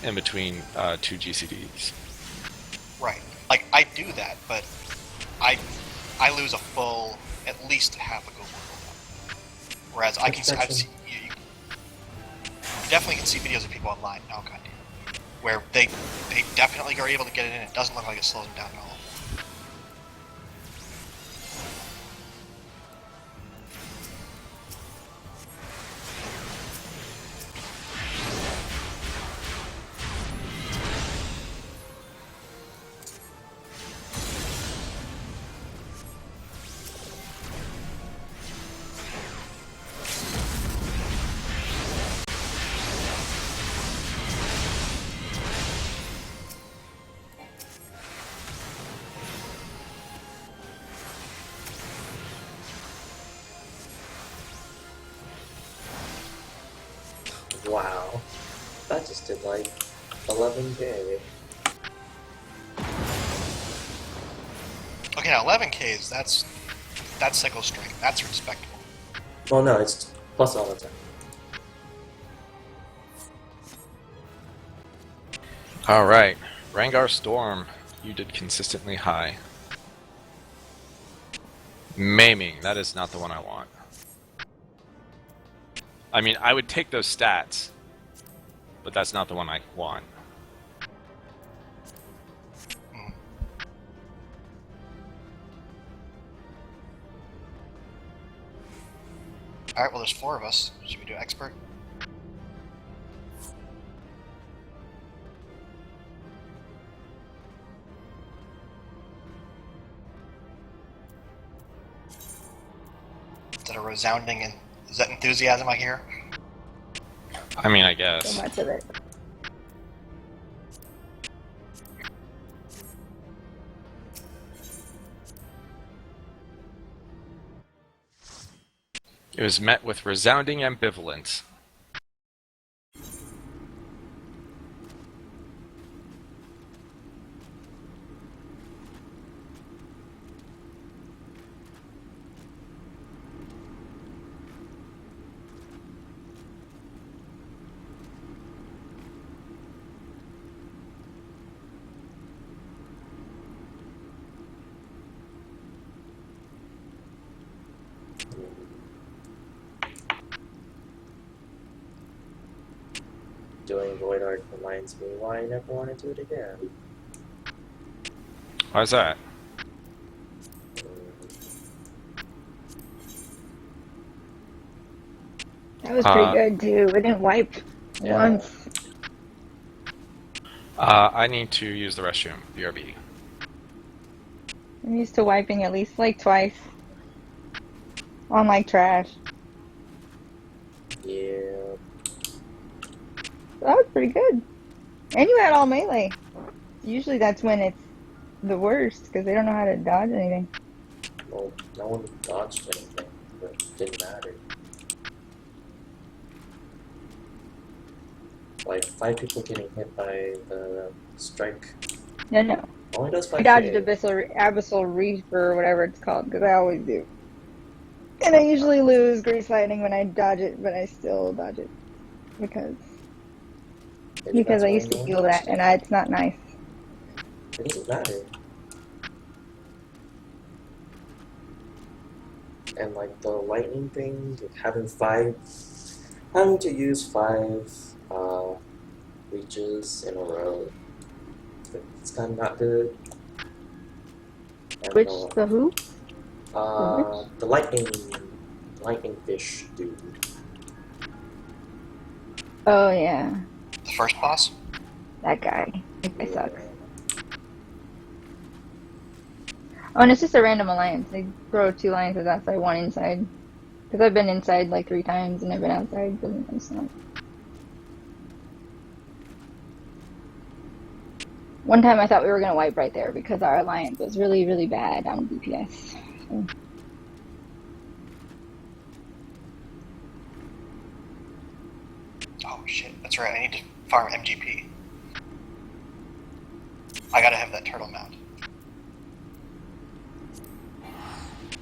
in between 2 GCDs. Right. Like, I do that, but I lose a full, at least half a global cooldown. Whereas I can see, you definitely can see videos of people online, oh god, where they definitely are able to get it in. It doesn't look like it slows them down at all. Wow. That just did like 11k. Okay, now 11Ks, that's sickle strength. That's respectable. Well, no, it's plus all the time. Alright, Rangar Storm, you did consistently high. Maiming, that is not the one I want. I mean, I would take those stats, but that's not the one I want. Alright, well, there's 4 of us. Should we do expert? Is that a resounding and is that enthusiasm I hear? I mean, I So guess. much of it. It was met with resounding ambivalence. doing Void Arc reminds me why I never want to do it again. Why's that? That was pretty good too. We didn't wipe once. I need to use the restroom. BRB. I'm used to wiping at least like twice. On like trash. Yeah. That was pretty good. And you had all melee. Usually that's when it's the worst, because they don't know how to dodge anything. Well, no one dodged anything, but it didn't matter. Like 5 people getting hit by the strike. No. Only does 5K. I dodged Abyssal Reaper or whatever it's called, because I always do. And I usually lose Grease Lightning when I dodge it, but I still dodge it. Because I used to feel that, and it's not nice. It doesn't matter. And like the lightning thing, having to use 5 reaches in a row, it's kind of not good. And The who? the lightning fish dude. Oh yeah, The first boss? that guy. That guy sucks. Oh, and it's just a random alliance. They throw 2 alliances outside, 1 inside. Because I've been inside like 3 times and I've been outside, but it's not. One time I thought we were going to wipe right there because our alliance was really, really bad on DPS. So. Oh shit, that's right, I need to farm MGP. I gotta have that turtle mount.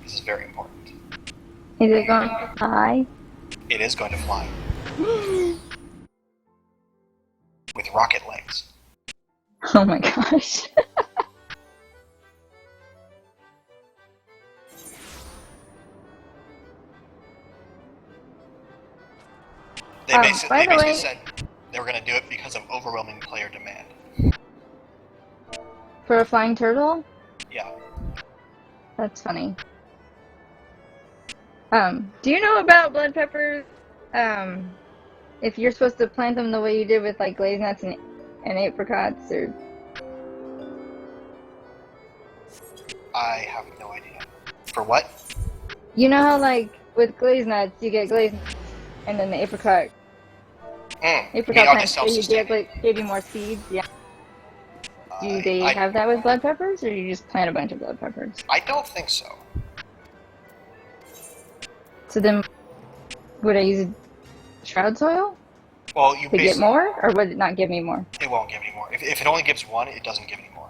This is very important. Is it going to fly? It is going to fly. With rocket legs. Oh my gosh. They basically by the way, said they were going to do it because of overwhelming player demand. for a flying turtle? Yeah. That's funny. Do you know about blood peppers? If you're supposed to plant them the way you did with like glazed nuts and apricots, or I have no idea. For what? you know how like with glazed nuts you get glazed nuts and then the apricot Apricot plants give you more seeds. Yeah. Do they have that with blood peppers, or do you just plant a bunch of blood peppers? I don't think so. So then, would I use shroud soil Well, you to get more, or would it not give me more? It won't give any more. If it only gives 1, it doesn't give any more.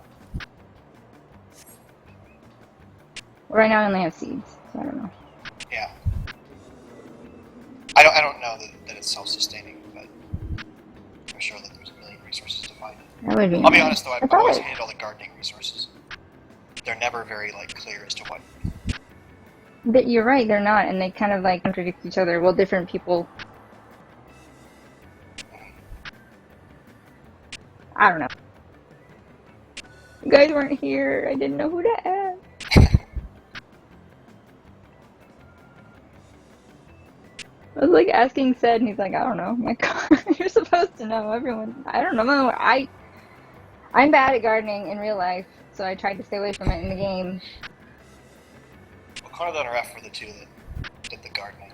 Right now I only have seeds, so I don't know. Yeah. I don't know that it's self-sustaining, but I'm sure that there's a million resources to find it. That would be I'll be nice. honest though, I've always hated all the gardening resources. They're never very clear as to what. But you're right, they're not, and they kind of contradict each other. Well, different people. I don't know. You guys weren't here. I didn't know who to ask. I was asking Sed, and he's like, I don't know. I'm like, you're supposed to know. Everyone. I don't know. I'm bad at gardening in real life, so I tried to stay away from it in the game. Well, Carla and Ref were the 2 that did the gardening.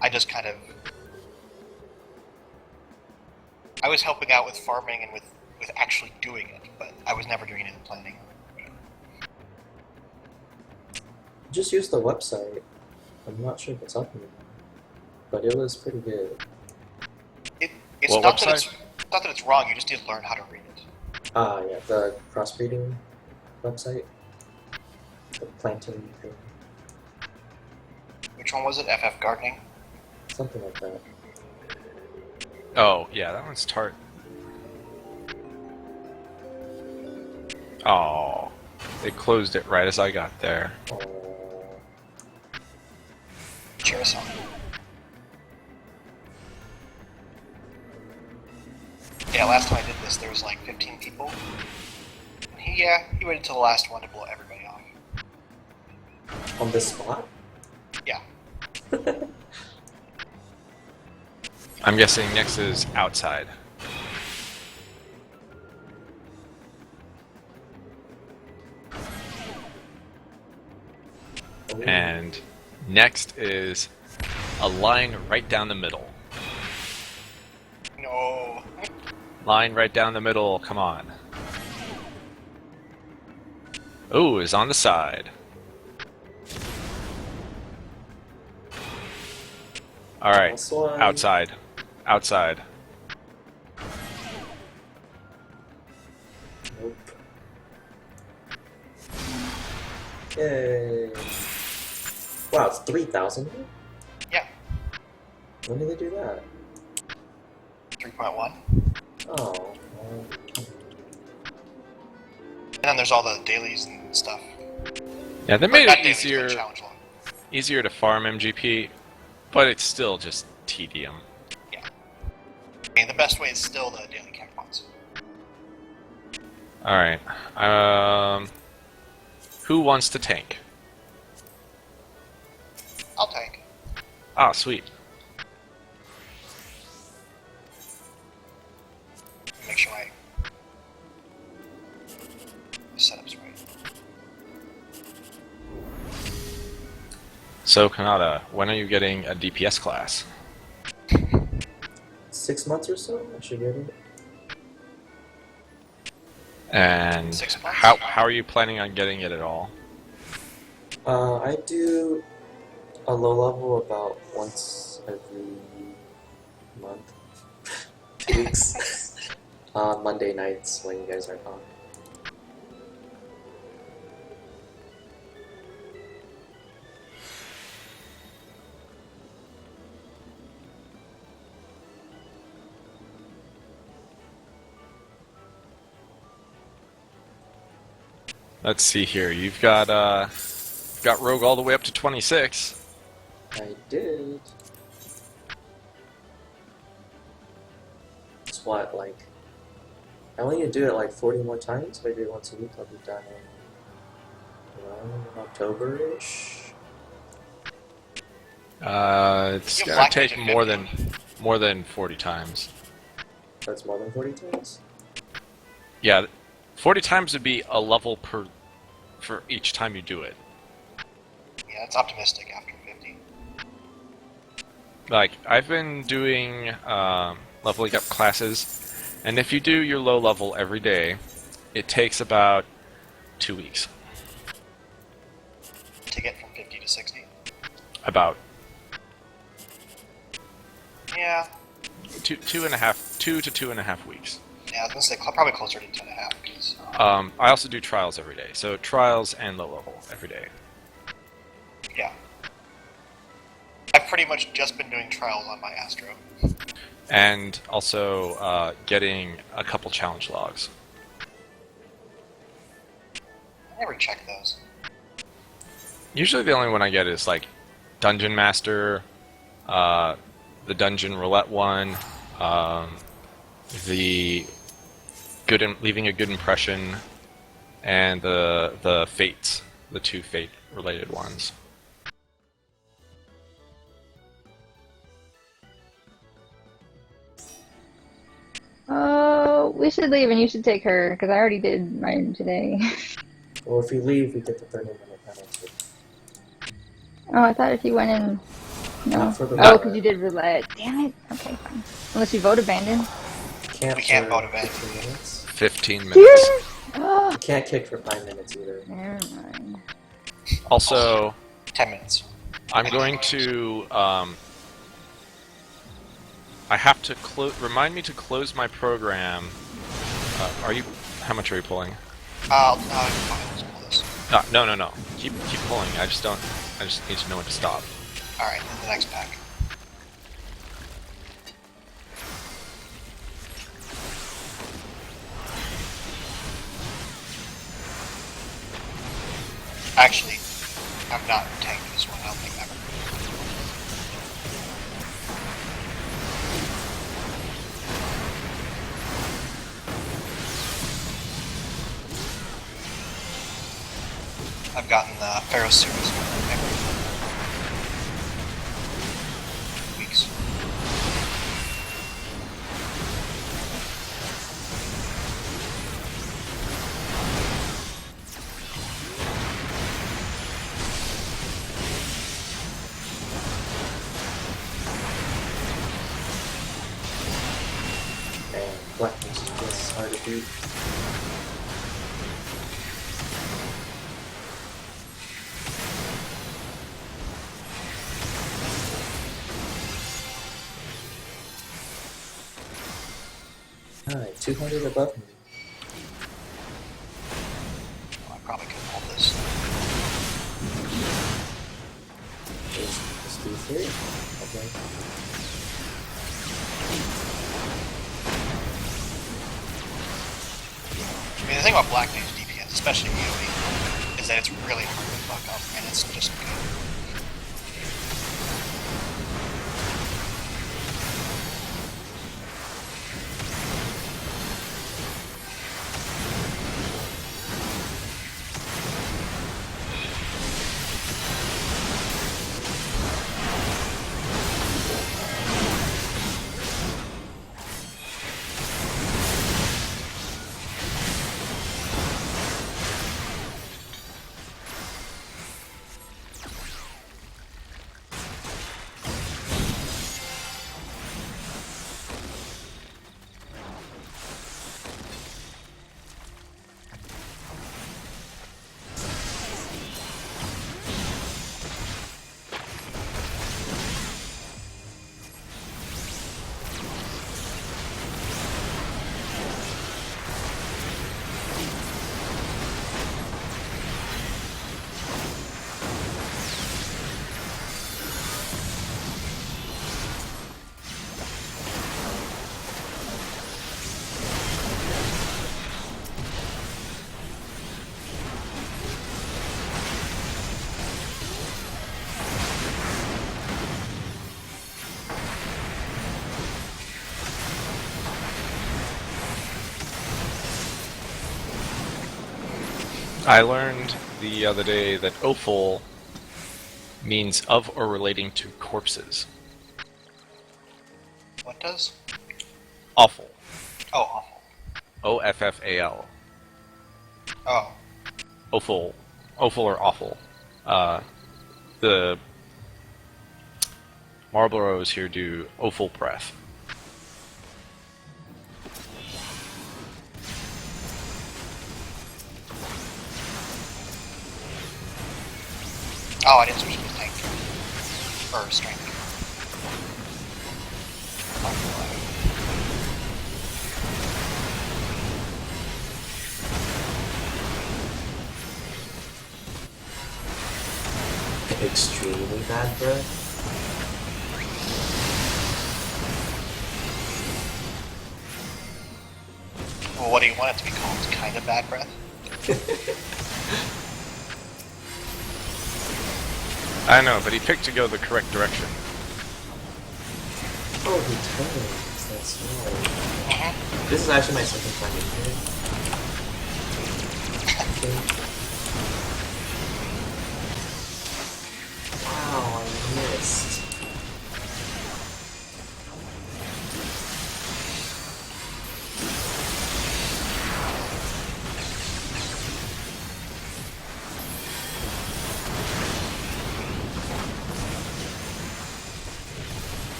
I just kind of... I was helping out with farming and with actually doing it, but I was never doing any of the planning. Just use the website. I'm not sure if it's up anymore, but it was pretty good. It's What not website? that it's wrong, you just need to learn how to read it. Yeah, the crossbreeding website. The planting thing. Which one was it? FF Gardening? Something like that. Oh, yeah, that one's tart. Oh, they closed it right as I got there. Cheers on. last time I did this, there was like 15 people. And he waited until the last one to blow everybody off. On this spot? Yeah. I'm guessing next is outside. And next is a line right down the middle. No. Line right down the middle, come on. Ooh, is on the side. Alright, Last one. outside. Outside. Nope. Yay. Wow, it's 3,000? Yeah. When did they do that? 3.1. Oh. And then there's all the dailies and stuff. Yeah, they Or made not it dailies, but easier challenge log. easier to farm MGP, but it's still just tedium. Yeah. I mean, the best way is still the daily checkpoints. Alright. Who wants to tank? I'll tank. Ah, sweet. Make sure my setup's right. So, Kanata, when are you getting a DPS class? 6 months or so? I should get it. And 6 months? how are you planning on getting it at all? I do a low level about once every month. 2 weeks. Monday nights when you guys are gone. Let's see here. You've got Rogue all the way up to 26. I did. It's what, like... I only need to do it like 40 more times, maybe once a week I'll be done in October-ish. It's You gonna black take magic more than 40 times. That's more than 40 times? Yeah, 40 times would be a level for each time you do it. Yeah, it's optimistic after 50. Like, I've been doing leveling up classes, and if you do your low level every day, it takes about 2 weeks. To get from 50 to 60. About Yeah. 2 to 2.5 weeks. Yeah, I was gonna say probably closer to 2.5. Because I also do trials every day, so trials and low level every day. yeah. I've pretty much just been doing trials on my Astro. And also getting a couple challenge logs. I never check those. Usually the only one I get is like Dungeon Master, the Dungeon Roulette one, the leaving a good impression, and the Fates, the 2 Fate related ones. Oh, we should leave and you should take her, because I already did mine today. Well, if you leave, we get the 30-minute penalty. Oh, I thought if you went in... No. Not for the Oh, roulette. because you did roulette. Damn it. Okay, fine. Unless you vote abandoned. Can't We can't for vote event. 15 minutes. 15 minutes. Oh, You can't kick for 5 minutes either. never mind. Also, 10 minutes. I'm going to I have to remind me to close my program. How much are you pulling? Let's pull this. No. Keep pulling. I just need to know when to stop. Alright, then the next pack. Actually, I'm not taking this one. I don't think ever. I've gotten the Pharaoh series every weeks. And black is just hard to beat. Alright, 200 above me. Well, I probably could hold this. Just do 3. Okay. I mean, the thing about Black Mage DPS, especially EOE, is that it's really hard to fuck up, and it's just good. I learned the other day that offal means of or relating to corpses. What does? Awful. Oh, awful. O-F-F-A-L. Oh. Offal. Offal or awful. The Marlboros here do offal breath. Oh, I didn't switch to tank. Or strength. Extremely bad breath. Well, what do you want it to be called? Kind of bad breath? I know, but he picked to go the correct direction. Oh, he turns. That's right. Mm-hmm. This is actually my second time in here. Okay. Wow, I missed.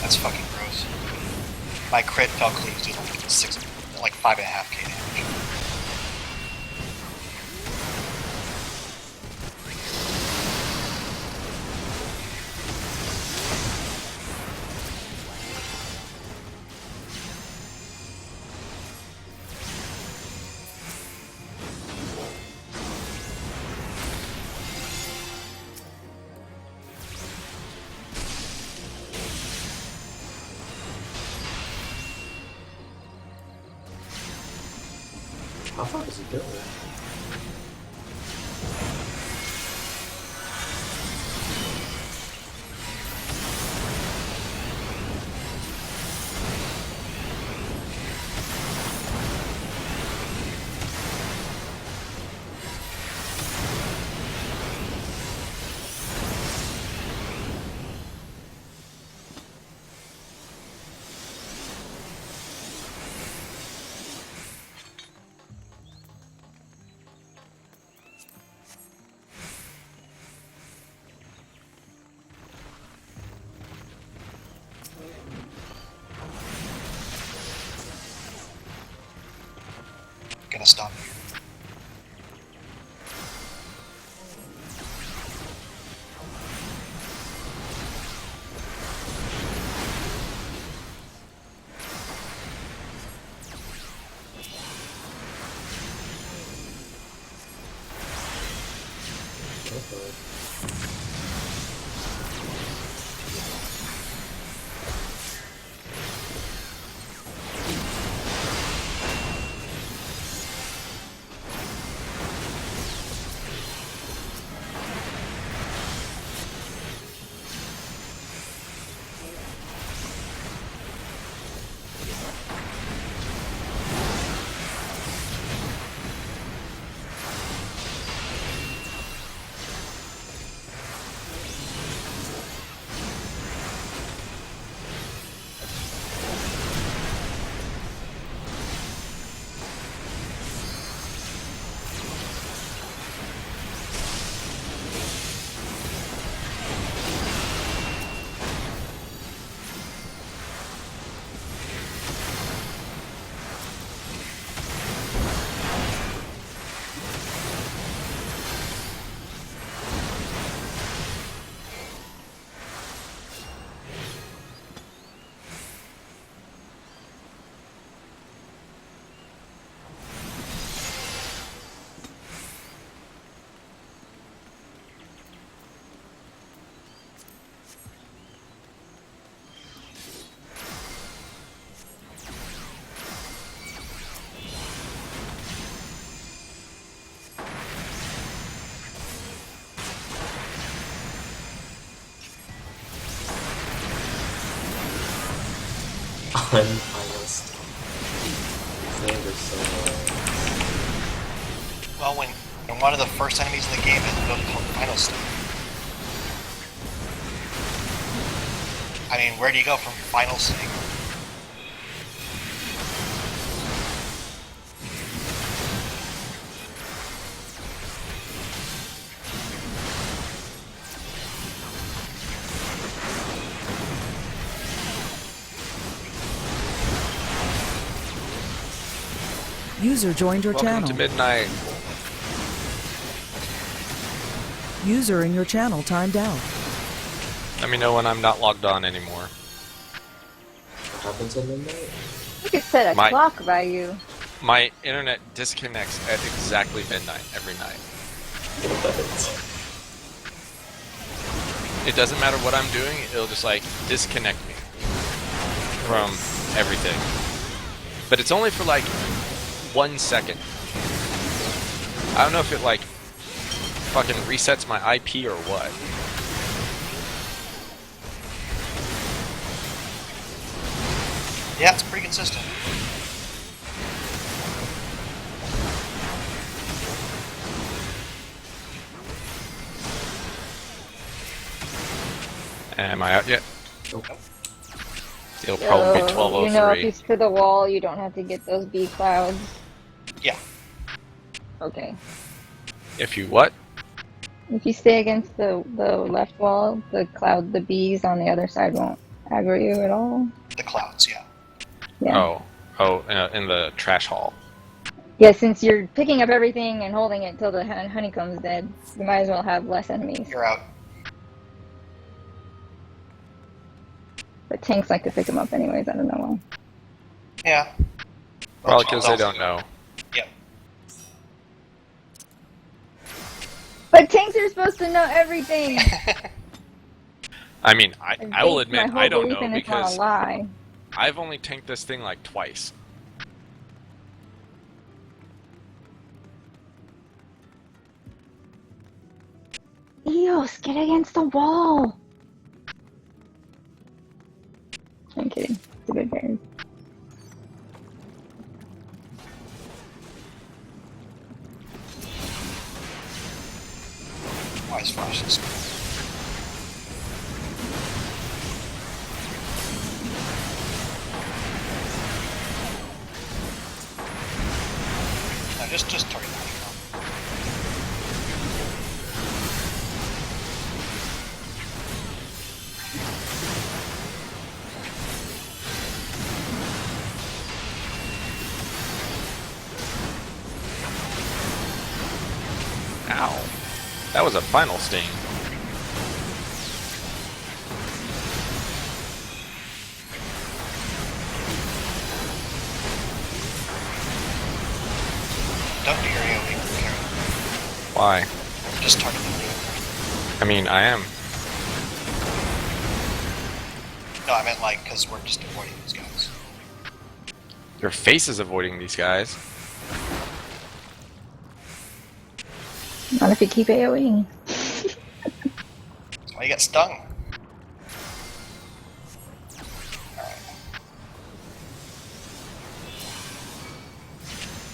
That's fucking gross. My crit fell cleaves did like 5.5k damage. How far does he go? Unbiased. Things are so Well, when one of the first enemies in the game has a build called Final State. I mean, where do you go from Final State? User joined your Welcome channel. to midnight. User in your channel timed out. Let me know when I'm not logged on anymore. what happens at midnight. You could set a My- clock by you. My internet disconnects at exactly midnight every night. It doesn't matter what I'm doing, it'll just like disconnect me from everything. But it's only for like 1 second. I don't know if it like fucking resets my IP or what. Yeah, it's pretty consistent. Am I out yet? Nope. It'll probably be So, you know, if 12:03. he's to the wall, you don't have to get those B clouds. Yeah. Okay. If you what? If you stay against the left wall, the bees on the other side won't aggro you at all. The clouds, yeah. Yeah. Oh, in the trash hall. Yeah, since you're picking up everything and holding it till the honeycomb's dead, you might as well have less enemies. You're out. But tanks like to pick them up anyways, I don't know why. Yeah. Probably because they Also- don't know. Yep. But tanks are supposed to know everything! I mean, I will based admit my whole I don't belief know in it's not because a lie. I've only tanked this thing like twice. Eos, get against the wall! I'm kidding. It's a good game. Why is Flash this? No, just target the honeycomb. Ow. That was a final sting. Don't do your AoE, Karen. Why? Just target the honeycomb. I mean, I am. No, I meant like because we're just avoiding these guys. Your face is avoiding these guys. Not if you keep AoEing. That's why you get stung. Alright.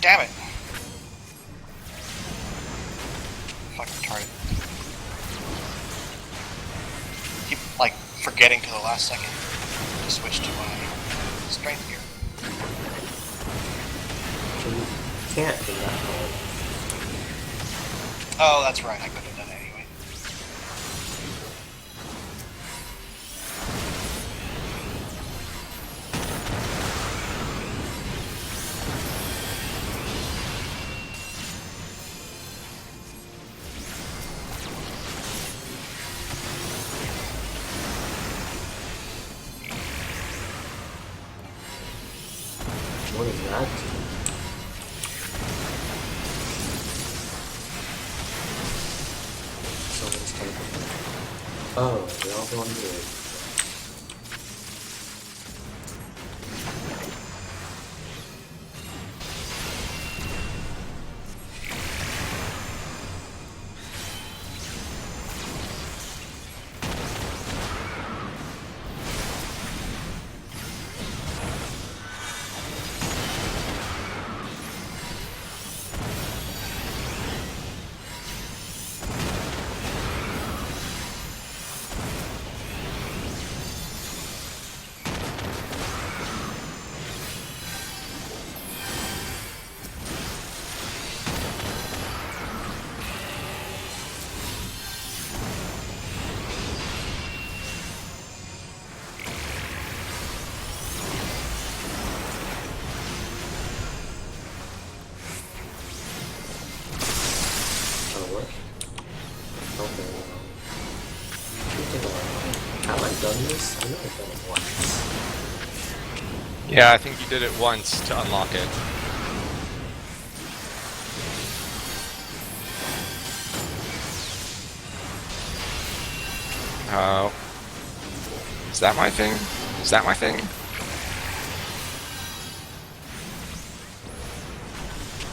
Damn it! Fucking retarded. Keep, like, forgetting to the last second to switch to my strength gear. You can't do that. Oh, that's right, I could have done it anyway. What is that? Someone's typing. Oh, they all go on mute. Oh, what? Okay, have I done this? I know I've done it once. Yeah, I think you did it once to unlock it. Oh. Is that my thing? Is that my thing?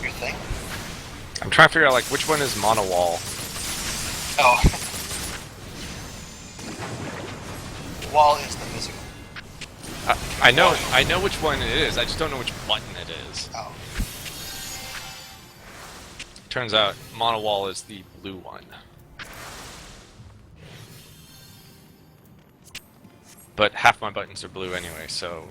Your thing? I'm trying to figure out, like, which one is mono wall. Oh. Wall is the physical. I know which one it is, I just don't know which button it is. Oh. Turns out, mono wall is the blue one. But half my buttons are blue anyway, so...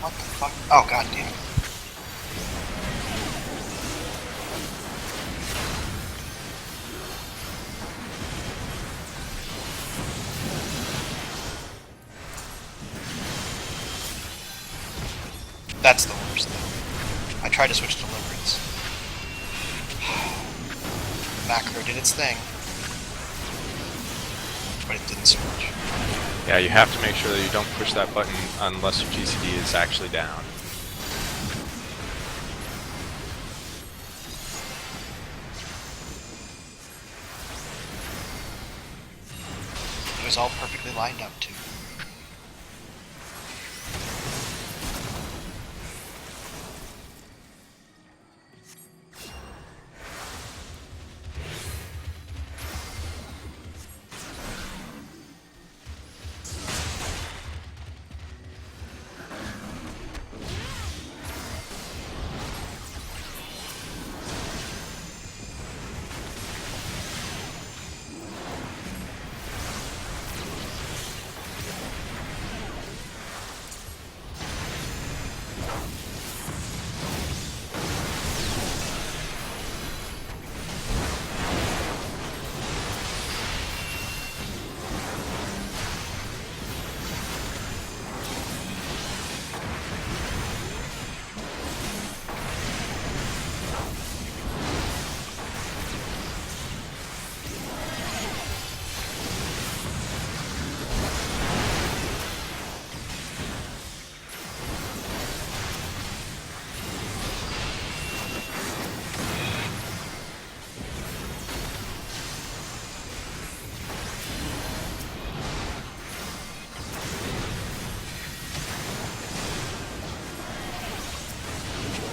What the fuck? Oh, god damn it. That's the worst though. I tried to switch to deliverance. Macro did its thing. But it didn't switch. Yeah, you have to make sure that you don't push that button unless your GCD is actually down. It was all perfectly lined up too.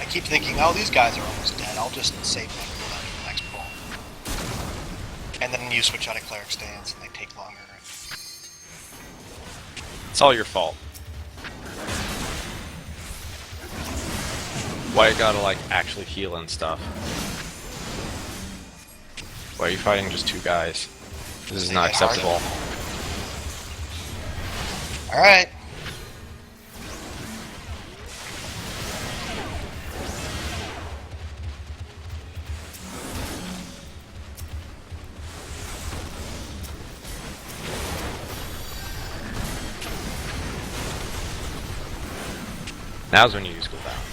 keep thinking, oh, these guys are almost dead. I'll just save my cooldown for the next pull. And then you switch out a cleric stance, and they take longer. It's all your fault. Why you gotta like actually heal and stuff? Why are you fighting just 2 guys? This is not acceptable. All right. Now's when you use cooldowns.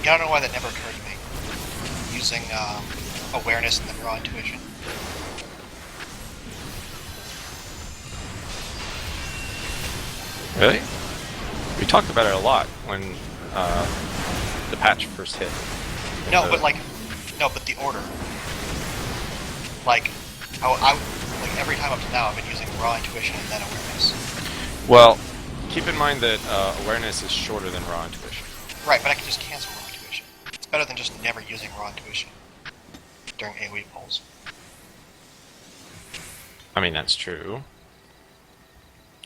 Yeah, I don't know why that never occurred to me. Using awareness and then raw intuition. Really? We talked about it a lot when the patch first hit. No, but the order. Like, like every time up to now, I've been using raw intuition and then awareness. Well, keep in mind that awareness is shorter than raw intuition. Right, but I can just cancel raw intuition. It's better than just never using raw intuition during AoE pulls. I mean, that's true.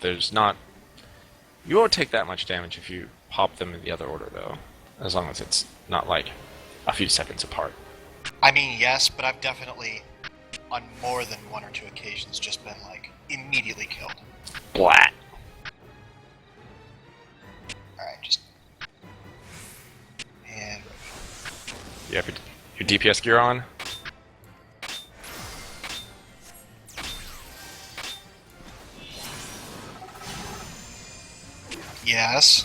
There's not... You won't take that much damage if you pop them in the other order, though. As long as it's not, like, a few seconds apart. I mean, yes, but I've definitely, on more than 1 or 2 occasions, just been, like, immediately killed. Blat! Alright, just... And... You have your DPS gear on? Yes.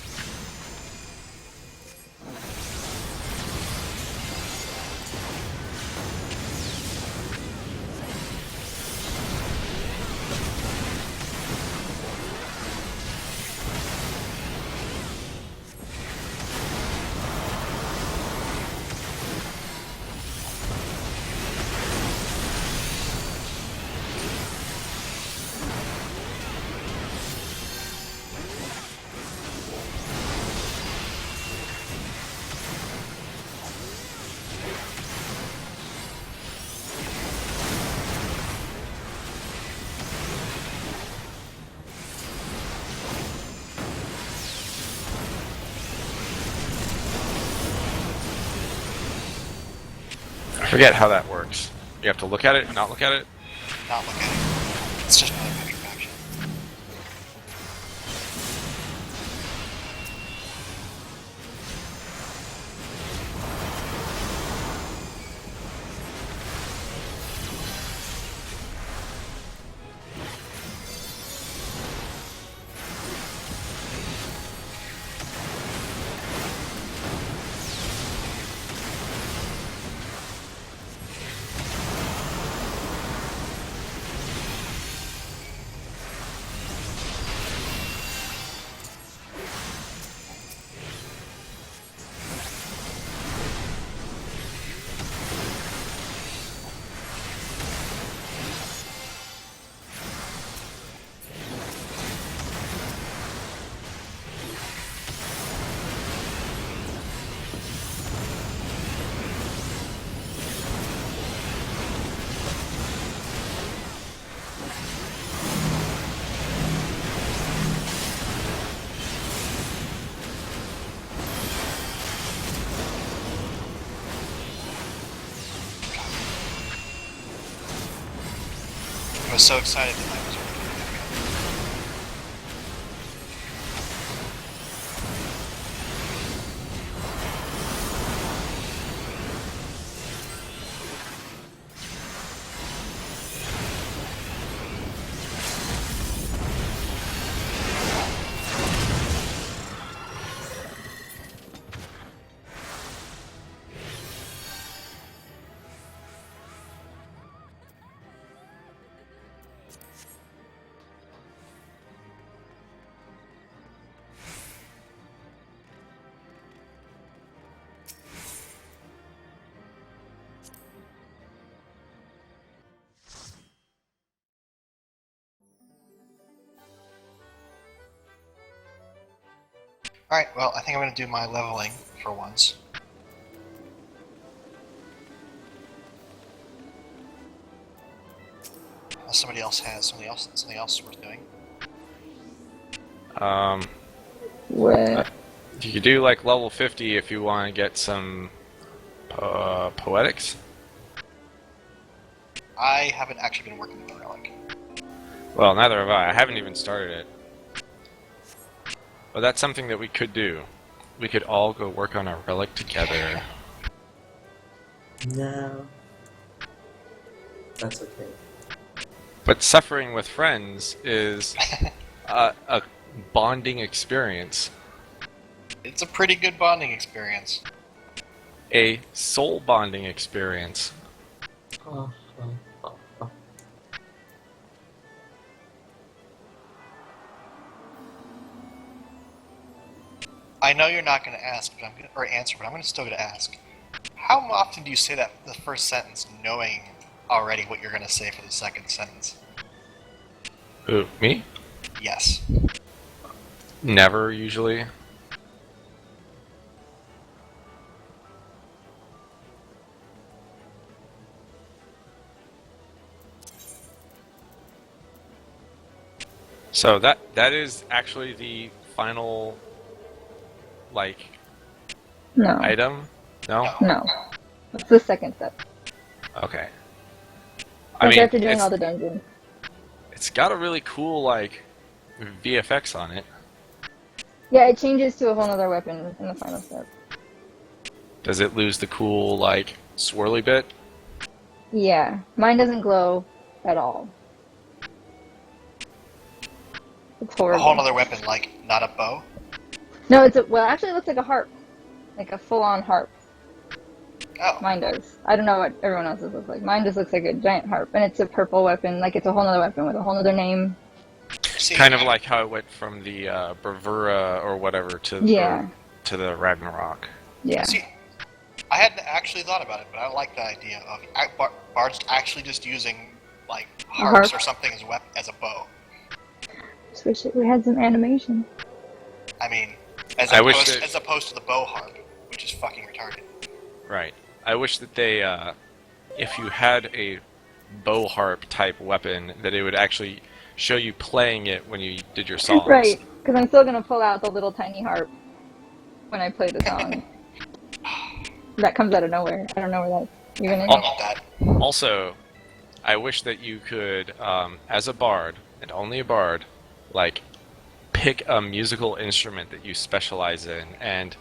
I forget how that works. You have to look at it, not look at it? Not look at it. It's just another moving faction. I was so excited that I was working with that guy. Alright, well, I think I'm going to do my leveling for once. Unless somebody else has something else worth doing. What? You could do like level 50 if you want to get some poetics. I haven't actually been working with the relic. Well, neither have I. I haven't even started it. But that's something that we could do. We could all go work on a relic together. No. That's okay. But suffering with friends is a bonding experience. It's a pretty good bonding experience. A soul bonding experience. Oh, oh, oh, oh. I know you're not going to ask, but answer, but I'm still going to ask. How often do you say that the first sentence, knowing already what you're going to say for the second sentence? Who, me? Yes. Never, usually. So that is actually the final, like, No. item? No? No. It's the second step. Okay. That's after doing all the it's, dungeons. it's got a really cool, like, VFX on it. Yeah, it changes to a whole other weapon in the final step. Does it lose the cool, like, swirly bit? Yeah. Mine doesn't glow at all. It's A horrible. whole other weapon, like, not a bow? No, well, actually it looks like a harp. Like a full-on harp. Oh. Mine does. I don't know what everyone else's looks like. Mine just looks like a giant harp, and it's a purple weapon. Like it's a whole other weapon with a whole other name. See, Kind of like how it went from the Bravura or whatever to to the Ragnarok. Yeah. See, I hadn't actually thought about it, but I like the idea of bards actually just using, like, harps harp? or something as a bow. Just wish we had some animation. I mean, as opposed to the bow harp, which is fucking retarded. Right. I wish that they, if you had a bow harp type weapon, that it would actually show you playing it when you did your songs. Right, because I'm still gonna pull out the little tiny harp when I play the song. That comes out of nowhere. I don't know where that's even in. Also, I wish that you could, as a bard, and only a bard, like, pick a musical instrument that you specialize in, and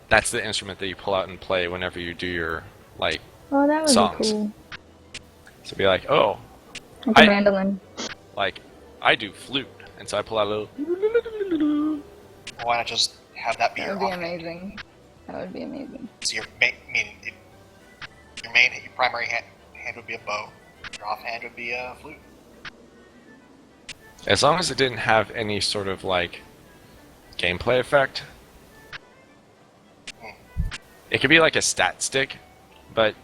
that's the instrument that you pull out and play whenever you do your, like, Oh, that would songs. be cool. So be like, oh, Like a mandolin. like, I do flute, and so I pull out a little... Why not just have that be That your would be offhand? amazing. That would be amazing. So your primary hand would be a bow. Your offhand would be a flute. As long as it didn't have any sort of, like, gameplay effect. It could be like a stat stick, but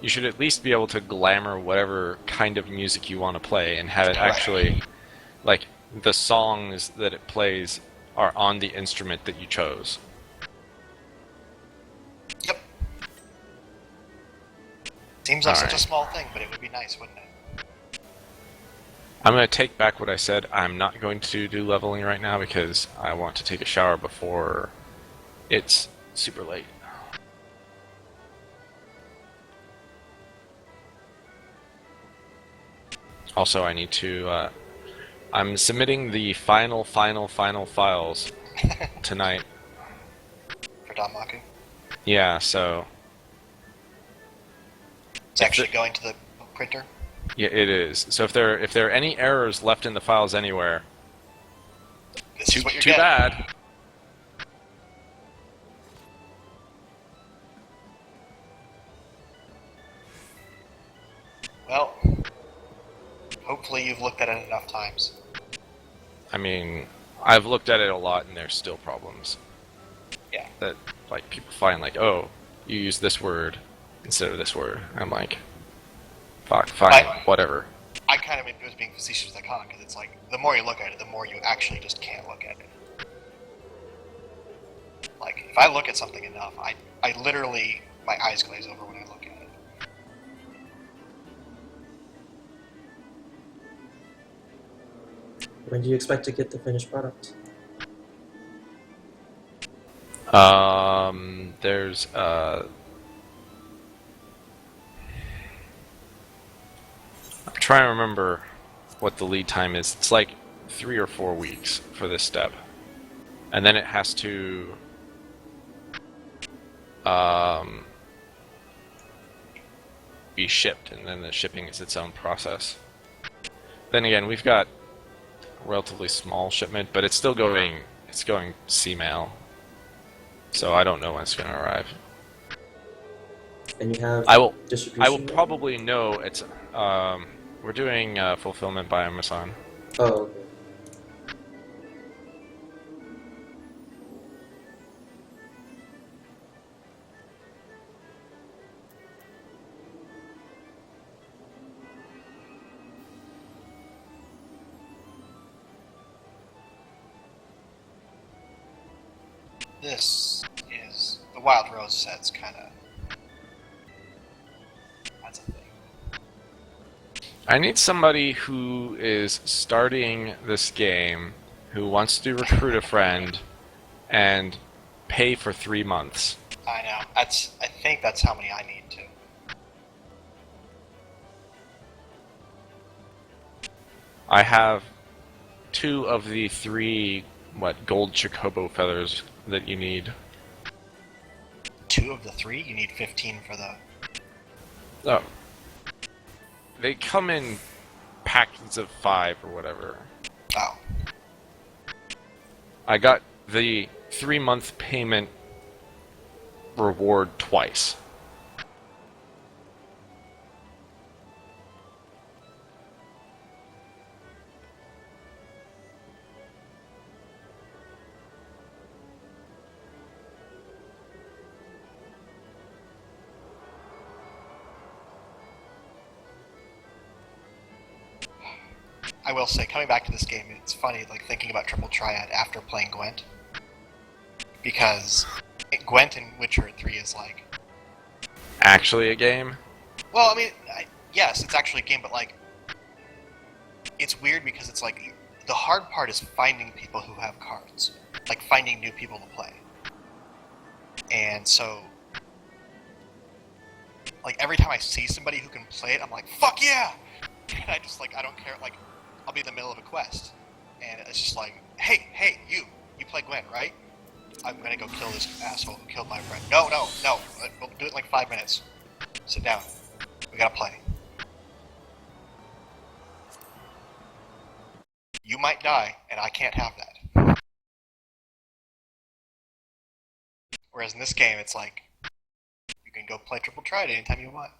you should at least be able to glamour whatever kind of music you want to play and have it actually, like, the songs that it plays are on the instrument that you chose. Yep. Seems like such a Alright. small thing, but it would be nice, wouldn't it? I'm going to take back what I said. I'm not going to do leveling right now because I want to take a shower before it's super late. Also, I need to, I'm submitting the final files tonight. For Danmaku. Yeah, so, It's actually going to the printer. yeah, it is. So if there are any errors left in the files anywhere, This is what you're too getting. bad. Well, hopefully you've looked at it enough times. I mean, I've looked at it a lot and there's still problems. Yeah. That, like, people find, like, oh, you use this word instead of this word. I'm like, fuck, fine, whatever. I kind of was being facetious with the con, because it's like, the more you look at it, the more you actually just can't look at it. Like, if I look at something enough, I literally, my eyes glaze over when I look at it. When do you expect to get the finished product? There's I'm trying to remember what the lead time is. It's like 3 or 4 weeks for this step. And then it has to be shipped, and then the shipping is its own process. Then again, we've got a relatively small shipment, but it's still going, it's going sea mail. So I don't know when it's going to arrive. And you have I will distribution? probably know it's we're doing fulfillment by Amazon. Oh, okay. This is the Wild Rose set's kind of. That's a thing. I need somebody who is starting this game, who wants to recruit a friend, and pay for 3 months. I know. I think that's how many I need to. I have 2 of the 3 gold chocobo feathers that you need. 2 of the 3? You need 15 for the. Oh. They come in packets of 5 or whatever. Oh. I got the 3-month payment reward twice. I will say, coming back to this game, it's funny, like, thinking about Triple Triad after playing Gwent. Because Gwent in Witcher 3 is like... Actually a game? Well, I mean, yes, it's actually a game, but, like... It's weird because it's like... The hard part is finding people who have cards. Like, finding new people to play. And so... Like, every time I see somebody who can play it, I'm like, fuck yeah! And I just, like, I don't care, like... I'll be in the middle of a quest, and it's just like, hey, you play Gwent, right? I'm gonna go kill this asshole who killed my friend. No, we'll do it in like 5 minutes. Sit down. We gotta play. You might die, and I can't have that. Whereas in this game, it's like, you can go play Triple Triad anytime you want.